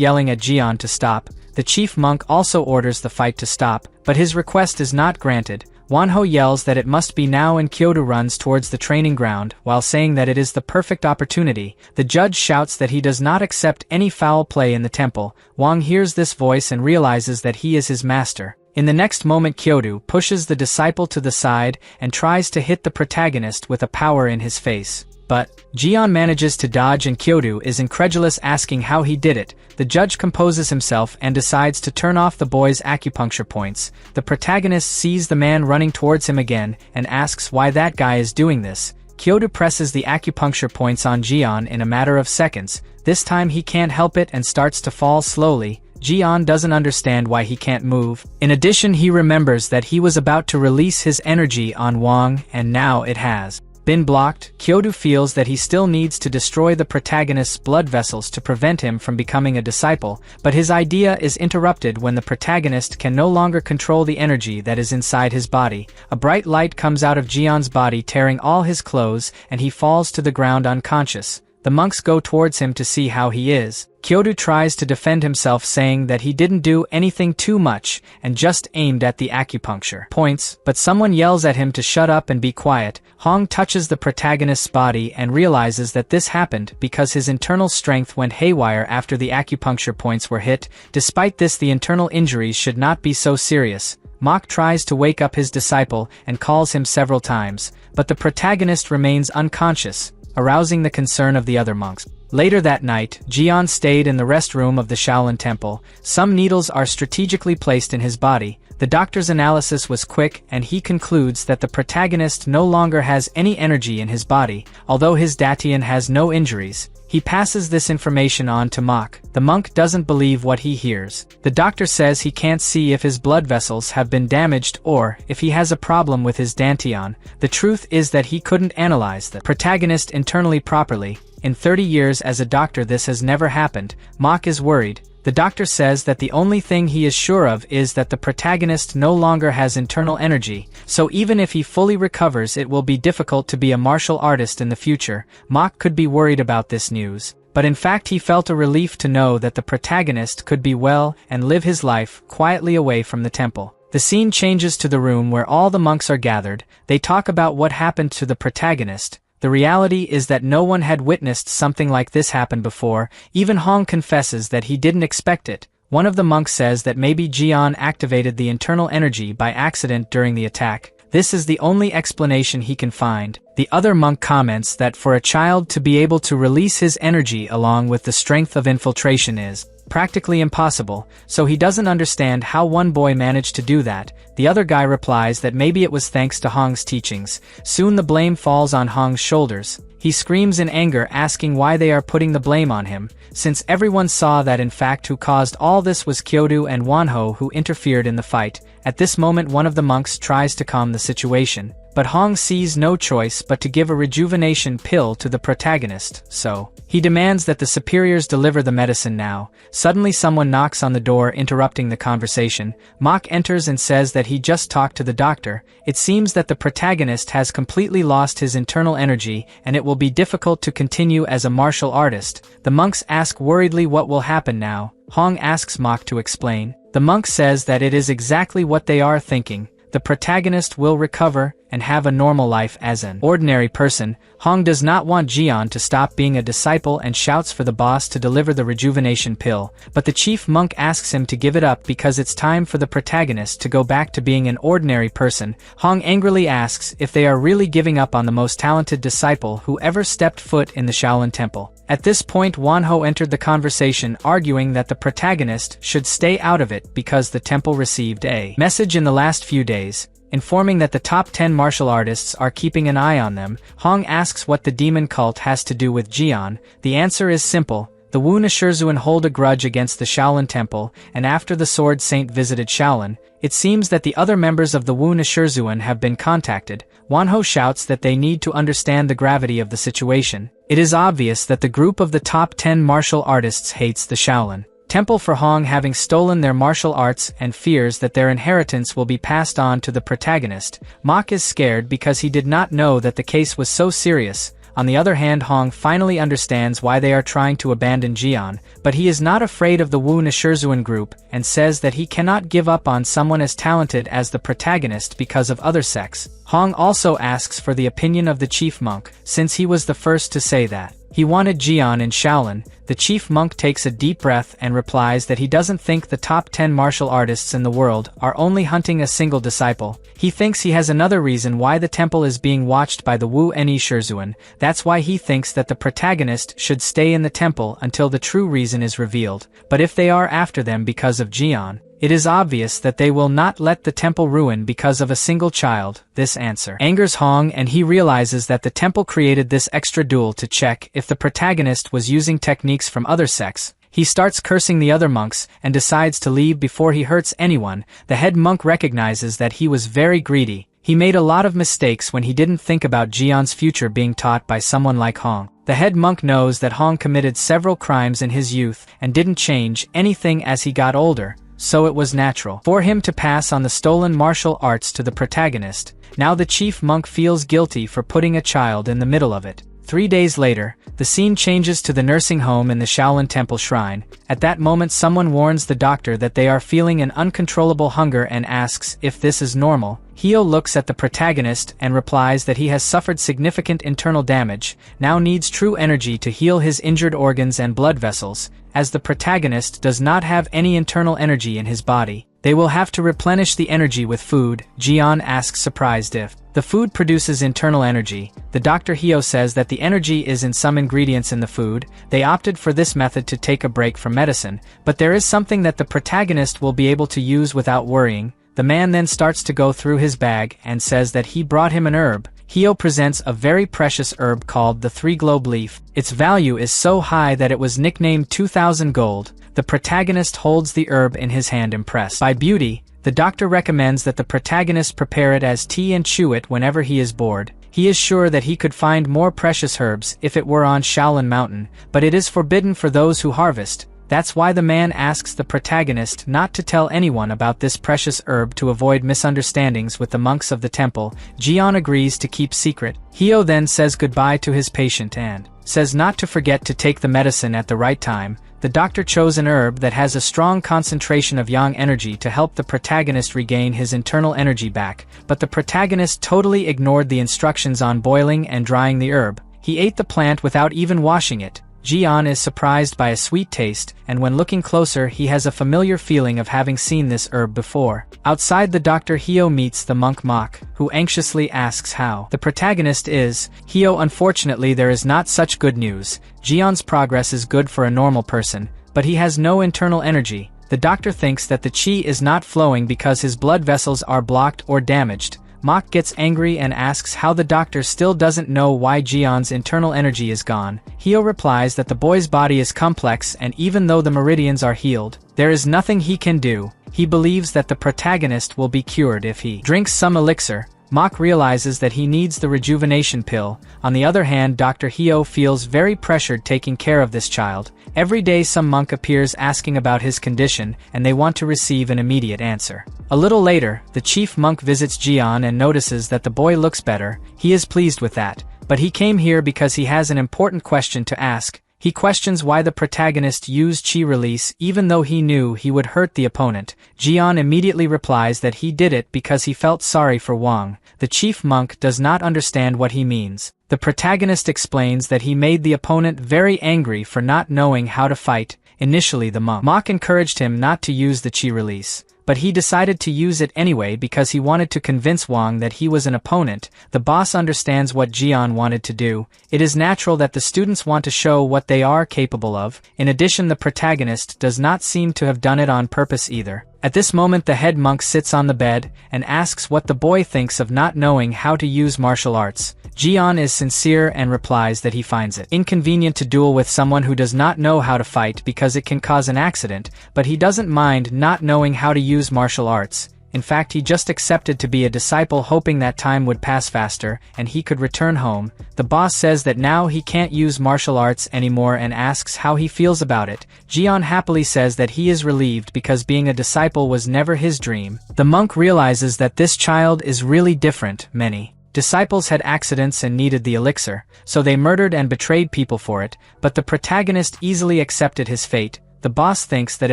yelling at Jian to stop. The chief monk also orders the fight to stop, but his request is not granted. Wanho yells that it must be now, and Kyoto runs towards the training ground, while saying that it is the perfect opportunity. The judge shouts that he does not accept any foul play in the temple. Wang hears this voice and realizes that he is his master. In the next moment, Kyoto pushes the disciple to the side and tries to hit the protagonist with a power in his face. But Jian manages to dodge and Kyoto is incredulous, asking how he did it. The judge composes himself and decides to turn off the boy's acupuncture points. The protagonist sees the man running towards him again and asks why that guy is doing this. Kyoto presses the acupuncture points on Jian in a matter of seconds. This time he can't help it and starts to fall slowly. Jian doesn't understand why he can't move. In addition, he remembers that he was about to release his energy on Wang, and now it has been blocked. Kyoto feels that he still needs to destroy the protagonist's blood vessels to prevent him from becoming a disciple, but his idea is interrupted when the protagonist can no longer control the energy that is inside his body. A bright light comes out of Jian's body, tearing all his clothes, and he falls to the ground unconscious. The monks go towards him to see how he is. Kyoto tries to defend himself, saying that he didn't do anything too much and just aimed at the acupuncture points, but someone yells at him to shut up and be quiet. Hong touches the protagonist's body and realizes that this happened because his internal strength went haywire after the acupuncture points were hit. Despite this, the internal injuries should not be so serious. Mach tries to wake up his disciple and calls him several times, but the protagonist remains unconscious, arousing the concern of the other monks. Later that night, Jian stayed in the rest room of the Shaolin Temple. Some needles are strategically placed in his body. The doctor's analysis was quick, and he concludes that the protagonist no longer has any energy in his body, although his Datian has no injuries. He passes this information on to Mach. The monk doesn't believe what he hears. The doctor says he can't see if his blood vessels have been damaged or if he has a problem with his Dantian. The truth is that he couldn't analyze the protagonist internally properly. In 30 years as a doctor, this has never happened. Mach is worried. The doctor says that the only thing he is sure of is that the protagonist no longer has internal energy, so even if he fully recovers, it will be difficult to be a martial artist in the future. Mach could be worried about this news, but in fact he felt a relief to know that the protagonist could be well and live his life quietly away from the temple. The scene changes to the room where all the monks are gathered. They talk about what happened to the protagonist. The reality is that no one had witnessed something like this happen before. Even Hong confesses that he didn't expect it. One of the monks says that maybe Jian activated the internal energy by accident during the attack. This is the only explanation he can find. The other monk comments that for a child to be able to release his energy along with the strength of infiltration is practically impossible, so he doesn't understand how one boy managed to do that. The other guy replies that maybe it was thanks to Hong's teachings. Soon the blame falls on Hong's shoulders. He screams in anger, asking why they are putting the blame on him, since everyone saw that in fact who caused all this was Kyoto and Wanho, who interfered in the fight. At this moment, one of the monks tries to calm the situation. but Hong sees no choice but to give a rejuvenation pill to the protagonist, so he demands that the superiors deliver the medicine now. Suddenly someone knocks on the door, interrupting the conversation. Mok enters and says that he just talked to the doctor. It seems that the protagonist has completely lost his internal energy, and it will be difficult to continue as a martial artist. The monks ask worriedly what will happen now. Hong asks Mok to explain. The monk says that it is exactly what they are thinking. The protagonist will recover and have a normal life as an ordinary person. Hong does not want Jian to stop being a disciple and shouts for the boss to deliver the rejuvenation pill, but the chief monk asks him to give it up because it's time for the protagonist to go back to being an ordinary person. Hong angrily asks if they are really giving up on the most talented disciple who ever stepped foot in the Shaolin Temple. At this point, Wanho entered the conversation, arguing that the protagonist should stay out of it because the temple received a message in the last few days, informing that the top 10 martial artists are keeping an eye on them. Hong asks what the demon cult has to do with Jian. The answer is simple. The Wu Nashirzuan hold a grudge against the Shaolin Temple, and after the Sword Saint visited Shaolin, it seems that the other members of the Wu Nashirzuan have been contacted. Wanho shouts that they need to understand the gravity of the situation. It is obvious that the group of the top 10 martial artists hates the Shaolin Temple for Hong having stolen their martial arts and fears that their inheritance will be passed on to the protagonist. Mok is scared because he did not know that the case was so serious. On the other hand, Hong finally understands why they are trying to abandon Jian, but he is not afraid of the Wu Nashirzuan group and says that he cannot give up on someone as talented as the protagonist because of other sects. Hong also asks for the opinion of the chief monk, since he was the first to say that he wanted Jian in Shaolin. The chief monk takes a deep breath and replies that he doesn't think the top 10 martial artists in the world are only hunting a single disciple. He thinks he has another reason why the temple is being watched by the Wu Nashirzuan. That's why he thinks that the protagonist should stay in the temple until the true reason is revealed. But if they are after them because of Jian, it is obvious that they will not let the temple ruin because of a single child. This answer angers Hong, and he realizes that the temple created this extra duel to check if the protagonist was using techniques from other sects. He starts cursing the other monks and decides to leave before he hurts anyone. The head monk recognizes that he was very greedy. He made a lot of mistakes when he didn't think about Jian's future being taught by someone like Hong. The head monk knows that Hong committed several crimes in his youth and didn't change anything as he got older, so it was natural for him to pass on the stolen martial arts to the protagonist. Now the chief monk feels guilty for putting a child in the middle of it. 3 days later, the scene changes to the nursing home in the Shaolin Temple Shrine. At that moment, someone warns the doctor that they are feeling an uncontrollable hunger and asks if this is normal. Hyo looks at the protagonist and replies that he has suffered significant internal damage, now needs true energy to heal his injured organs and blood vessels. As the protagonist does not have any internal energy in his body, they will have to replenish the energy with food. Jian asks surprised if the food produces internal energy. The Dr. Hyo says that the energy is in some ingredients in the food. They opted for this method to take a break from medicine, but there is something that the protagonist will be able to use without worrying. The man then starts to go through his bag and says that he brought him an herb. Hyo presents a very precious herb called the three-globe leaf. Its value is so high that it was nicknamed 2,000 gold. The protagonist holds the herb in his hand, impressed by beauty. The doctor recommends that the protagonist prepare it as tea and chew it whenever he is bored. He is sure that he could find more precious herbs if it were on Shaolin Mountain, but it is forbidden for those who harvest. That's why the man asks the protagonist not to tell anyone about this precious herb to avoid misunderstandings with the monks of the temple. Jian agrees to keep secret. Hyo then says goodbye to his patient and says not to forget to take the medicine at the right time. The doctor chose an herb that has a strong concentration of yang energy to help the protagonist regain his internal energy back, but the protagonist totally ignored the instructions on boiling and drying the herb. He ate the plant without even washing it. Jian is surprised by a sweet taste, and when looking closer he has a familiar feeling of having seen this herb before. Outside, the Dr. Hyo meets the monk Mok, who anxiously asks how the protagonist is. Hyo, unfortunately there is not such good news. Jian's progress is good for a normal person, but he has no internal energy. The doctor thinks that the chi is not flowing because his blood vessels are blocked or damaged. Mok gets angry and asks how the doctor still doesn't know why Jian's internal energy is gone. Hyo replies that the boy's body is complex, and even though the meridians are healed, there is nothing he can do. He believes that the protagonist will be cured if he drinks some elixir. Mach realizes that he needs the rejuvenation pill. On the other hand, Dr. Hyo feels very pressured taking care of this child. Every day some monk appears asking about his condition, and they want to receive an immediate answer. A little later, the chief monk visits Jian and notices that the boy looks better. He is pleased with that, but he came here because he has an important question to ask. He questions why the protagonist used chi release even though he knew he would hurt the opponent. Jian immediately replies that he did it because he felt sorry for Wang. The chief monk does not understand what he means. The protagonist explains that he made the opponent very angry for not knowing how to fight. Initially the monk encouraged him not to use the chi release, but he decided to use it anyway because he wanted to convince Wang that he was an opponent. The boss understands what Jian wanted to do. It is natural that the students want to show what they are capable of. In addition, the protagonist does not seem to have done it on purpose either. At this moment the head monk sits on the bed and asks what the boy thinks of not knowing how to use martial arts. Jian is sincere and replies that he finds it inconvenient to duel with someone who does not know how to fight because it can cause an accident, but he doesn't mind not knowing how to use martial arts. In fact, he just accepted to be a disciple hoping that time would pass faster and he could return home. The boss says that now he can't use martial arts anymore and asks how he feels about it. Jian happily says that he is relieved because being a disciple was never his dream. The monk realizes that this child is really different. Many disciples had accidents and needed the elixir, so they murdered and betrayed people for it, but the protagonist easily accepted his fate. The boss thinks that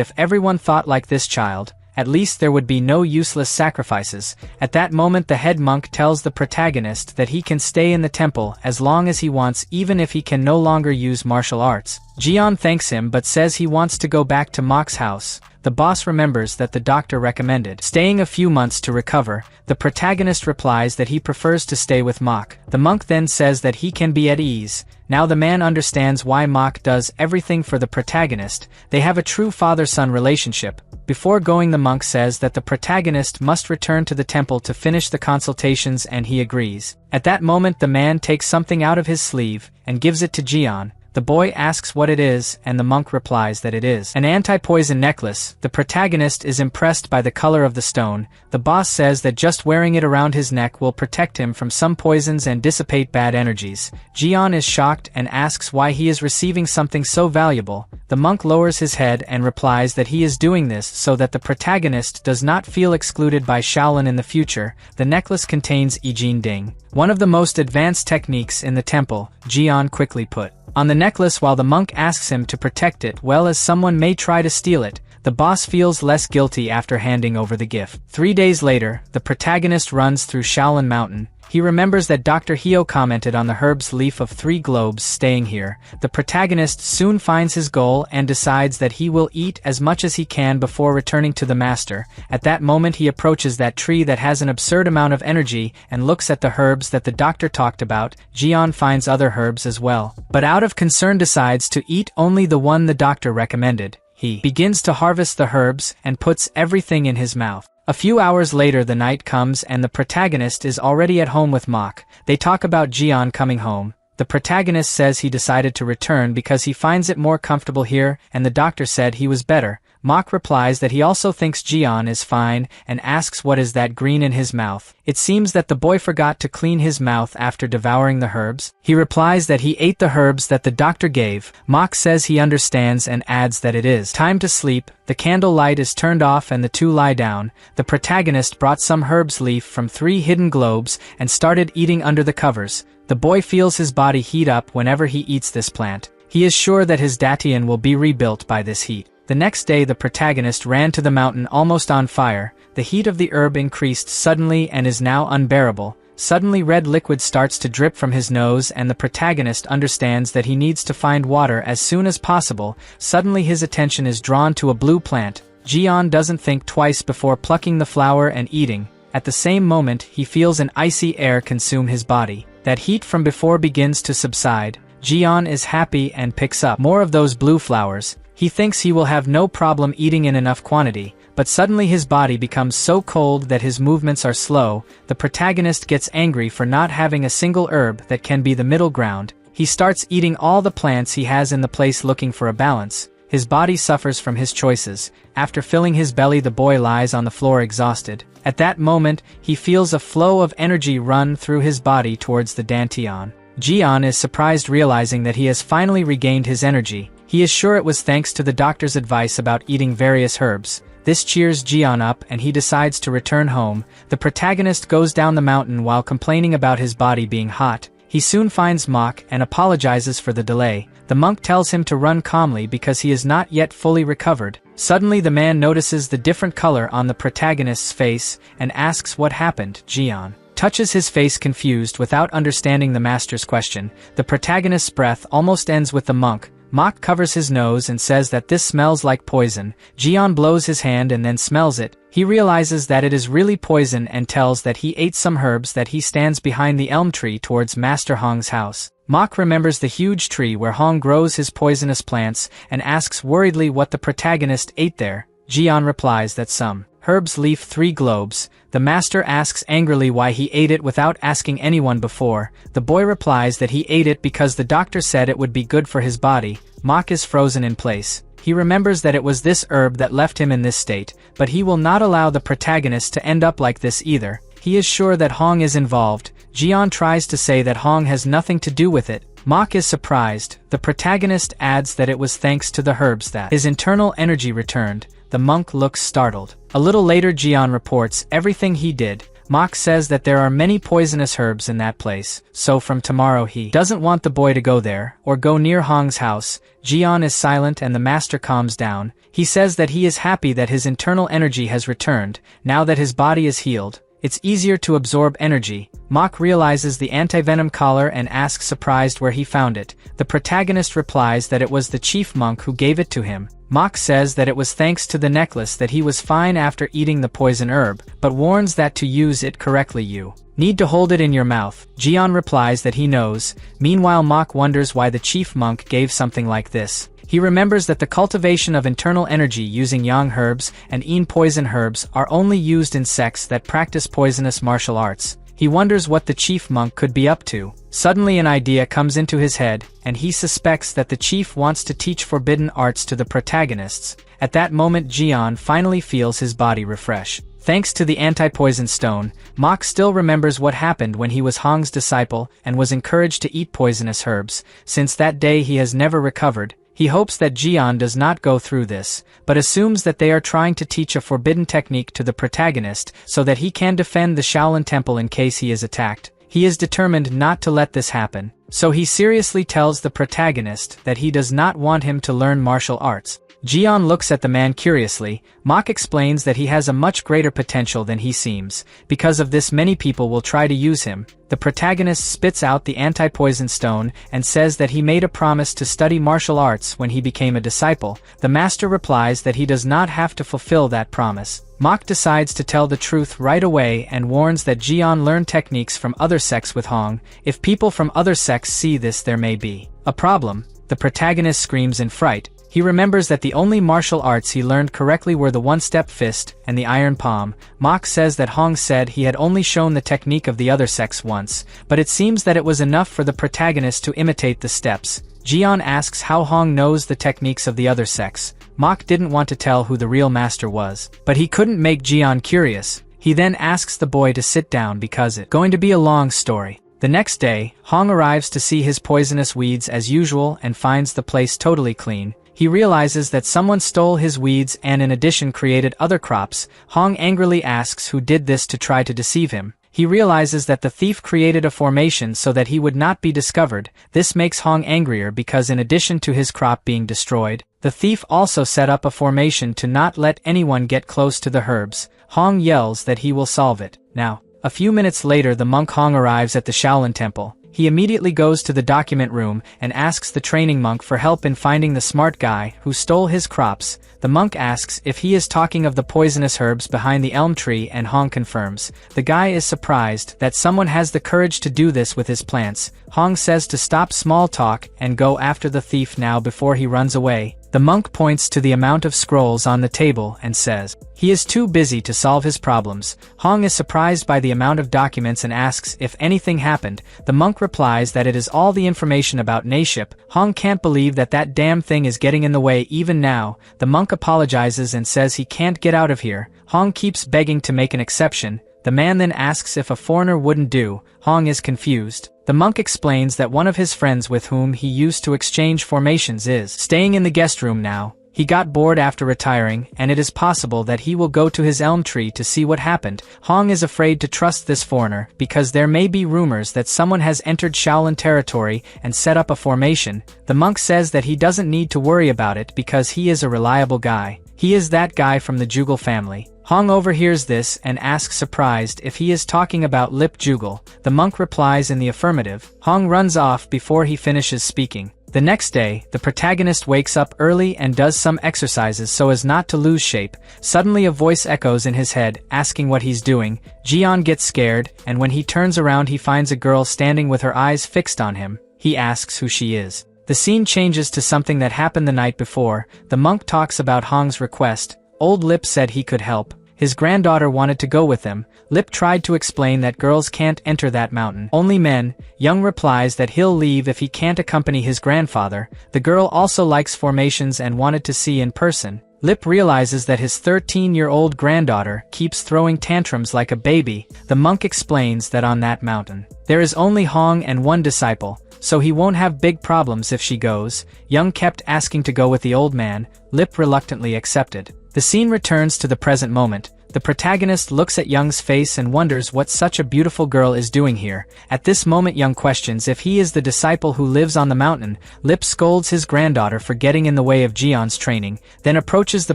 if everyone thought like this child, at least there would be no useless sacrifices. At that moment the head monk tells the protagonist that he can stay in the temple as long as he wants even if he can no longer use martial arts. Jian thanks him but says he wants to go back to Mach's house. The boss remembers that the doctor recommended staying a few months to recover. The protagonist replies that he prefers to stay with Mach. The monk then says that he can be at ease. Now the man understands why Mach does everything for the protagonist. They have a true father-son relationship. Before going, the monk says that the protagonist must return to the temple to finish the consultations and he agrees. At that moment the man takes something out of his sleeve and gives it to Jian. The boy asks what it is, and the monk replies that it is an anti-poison necklace. The protagonist is impressed by the color of the stone. The boss says that just wearing it around his neck will protect him from some poisons and dissipate bad energies. Jian is shocked and asks why he is receiving something so valuable. The monk lowers his head and replies that he is doing this so that the protagonist does not feel excluded by Shaolin in the future. The necklace contains Ijin Ding, one of the most advanced techniques in the temple. Jian quickly put on the necklace while the monk asks him to protect it well as someone may try to steal it. The boss feels less guilty after handing over the gift. 3 days later, the protagonist runs through Shaolin Mountain. He remembers that Dr. Hyo commented on the herb's leaf of 3 globes staying here. The protagonist soon finds his goal and decides that he will eat as much as he can before returning to the master. At that moment he approaches that tree that has an absurd amount of energy and looks at the herbs that the doctor talked about. Jian finds other herbs as well, but out of concern decides to eat only the one the doctor recommended. He begins to harvest the herbs and puts everything in his mouth. A few hours later the night comes and the protagonist is already at home with Mach. They talk about Jian coming home. The protagonist says he decided to return because he finds it more comfortable here and the doctor said he was better. Mach replies that he also thinks Jian is fine and asks what is that green in his mouth. It seems that the boy forgot to clean his mouth after devouring the herbs. He replies that he ate the herbs that the doctor gave. Mach says he understands and adds that it is time to sleep. The candle light is turned off and the two lie down. The protagonist brought some herbs leaf from 3 hidden globes and started eating under the covers. The boy feels his body heat up whenever he eats this plant. He is sure that his Datian will be rebuilt by this heat. The next day the protagonist ran to the mountain almost on fire. The heat of the herb increased suddenly and is now unbearable. Suddenly red liquid starts to drip from his nose and the protagonist understands that he needs to find water as soon as possible. Suddenly his attention is drawn to a blue plant. Jian doesn't think twice before plucking the flower and eating. At the same moment he feels an icy air consume his body. That heat from before begins to subside. Jian is happy and picks up more of those blue flowers. He thinks he will have no problem eating in enough quantity, but suddenly his body becomes so cold that his movements are slow. The protagonist gets angry for not having a single herb that can be the middle ground. He starts eating all the plants he has in the place looking for a balance. His body suffers from his choices. After filling his belly the boy lies on the floor exhausted. At that moment, he feels a flow of energy run through his body towards the dantian. Jian is surprised realizing that he has finally regained his energy. He is sure it was thanks to the doctor's advice about eating various herbs. This cheers Jian up and he decides to return home. The protagonist goes down the mountain while complaining about his body being hot. He soon finds Mok and apologizes for the delay. The monk tells him to run calmly because he is not yet fully recovered. Suddenly the man notices the different color on the protagonist's face and asks what happened. Jian touches his face confused without understanding the master's question. The protagonist's breath almost ends with the monk. Mok covers his nose and says that this smells like poison. Jian blows his hand and then smells it. He realizes that it is really poison and tells that he ate some herbs that he stands behind the elm tree towards Master Hong's house. Mok remembers the huge tree where Hong grows his poisonous plants and asks worriedly what the protagonist ate there. Jian replies that some herbs leaf 3 globes. The master asks angrily why he ate it without asking anyone before. The boy replies that he ate it because the doctor said it would be good for his body. Mok is frozen in place. He remembers that it was this herb that left him in this state, but he will not allow the protagonist to end up like this either. He is sure that Hong is involved. Jian tries to say that Hong has nothing to do with it. Mok is surprised. The protagonist adds that it was thanks to the herbs that his internal energy returned. The monk looks startled. A little later Jian reports everything he did. Mok says that there are many poisonous herbs in that place, so from tomorrow he doesn't want the boy to go there, or go near Hong's house. Jian is silent and the master calms down. He says that he is happy that his internal energy has returned, now that his body is healed. It's easier to absorb energy. Mok realizes the anti-venom collar and asks surprised where he found it. The protagonist replies that it was the chief monk who gave it to him. Mok says that it was thanks to the necklace that he was fine after eating the poison herb, but warns that to use it correctly you need to hold it in your mouth. Jian replies that he knows. Meanwhile Mok wonders why the chief monk gave something like this. He remembers that the cultivation of internal energy using yang herbs and yin poison herbs are only used in sects that practice poisonous martial arts. He wonders what the chief monk could be up to. Suddenly an idea comes into his head, and he suspects that the chief wants to teach forbidden arts to the protagonists. At that moment Jian finally feels his body refresh. Thanks to the anti-poison stone, Mok still remembers what happened when he was Hong's disciple and was encouraged to eat poisonous herbs. Since that day he has never recovered. He hopes that Jian does not go through this, but assumes that they are trying to teach a forbidden technique to the protagonist so that he can defend the Shaolin Temple in case he is attacked. He is determined not to let this happen, so he seriously tells the protagonist that he does not want him to learn martial arts. Jian looks at the man curiously. Mok explains that he has a much greater potential than he seems. Because of this many people will try to use him. The protagonist spits out the anti-poison stone and says that he made a promise to study martial arts when he became a disciple. The master replies that he does not have to fulfill that promise. Mok decides to tell the truth right away and warns that Jian learned techniques from other sects with Hong. If people from other sects see this there may be a problem. The protagonist screams in fright. He remembers that the only martial arts he learned correctly were the one-step fist and the iron palm. Mok says that Hong said he had only shown the technique of the other sects once, but it seems that it was enough for the protagonist to imitate the steps. Jian asks how Hong knows the techniques of the other sects. Mok didn't want to tell who the real master was, but he couldn't make Jian curious. He then asks the boy to sit down because it's going to be a long story. The next day, Hong arrives to see his poisonous weeds as usual and finds the place totally clean. He realizes that someone stole his weeds and in addition created other crops. Hong angrily asks who did this to try to deceive him. He realizes that the thief created a formation so that he would not be discovered. This makes Hong angrier because in addition to his crop being destroyed, the thief also set up a formation to not let anyone get close to the herbs. Hong yells that he will solve it. Now, a few minutes later the monk Hong arrives at the Shaolin Temple. He immediately goes to the document room and asks the training monk for help in finding the smart guy who stole his crops. The monk asks if he is talking of the poisonous herbs behind the elm tree and Hong confirms. The guy is surprised that someone has the courage to do this with his plants. Hong says to stop small talk and go after the thief now before he runs away. The monk points to the amount of scrolls on the table and says, he is too busy to solve his problems. Hong is surprised by the amount of documents and asks if anything happened. The monk replies that it is all the information about Naship. Hong can't believe that that damn thing is getting in the way even now. The monk apologizes and says he can't get out of here. Hong keeps begging to make an exception. The man then asks if a foreigner wouldn't do. Hong is confused. The monk explains that one of his friends with whom he used to exchange formations is staying in the guest room now. He got bored after retiring, and it is possible that he will go to his elm tree to see what happened. Hong is afraid to trust this foreigner, because there may be rumors that someone has entered Shaolin territory and set up a formation. The monk says that he doesn't need to worry about it because he is a reliable guy. He is that guy from the Jugal family. Hong overhears this and asks surprised if he is talking about Lip Jugal. The monk replies in the affirmative. Hong runs off before he finishes speaking. The next day, the protagonist wakes up early and does some exercises so as not to lose shape. Suddenly a voice echoes in his head, asking what he's doing. Jian gets scared, and when he turns around he finds a girl standing with her eyes fixed on him. He asks who she is. The scene changes to something that happened the night before. The monk talks about Hong's request. Old Lip said he could help. His granddaughter wanted to go with him. Lip tried to explain that girls can't enter that mountain, only men. Young replies that he'll leave if he can't accompany his grandfather. The girl also likes formations and wanted to see in person. Lip realizes that his 13-year-old granddaughter keeps throwing tantrums like a baby. The monk explains that on that mountain, there is only Hong and one disciple, so he won't have big problems if she goes. Young kept asking to go with the old man. Lip reluctantly accepted. The scene returns to the present moment. The protagonist looks at Young's face and wonders what such a beautiful girl is doing here. At this moment Young questions if he is the disciple who lives on the mountain. Lip scolds his granddaughter for getting in the way of Jian's training, then approaches the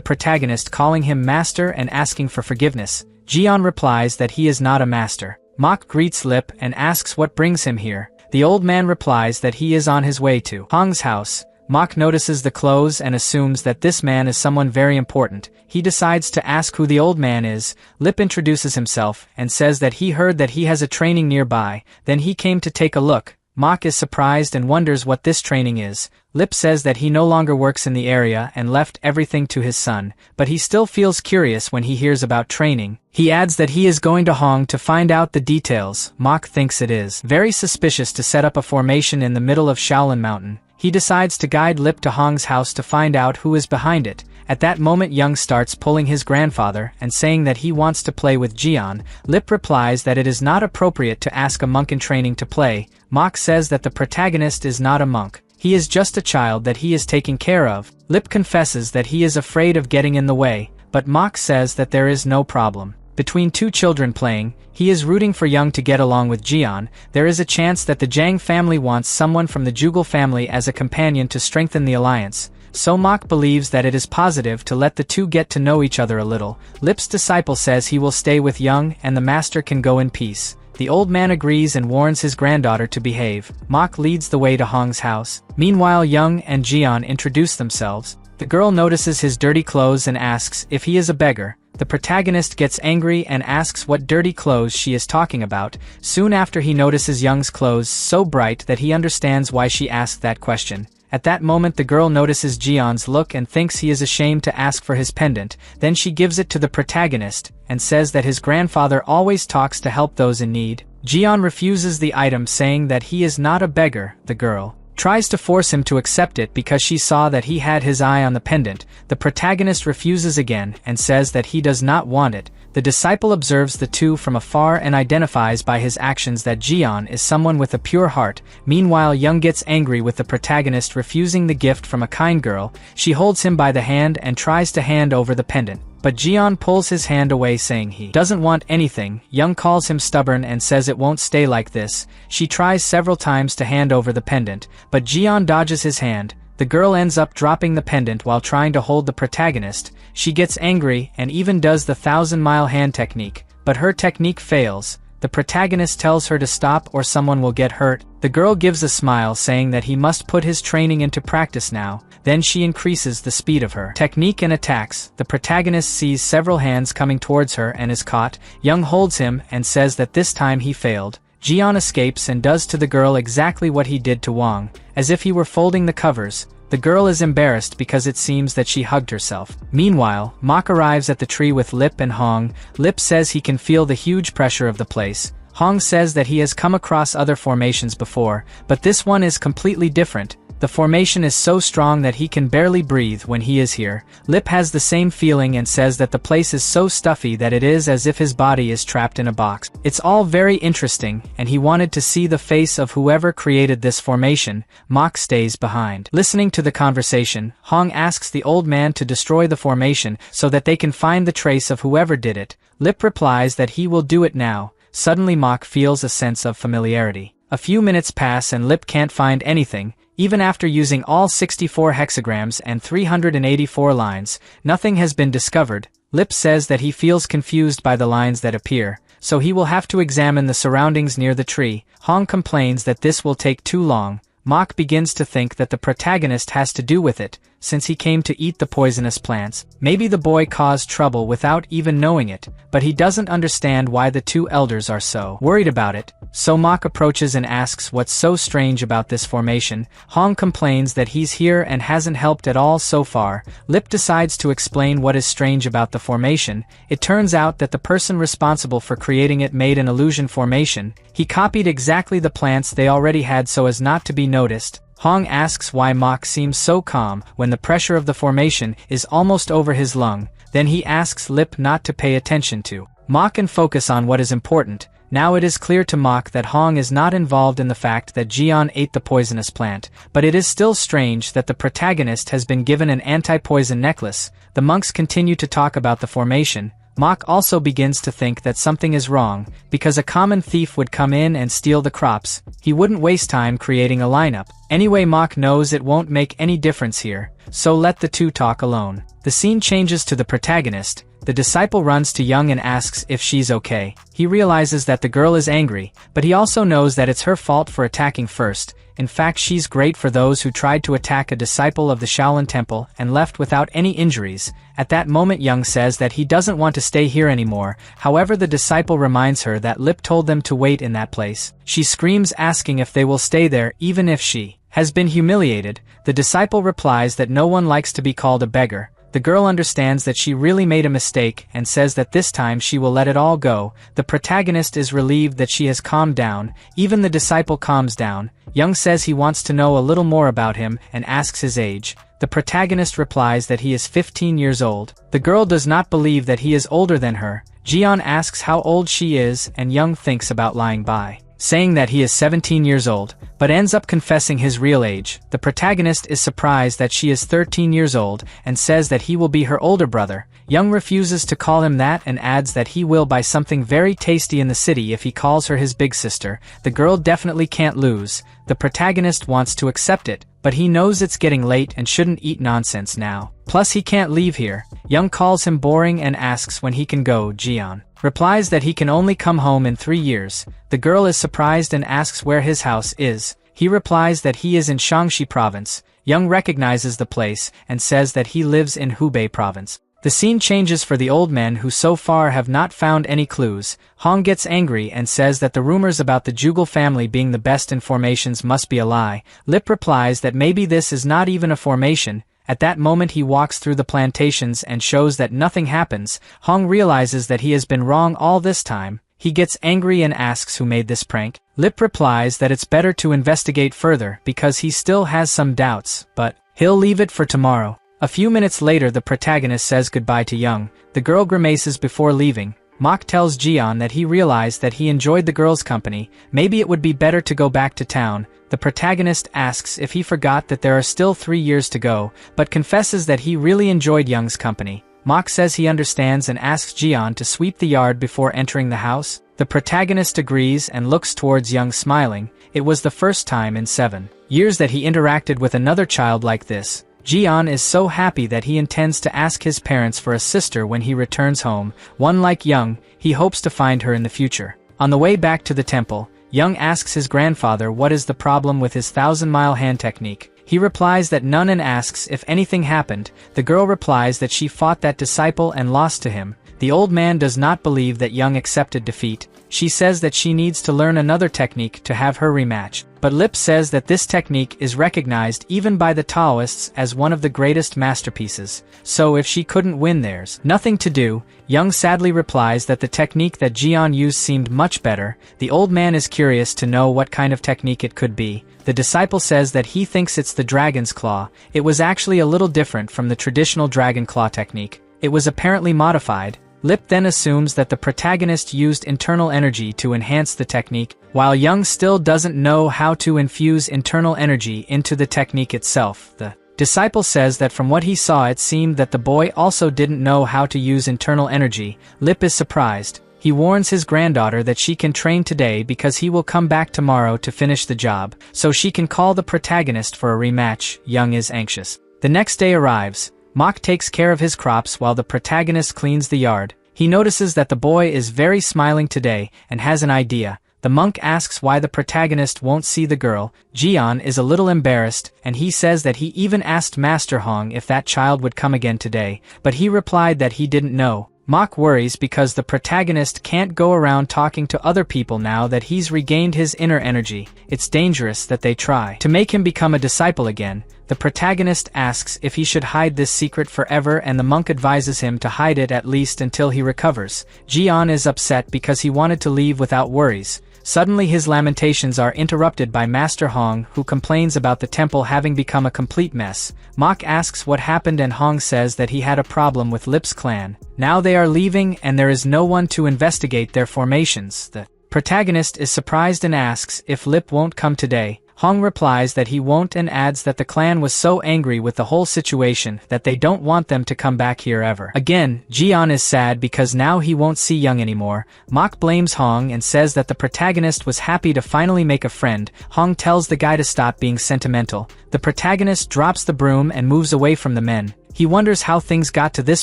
protagonist calling him master and asking for forgiveness. Jian replies that he is not a master. Mok greets Lip and asks what brings him here. The old man replies that he is on his way to Hong's house. Mok notices the clothes and assumes that this man is someone very important. He decides to ask who the old man is. Lip introduces himself and says that he heard that he has a training nearby. Then he came to take a look. Mok is surprised and wonders what this training is. Lip says that he no longer works in the area and left everything to his son, but he still feels curious when he hears about training. He adds that he is going to Hong to find out the details. Mok thinks it is very suspicious to set up a formation in the middle of Shaolin Mountain. He decides to guide Lip to Hong's house to find out who is behind it. At that moment Young starts pulling his grandfather and saying that he wants to play with Jian. Lip replies that it is not appropriate to ask a monk in training to play. Mok says that the protagonist is not a monk. He is just a child that he is taking care of. Lip confesses that he is afraid of getting in the way, but Mok says that there is no problem. Between two children playing, he is rooting for Young to get along with Jian. There is a chance that the Zhang family wants someone from the Jugal family as a companion to strengthen the alliance. So Mok believes that it is positive to let the two get to know each other a little. Lip's disciple says he will stay with Young and the master can go in peace. The old man agrees and warns his granddaughter to behave. Mok leads the way to Hong's house. Meanwhile Young and Jian introduce themselves. The girl notices his dirty clothes and asks if he is a beggar. The protagonist gets angry and asks what dirty clothes she is talking about. Soon after he notices Young's clothes so bright that he understands why she asked that question. At that moment the girl notices Jian's look and thinks he is ashamed to ask for his pendant. Then she gives it to the protagonist and says that his grandfather always talks to help those in need. Jian refuses the item saying that he is not a beggar. The girl tries to force him to accept it because she saw that he had his eye on the pendant. The protagonist refuses again and says that he does not want it. The disciple observes the two from afar and identifies by his actions that Jian is someone with a pure heart. Meanwhile Young gets angry with the protagonist refusing the gift from a kind girl. She holds him by the hand and tries to hand over the pendant, but Jian pulls his hand away saying he doesn't want anything. Young calls him stubborn and says it won't stay like this. She tries several times to hand over the pendant, but Jian dodges his hand. The girl ends up dropping the pendant while trying to hold the protagonist. She gets angry and even does the 1,000-mile hand technique, but her technique fails. The protagonist tells her to stop or someone will get hurt. The girl gives a smile saying that he must put his training into practice now. Then she increases the speed of her technique and attacks. The protagonist sees several hands coming towards her and is caught. Young holds him and says that this time he failed. Jian escapes and does to the girl exactly what he did to Wang. As if he were folding the covers, the The girl is embarrassed because it seems that she hugged herself. Meanwhile, Mok arrives at the tree with Lip and Hong. Lip says he can feel the huge pressure of the place. Hong says that he has come across other formations before, but this one is completely different. The formation is so strong that he can barely breathe when he is here. Lip has the same feeling and says that the place is so stuffy that it is as if his body is trapped in a box. It's all very interesting, and he wanted to see the face of whoever created this formation. Mok stays behind. Listening to the conversation, Hong asks the old man to destroy the formation so that they can find the trace of whoever did it. Lip replies that he will do it now. Suddenly Mok feels a sense of familiarity. A few minutes pass and Lip can't find anything. Even after using all 64 hexagrams and 384 lines, nothing has been discovered. Lip says that he feels confused by the lines that appear, so he will have to examine the surroundings near the tree. Hong complains that this will take too long. Mok begins to think that the protagonist has to do with it, since he came to eat the poisonous plants. Maybe the boy caused trouble without even knowing it, but he doesn't understand why the two elders are so worried about it. So Mok approaches and asks what's so strange about this formation. Hong complains that he's here and hasn't helped at all so far. Lip decides to explain what is strange about the formation. It turns out that the person responsible for creating it made an illusion formation. He copied exactly the plants they already had so as not to be noticed. Hong asks why Mok seems so calm when the pressure of the formation is almost over his lung. Then he asks Lip not to pay attention to Mok and focus on what is important. Now it is clear to Mok that Hong is not involved in the fact that Jian ate the poisonous plant, but it is still strange that the protagonist has been given an anti-poison necklace. The monks continue to talk about the formation. Mok also begins to think that something is wrong, because a common thief would come in and steal the crops. He wouldn't waste time creating a lineup. Anyway, Mok knows it won't make any difference here, so let the two talk alone. The scene changes to the protagonist. The disciple runs to Young and asks if she's okay. He realizes that the girl is angry, but he also knows that it's her fault for attacking first. In fact, she's great for those who tried to attack a disciple of the Shaolin Temple and left without any injuries. At that moment, Young says that he doesn't want to stay here anymore. However, the disciple reminds her that Lip told them to wait in that place. She screams, asking if they will stay there even if she has been humiliated. The disciple replies that no one likes to be called a beggar. The girl understands that she really made a mistake and says that this time she will let it all go. The protagonist is relieved that she has calmed down. Even the disciple calms down. Young says he wants to know a little more about him and asks his age. The protagonist replies that he is 15 years old. The girl does not believe that he is older than her. Jian asks how old she is and Young thinks about lying by saying that he is 17 years old, but ends up confessing his real age. The protagonist is surprised that she is 13 years old and says that he will be her older brother. Young refuses to call him that and adds that he will buy something very tasty in the city if he calls her his big sister. The girl definitely can't lose. The protagonist wants to accept it, but he knows it's getting late and shouldn't eat nonsense now. Plus he can't leave here. Young calls him boring and asks when he can go. Jian replies that he can only come home in 3 years. The girl is surprised and asks where his house is. He replies that he is in Shaanxi province. Young recognizes the place and says that he lives in Hubei province. The scene changes for the old men who so far have not found any clues. Hong gets angry and says that the rumors about the Jugal family being the best in formations must be a lie. Lip replies that maybe this is not even a formation. At that moment he walks through the plantations and shows that nothing happens. Hong realizes that he has been wrong all this time. He gets angry and asks who made this prank. Lip replies that it's better to investigate further because he still has some doubts, but he'll leave it for tomorrow. A few minutes later, the protagonist says goodbye to Young. The girl grimaces before leaving. Mok tells Jian that he realized that he enjoyed the girl's company. Maybe it would be better to go back to town. The protagonist asks if he forgot that there are still 3 years to go, but confesses that he really enjoyed Young's company. Mok says he understands and asks Jian to sweep the yard before entering the house. The protagonist agrees and looks towards Young smiling. It was the first time in 7 years that he interacted with another child like this. Jian is so happy that he intends to ask his parents for a sister when he returns home. One like Young, he hopes to find her in the future. On the way back to the temple, Young asks his grandfather what is the problem with his 1,000-mile hand technique. He replies that none and asks if anything happened. The girl replies that she fought that disciple and lost to him. The old man does not believe that Young accepted defeat. She says that she needs to learn another technique to have her rematch. but Lip says that this technique is recognized even by the Taoists as one of the greatest masterpieces, so if she couldn't win there's nothing to do. Young sadly replies that the technique that Jian used seemed much better. The old man is curious to know what kind of technique it could be. The disciple says that he thinks it's the dragon's claw. It was actually a little different from the traditional dragon claw technique. It was apparently modified. Lip then assumes that the protagonist used internal energy to enhance the technique, while Young still doesn't know how to infuse internal energy into the technique itself. The disciple says that from what he saw it seemed that the boy also didn't know how to use internal energy. Lip is surprised. He warns his granddaughter that she can train today because he will come back tomorrow to finish the job, so she can call the protagonist for a rematch. Young is anxious. The next day arrives. Mok takes care of his crops while the protagonist cleans the yard. He notices that the boy is very smiling today and has an idea. The monk asks why the protagonist won't see the girl. Jian is a little embarrassed, and he says that he even asked Master Hong if that child would come again today, but he replied that he didn't know. Mok worries because the protagonist can't go around talking to other people now that he's regained his inner energy. It's dangerous that they try to make him become a disciple again. The protagonist asks if he should hide this secret forever, and the monk advises him to hide it at least until he recovers. Jian is upset because he wanted to leave without worries. Suddenly his lamentations are interrupted by Master Hong, who complains about the temple having become a complete mess. Mok asks what happened and Hong says that he had a problem with Lip's clan. Now they are leaving and there is no one to investigate their formations. The protagonist is surprised and asks if Lip won't come today. Hong replies that he won't and adds that the clan was so angry with the whole situation that they don't want them to come back here ever. Again, Jian is sad because now he won't see Young anymore. Mok blames Hong and says that the protagonist was happy to finally make a friend. Hong tells the guy to stop being sentimental. The protagonist drops the broom and moves away from the men. He wonders how things got to this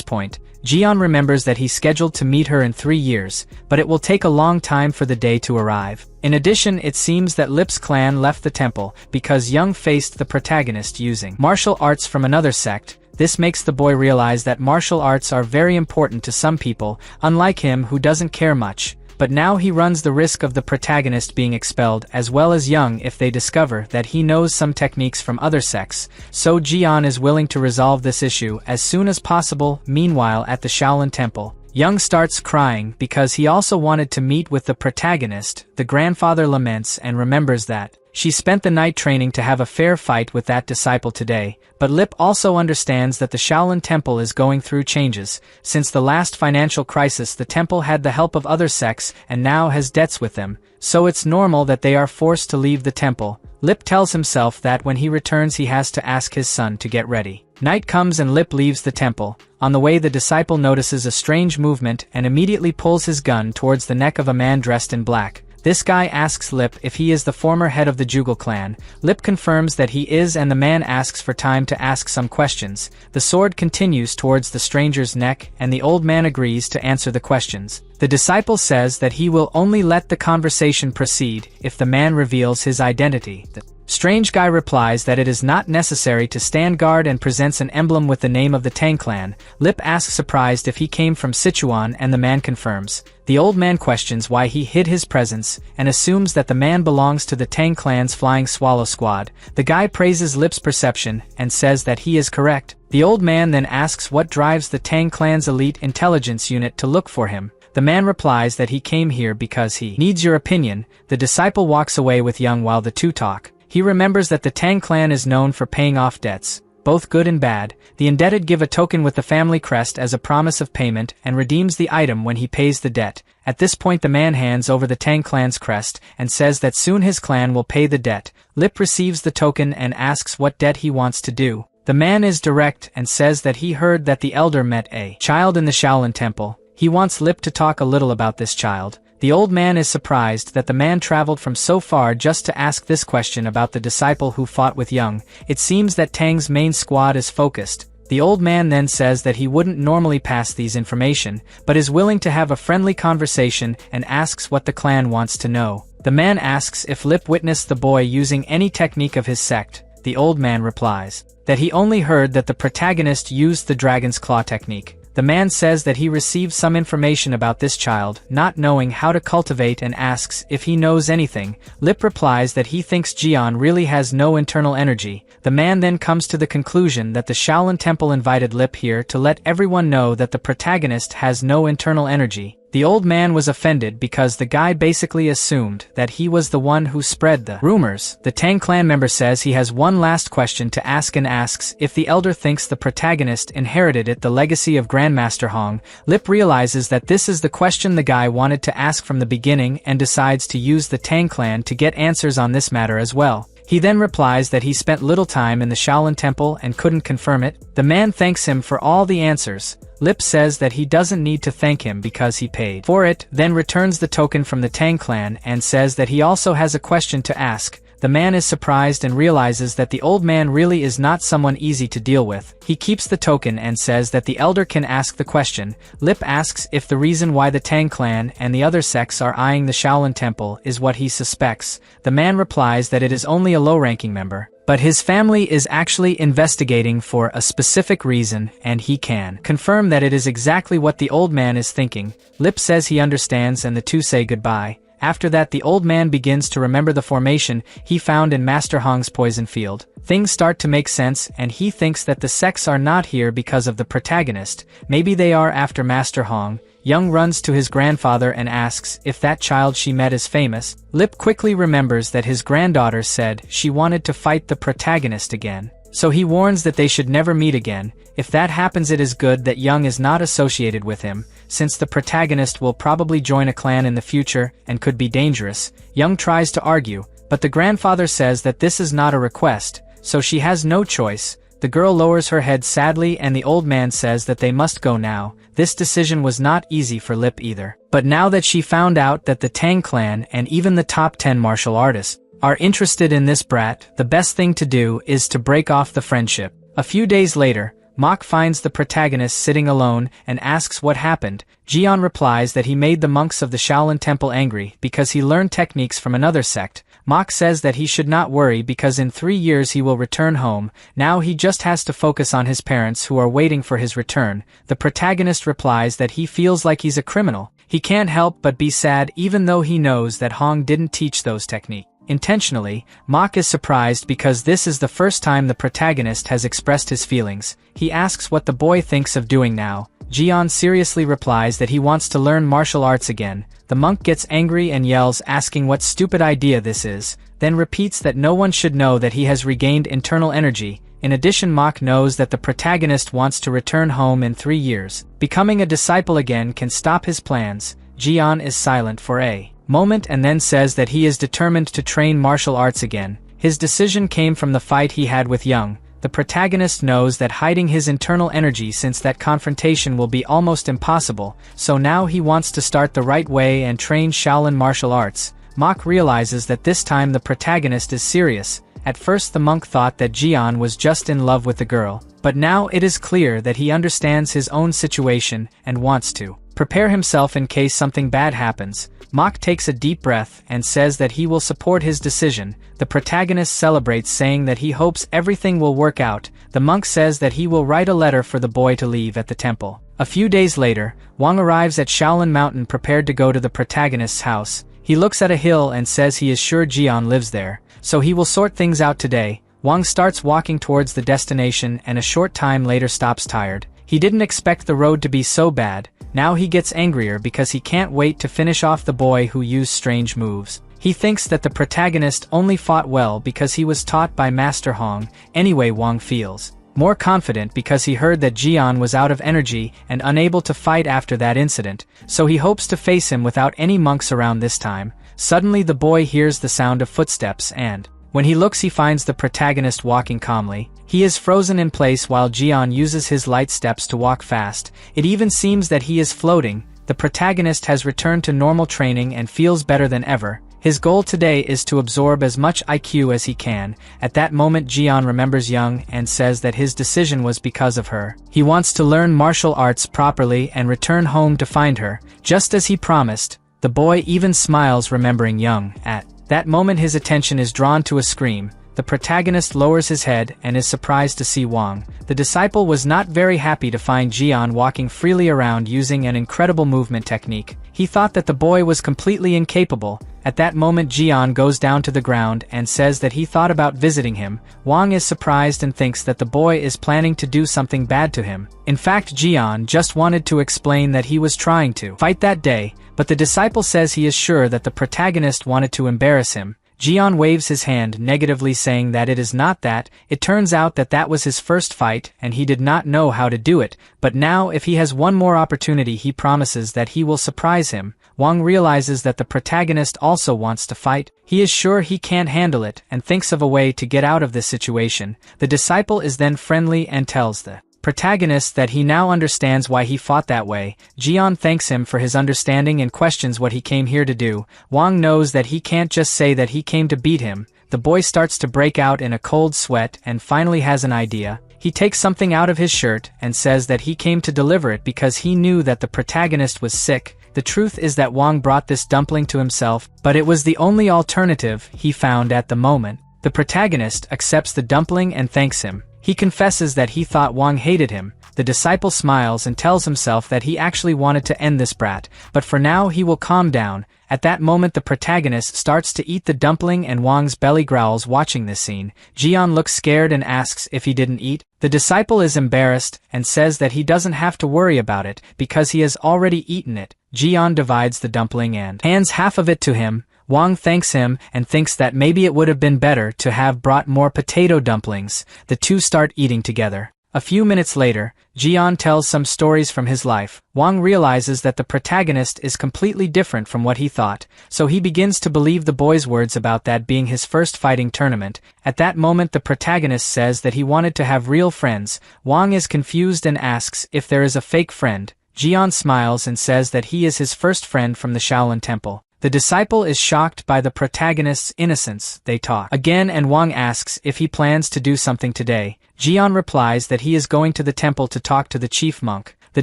point. Jian remembers that he's scheduled to meet her in 3 years, but it will take a long time for the day to arrive. In addition, it seems that Lip's clan left the temple because Young faced the protagonist using martial arts from another sect. This makes the boy realize that martial arts are very important to some people, unlike him who doesn't care much. But now he runs the risk of the protagonist being expelled as well as Young if they discover that he knows some techniques from other sects, so Jian is willing to resolve this issue as soon as possible. Meanwhile, at the Shaolin Temple, Young starts crying because he also wanted to meet with the protagonist. The grandfather laments and remembers that she spent the night training to have a fair fight with that disciple today, but Lip also understands that the Shaolin Temple is going through changes. Since the last financial crisis, the temple had the help of other sects and now has debts with them, so it's normal that they are forced to leave the temple. Lip tells himself that when he returns he has to ask his son to get ready. Night comes and Lip leaves the temple. On the way, the disciple notices a strange movement and immediately pulls his gun towards the neck of a man dressed in black. This guy asks Lip if he is the former head of the Jugal clan. Lip confirms that he is, and the man asks for time to ask some questions. The sword continues towards the stranger's neck and the old man agrees to answer the questions. The disciple says that he will only let the conversation proceed if the man reveals his identity. The strange guy replies that it is not necessary to stand guard and presents an emblem with the name of the Tang clan. Lip asks surprised if he came from Sichuan and the man confirms. The old man questions why he hid his presence and assumes that the man belongs to the Tang clan's Flying Swallow Squad. The guy praises Lip's perception and says that he is correct. The old man then asks what drives the Tang clan's elite intelligence unit to look for him. The man replies that he came here because he needs your opinion. The disciple walks away with Young while the two talk. He remembers that the Tang clan is known for paying off debts, both good and bad. The indebted give a token with the family crest as a promise of payment and redeems the item when he pays the debt. At this point the man hands over the Tang clan's crest and says that soon his clan will pay the debt. Lip receives the token and asks what debt he wants to do. The man is direct and says that he heard that the elder met a child in the Shaolin Temple. He wants Lip to talk a little about this child. The old man is surprised that the man traveled from so far just to ask this question about the disciple who fought with Young. It seems that Tang's main squad is focused. The old man then says that he wouldn't normally pass these information, but is willing to have a friendly conversation and asks what the clan wants to know. The man asks if Lip witnessed the boy using any technique of his sect. The old man replies that he only heard that the protagonist used the dragon's claw technique. The man says that he received some information about this child, not knowing how to cultivate, and asks if he knows anything. Lip replies that he thinks Jian really has no internal energy. The man then comes to the conclusion that the Shaolin Temple invited Lip here to let everyone know that the protagonist has no internal energy. The old man was offended because the guy basically assumed that he was the one who spread the rumors. The Tang clan member says he has one last question to ask and asks if the elder thinks the protagonist inherited the legacy of Grandmaster Hong. Lip realizes that this is the question the guy wanted to ask from the beginning and decides to use the Tang clan to get answers on this matter as well. He then replies that he spent little time in the Shaolin Temple and couldn't confirm it. The man thanks him for all the answers. Lip says that he doesn't need to thank him because he paid for it, then returns the token from the Tang clan and says that he also has a question to ask. The man is surprised and realizes that the old man really is not someone easy to deal with. He keeps the token and says that the elder can ask the question. Lip asks if the reason why the Tang clan and the other sects are eyeing the Shaolin Temple is what he suspects. The man replies that it is only a low-ranking member, but his family is actually investigating for a specific reason, and he can confirm that it is exactly what the old man is thinking. Lip says he understands and the two say goodbye. After that, the old man begins to remember the formation he found in Master Hong's poison field. Things start to make sense, and he thinks that the sects are not here because of the protagonist. Maybe they are after Master Hong. Young runs to his grandfather and asks if that child she met is famous. Lip quickly remembers that his granddaughter said she wanted to fight the protagonist again. So he warns that they should never meet again. If that happens, it is good that Young is not associated with him, since the protagonist will probably join a clan in the future and could be dangerous. Young tries to argue, but the grandfather says that this is not a request, so she has no choice. The girl lowers her head sadly and the old man says that they must go now. This decision was not easy for Lip either. But now that she found out that the Tang clan and even the top 10 martial artists are interested in this brat, the best thing to do is to break off the friendship. A few days later, Mok finds the protagonist sitting alone and asks what happened. Jian replies that he made the monks of the Shaolin Temple angry because he learned techniques from another sect. Mok says that he should not worry because in 3 years he will return home. Now he just has to focus on his parents who are waiting for his return. The protagonist replies that he feels like he's a criminal. He can't help but be sad even though he knows that Hong didn't teach those techniques intentionally. Mok is surprised because this is the first time the protagonist has expressed his feelings. He asks what the boy thinks of doing now. Jian seriously replies that he wants to learn martial arts again. The monk gets angry and yells, asking what stupid idea this is, then repeats that no one should know that he has regained internal energy. In addition, Mok knows that the protagonist wants to return home in 3 years. Becoming a disciple again can stop his plans. Jian is silent for a moment and then says that he is determined to train martial arts again. His decision came from the fight he had with Young. The protagonist knows that hiding his internal energy since that confrontation will be almost impossible, so now he wants to start the right way and train Shaolin martial arts. Mok realizes that this time the protagonist is serious. At first the monk thought that Jian was just in love with the girl, but now it is clear that he understands his own situation and wants to prepare himself in case something bad happens. Mok takes a deep breath and says that he will support his decision. The protagonist celebrates, saying that he hopes everything will work out. The monk says that he will write a letter for the boy to leave at the temple. A few days later, Wang arrives at Shaolin Mountain prepared to go to the protagonist's house. He looks at a hill and says he is sure Jian lives there, so he will sort things out today. Wang starts walking towards the destination and a short time later stops tired. He didn't expect the road to be so bad. Now he gets angrier because he can't wait to finish off the boy who used strange moves. He thinks that the protagonist only fought well because he was taught by Master Hong. Anyway, Wang feels more confident because he heard that Jian was out of energy and unable to fight after that incident, so he hopes to face him without any monks around this time. Suddenly the boy hears the sound of footsteps and, when he looks, he finds the protagonist walking calmly. He is frozen in place while Jian uses his light steps to walk fast. It even seems that he is floating. The protagonist has returned to normal training and feels better than ever. His goal today is to absorb as much IQ as he can. At that moment Jian remembers Young and says that his decision was because of her. He wants to learn martial arts properly and return home to find her, just as he promised. The boy even smiles remembering Young. At that moment his attention is drawn to a scream. the protagonist lowers his head and is surprised to see Wang. The disciple was not very happy to find Jian walking freely around using an incredible movement technique. He thought that the boy was completely incapable. At that moment Jian goes down to the ground and says that he thought about visiting him. Wang is surprised and thinks that the boy is planning to do something bad to him. In fact, Jian just wanted to explain that he was trying to fight that day, but the disciple says he is sure that the protagonist wanted to embarrass him. Jian waves his hand negatively saying that it is not that. It turns out that that was his first fight and he did not know how to do it, but now if he has one more opportunity he promises that he will surprise him. Wang realizes that the protagonist also wants to fight. He is sure he can't handle it and thinks of a way to get out of this situation. The disciple is then friendly and tells the protagonist that he now understands why he fought that way. Jian thanks him for his understanding and questions what he came here to do. Wang knows that he can't just say that he came to beat him. The boy starts to break out in a cold sweat and finally has an idea. He takes something out of his shirt and says that he came to deliver it because he knew that the protagonist was sick. The truth is that Wang brought this dumpling to himself, but it was the only alternative he found at the moment. The protagonist accepts the dumpling and thanks him. He confesses that he thought Wang hated him. The disciple smiles and tells himself that he actually wanted to end this brat, but for now he will calm down. At that moment the protagonist starts to eat the dumpling and Wang's belly growls watching this scene. Jian looks scared and asks if he didn't eat. The disciple is embarrassed and says that he doesn't have to worry about it because he has already eaten it. Jian divides the dumpling and hands half of it to him. Wang thanks him and thinks that maybe it would have been better to have brought more potato dumplings. The two start eating together. A few minutes later, Jian tells some stories from his life. Wang realizes that the protagonist is completely different from what he thought, so he begins to believe the boy's words about that being his first fighting tournament. At that moment the protagonist says that he wanted to have real friends. Wang is confused and asks if there is a fake friend. Jian smiles and says that he is his first friend from the Shaolin Temple. The disciple is shocked by the protagonist's innocence. They talk again and Wang asks if he plans to do something today. Jian replies that he is going to the temple to talk to the chief monk. The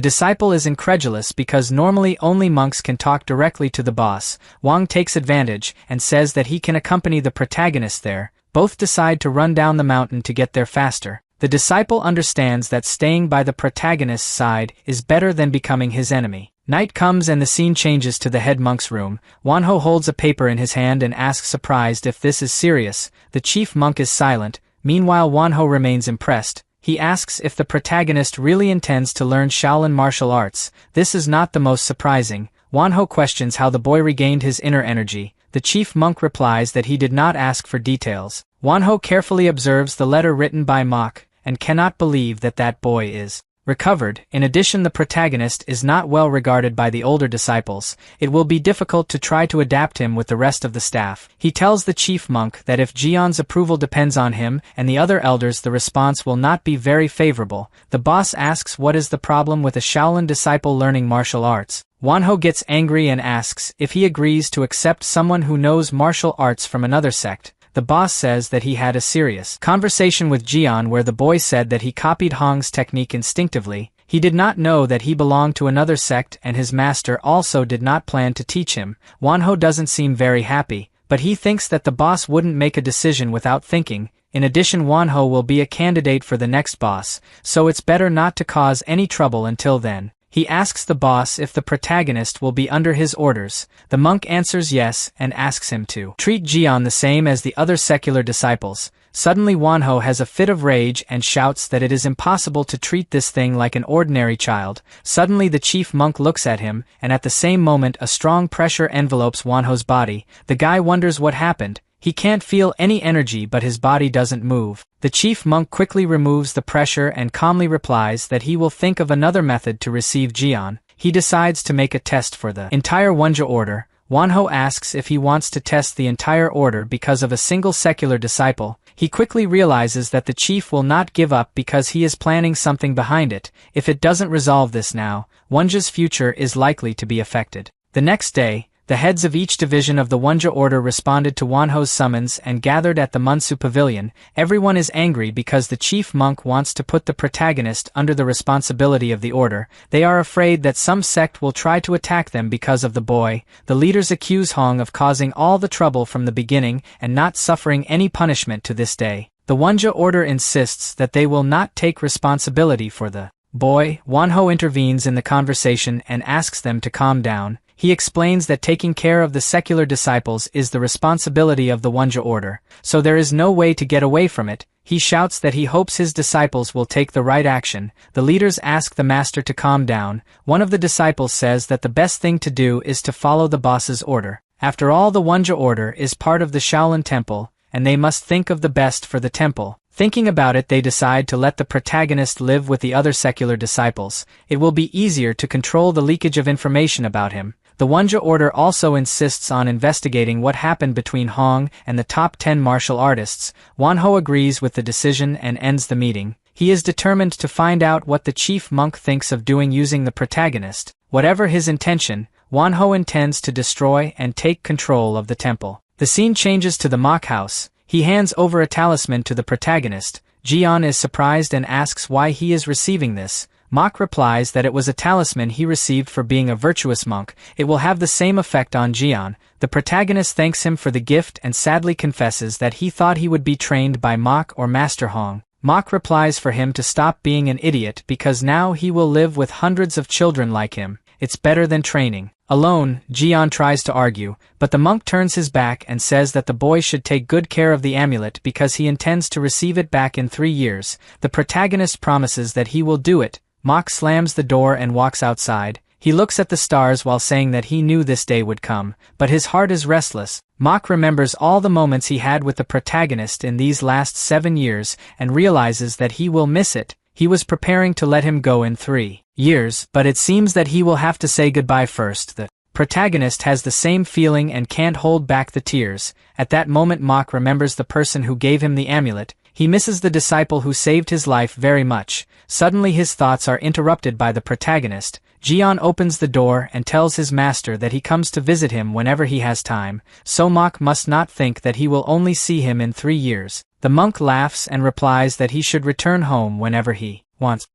disciple is incredulous because normally only monks can talk directly to the boss. Wang takes advantage and says that he can accompany the protagonist there. Both decide to run down the mountain to get there faster. The disciple understands that staying by the protagonist's side is better than becoming his enemy. Night comes and the scene changes to the head monk's room. Wanho holds a paper in his hand and asks surprised if this is serious. The chief monk is silent. Meanwhile Wanho remains impressed. He asks if the protagonist really intends to learn Shaolin martial arts. This is not the most surprising. Wanho questions how the boy regained his inner energy. The chief monk replies that he did not ask for details. Wanho carefully observes the letter written by Mok and cannot believe that that boy is recovered. In addition, the protagonist is not well regarded by the older disciples. It will be difficult to try to adapt him with the rest of the staff. He tells the chief monk that if Jian's approval depends on him and the other elders, the response will not be very favorable. The boss asks what is the problem with a Shaolin disciple learning martial arts. Wanho gets angry and asks if he agrees to accept someone who knows martial arts from another sect. The boss says that he had a serious conversation with Jian where the boy said that he copied Hong's technique instinctively. He did not know that he belonged to another sect and his master also did not plan to teach him. Wanho doesn't seem very happy, but he thinks that the boss wouldn't make a decision without thinking. In addition, Wanho will be a candidate for the next boss, so it's better not to cause any trouble until then. He asks the boss if the protagonist will be under his orders. The monk answers yes and asks him to treat Jian the same as the other secular disciples. Suddenly Wanho has a fit of rage and shouts that it is impossible to treat this thing like an ordinary child. Suddenly the chief monk looks at him, and at the same moment a strong pressure envelopes Wanho's body. The guy wonders what happened. He can't feel any energy but his body doesn't move. The chief monk quickly removes the pressure and calmly replies that he will think of another method to receive Jian. He decides to make a test for the entire Wonja order. Wanho asks if he wants to test the entire order because of a single secular disciple. He quickly realizes that the chief will not give up because he is planning something behind it. If it doesn't resolve this now, Wonja's future is likely to be affected. The next day, The heads of each division of the Wonja order responded to Wanho's summons and gathered at the Munsu pavilion. Everyone is angry because the chief monk wants to put the protagonist under the responsibility of the order. They are afraid that some sect will try to attack them because of the boy. The leaders accuse Hong of causing all the trouble from the beginning and not suffering any punishment to this day. The Wonja order insists that they will not take responsibility for the boy. Wanho intervenes in the conversation and asks them to calm down. He explains that taking care of the secular disciples is the responsibility of the Wonja order, so there is no way to get away from it. He shouts that he hopes his disciples will take the right action. The leaders ask the master to calm down. One of the disciples says that the best thing to do is to follow the boss's order. After all, the Wonja order is part of the Shaolin Temple, and they must think of the best for the temple. Thinking about it, they decide to let the protagonist live with the other secular disciples. It will be easier to control the leakage of information about him. The Wonja order also insists on investigating what happened between Hong and the top 10 martial artists. Wanho agrees with the decision and ends the meeting. He is determined to find out what the chief monk thinks of doing using the protagonist. Whatever his intention, Wanho intends to destroy and take control of the temple. The scene changes to the mock house. He hands over a talisman to the protagonist. Jian is surprised and asks why he is receiving this. Mok replies that it was a talisman he received for being a virtuous monk. It will have the same effect on Jian. The protagonist thanks him for the gift and sadly confesses that he thought he would be trained by Mok or Master Hong. Mok replies for him to stop being an idiot because now he will live with hundreds of children like him. It's better than training. Alone, Jian tries to argue, but the monk turns his back and says that the boy should take good care of the amulet because he intends to receive it back in 3 years. The protagonist promises that he will do it. Mok slams the door and walks outside. He looks at the stars while saying that he knew this day would come, but his heart is restless. Mok remembers all the moments he had with the protagonist in these last 7 years and realizes that he will miss it. He was preparing to let him go in 3 years, but it seems that he will have to say goodbye first. The protagonist has the same feeling and can't hold back the tears. At that moment, Mok remembers the person who gave him the amulet. He misses the disciple who saved his life very much. Suddenly his thoughts are interrupted by the protagonist. Jian opens the door and tells his master that he comes to visit him whenever he has time, so Mok must not think that he will only see him in 3 years. The monk laughs and replies that he should return home whenever he wants.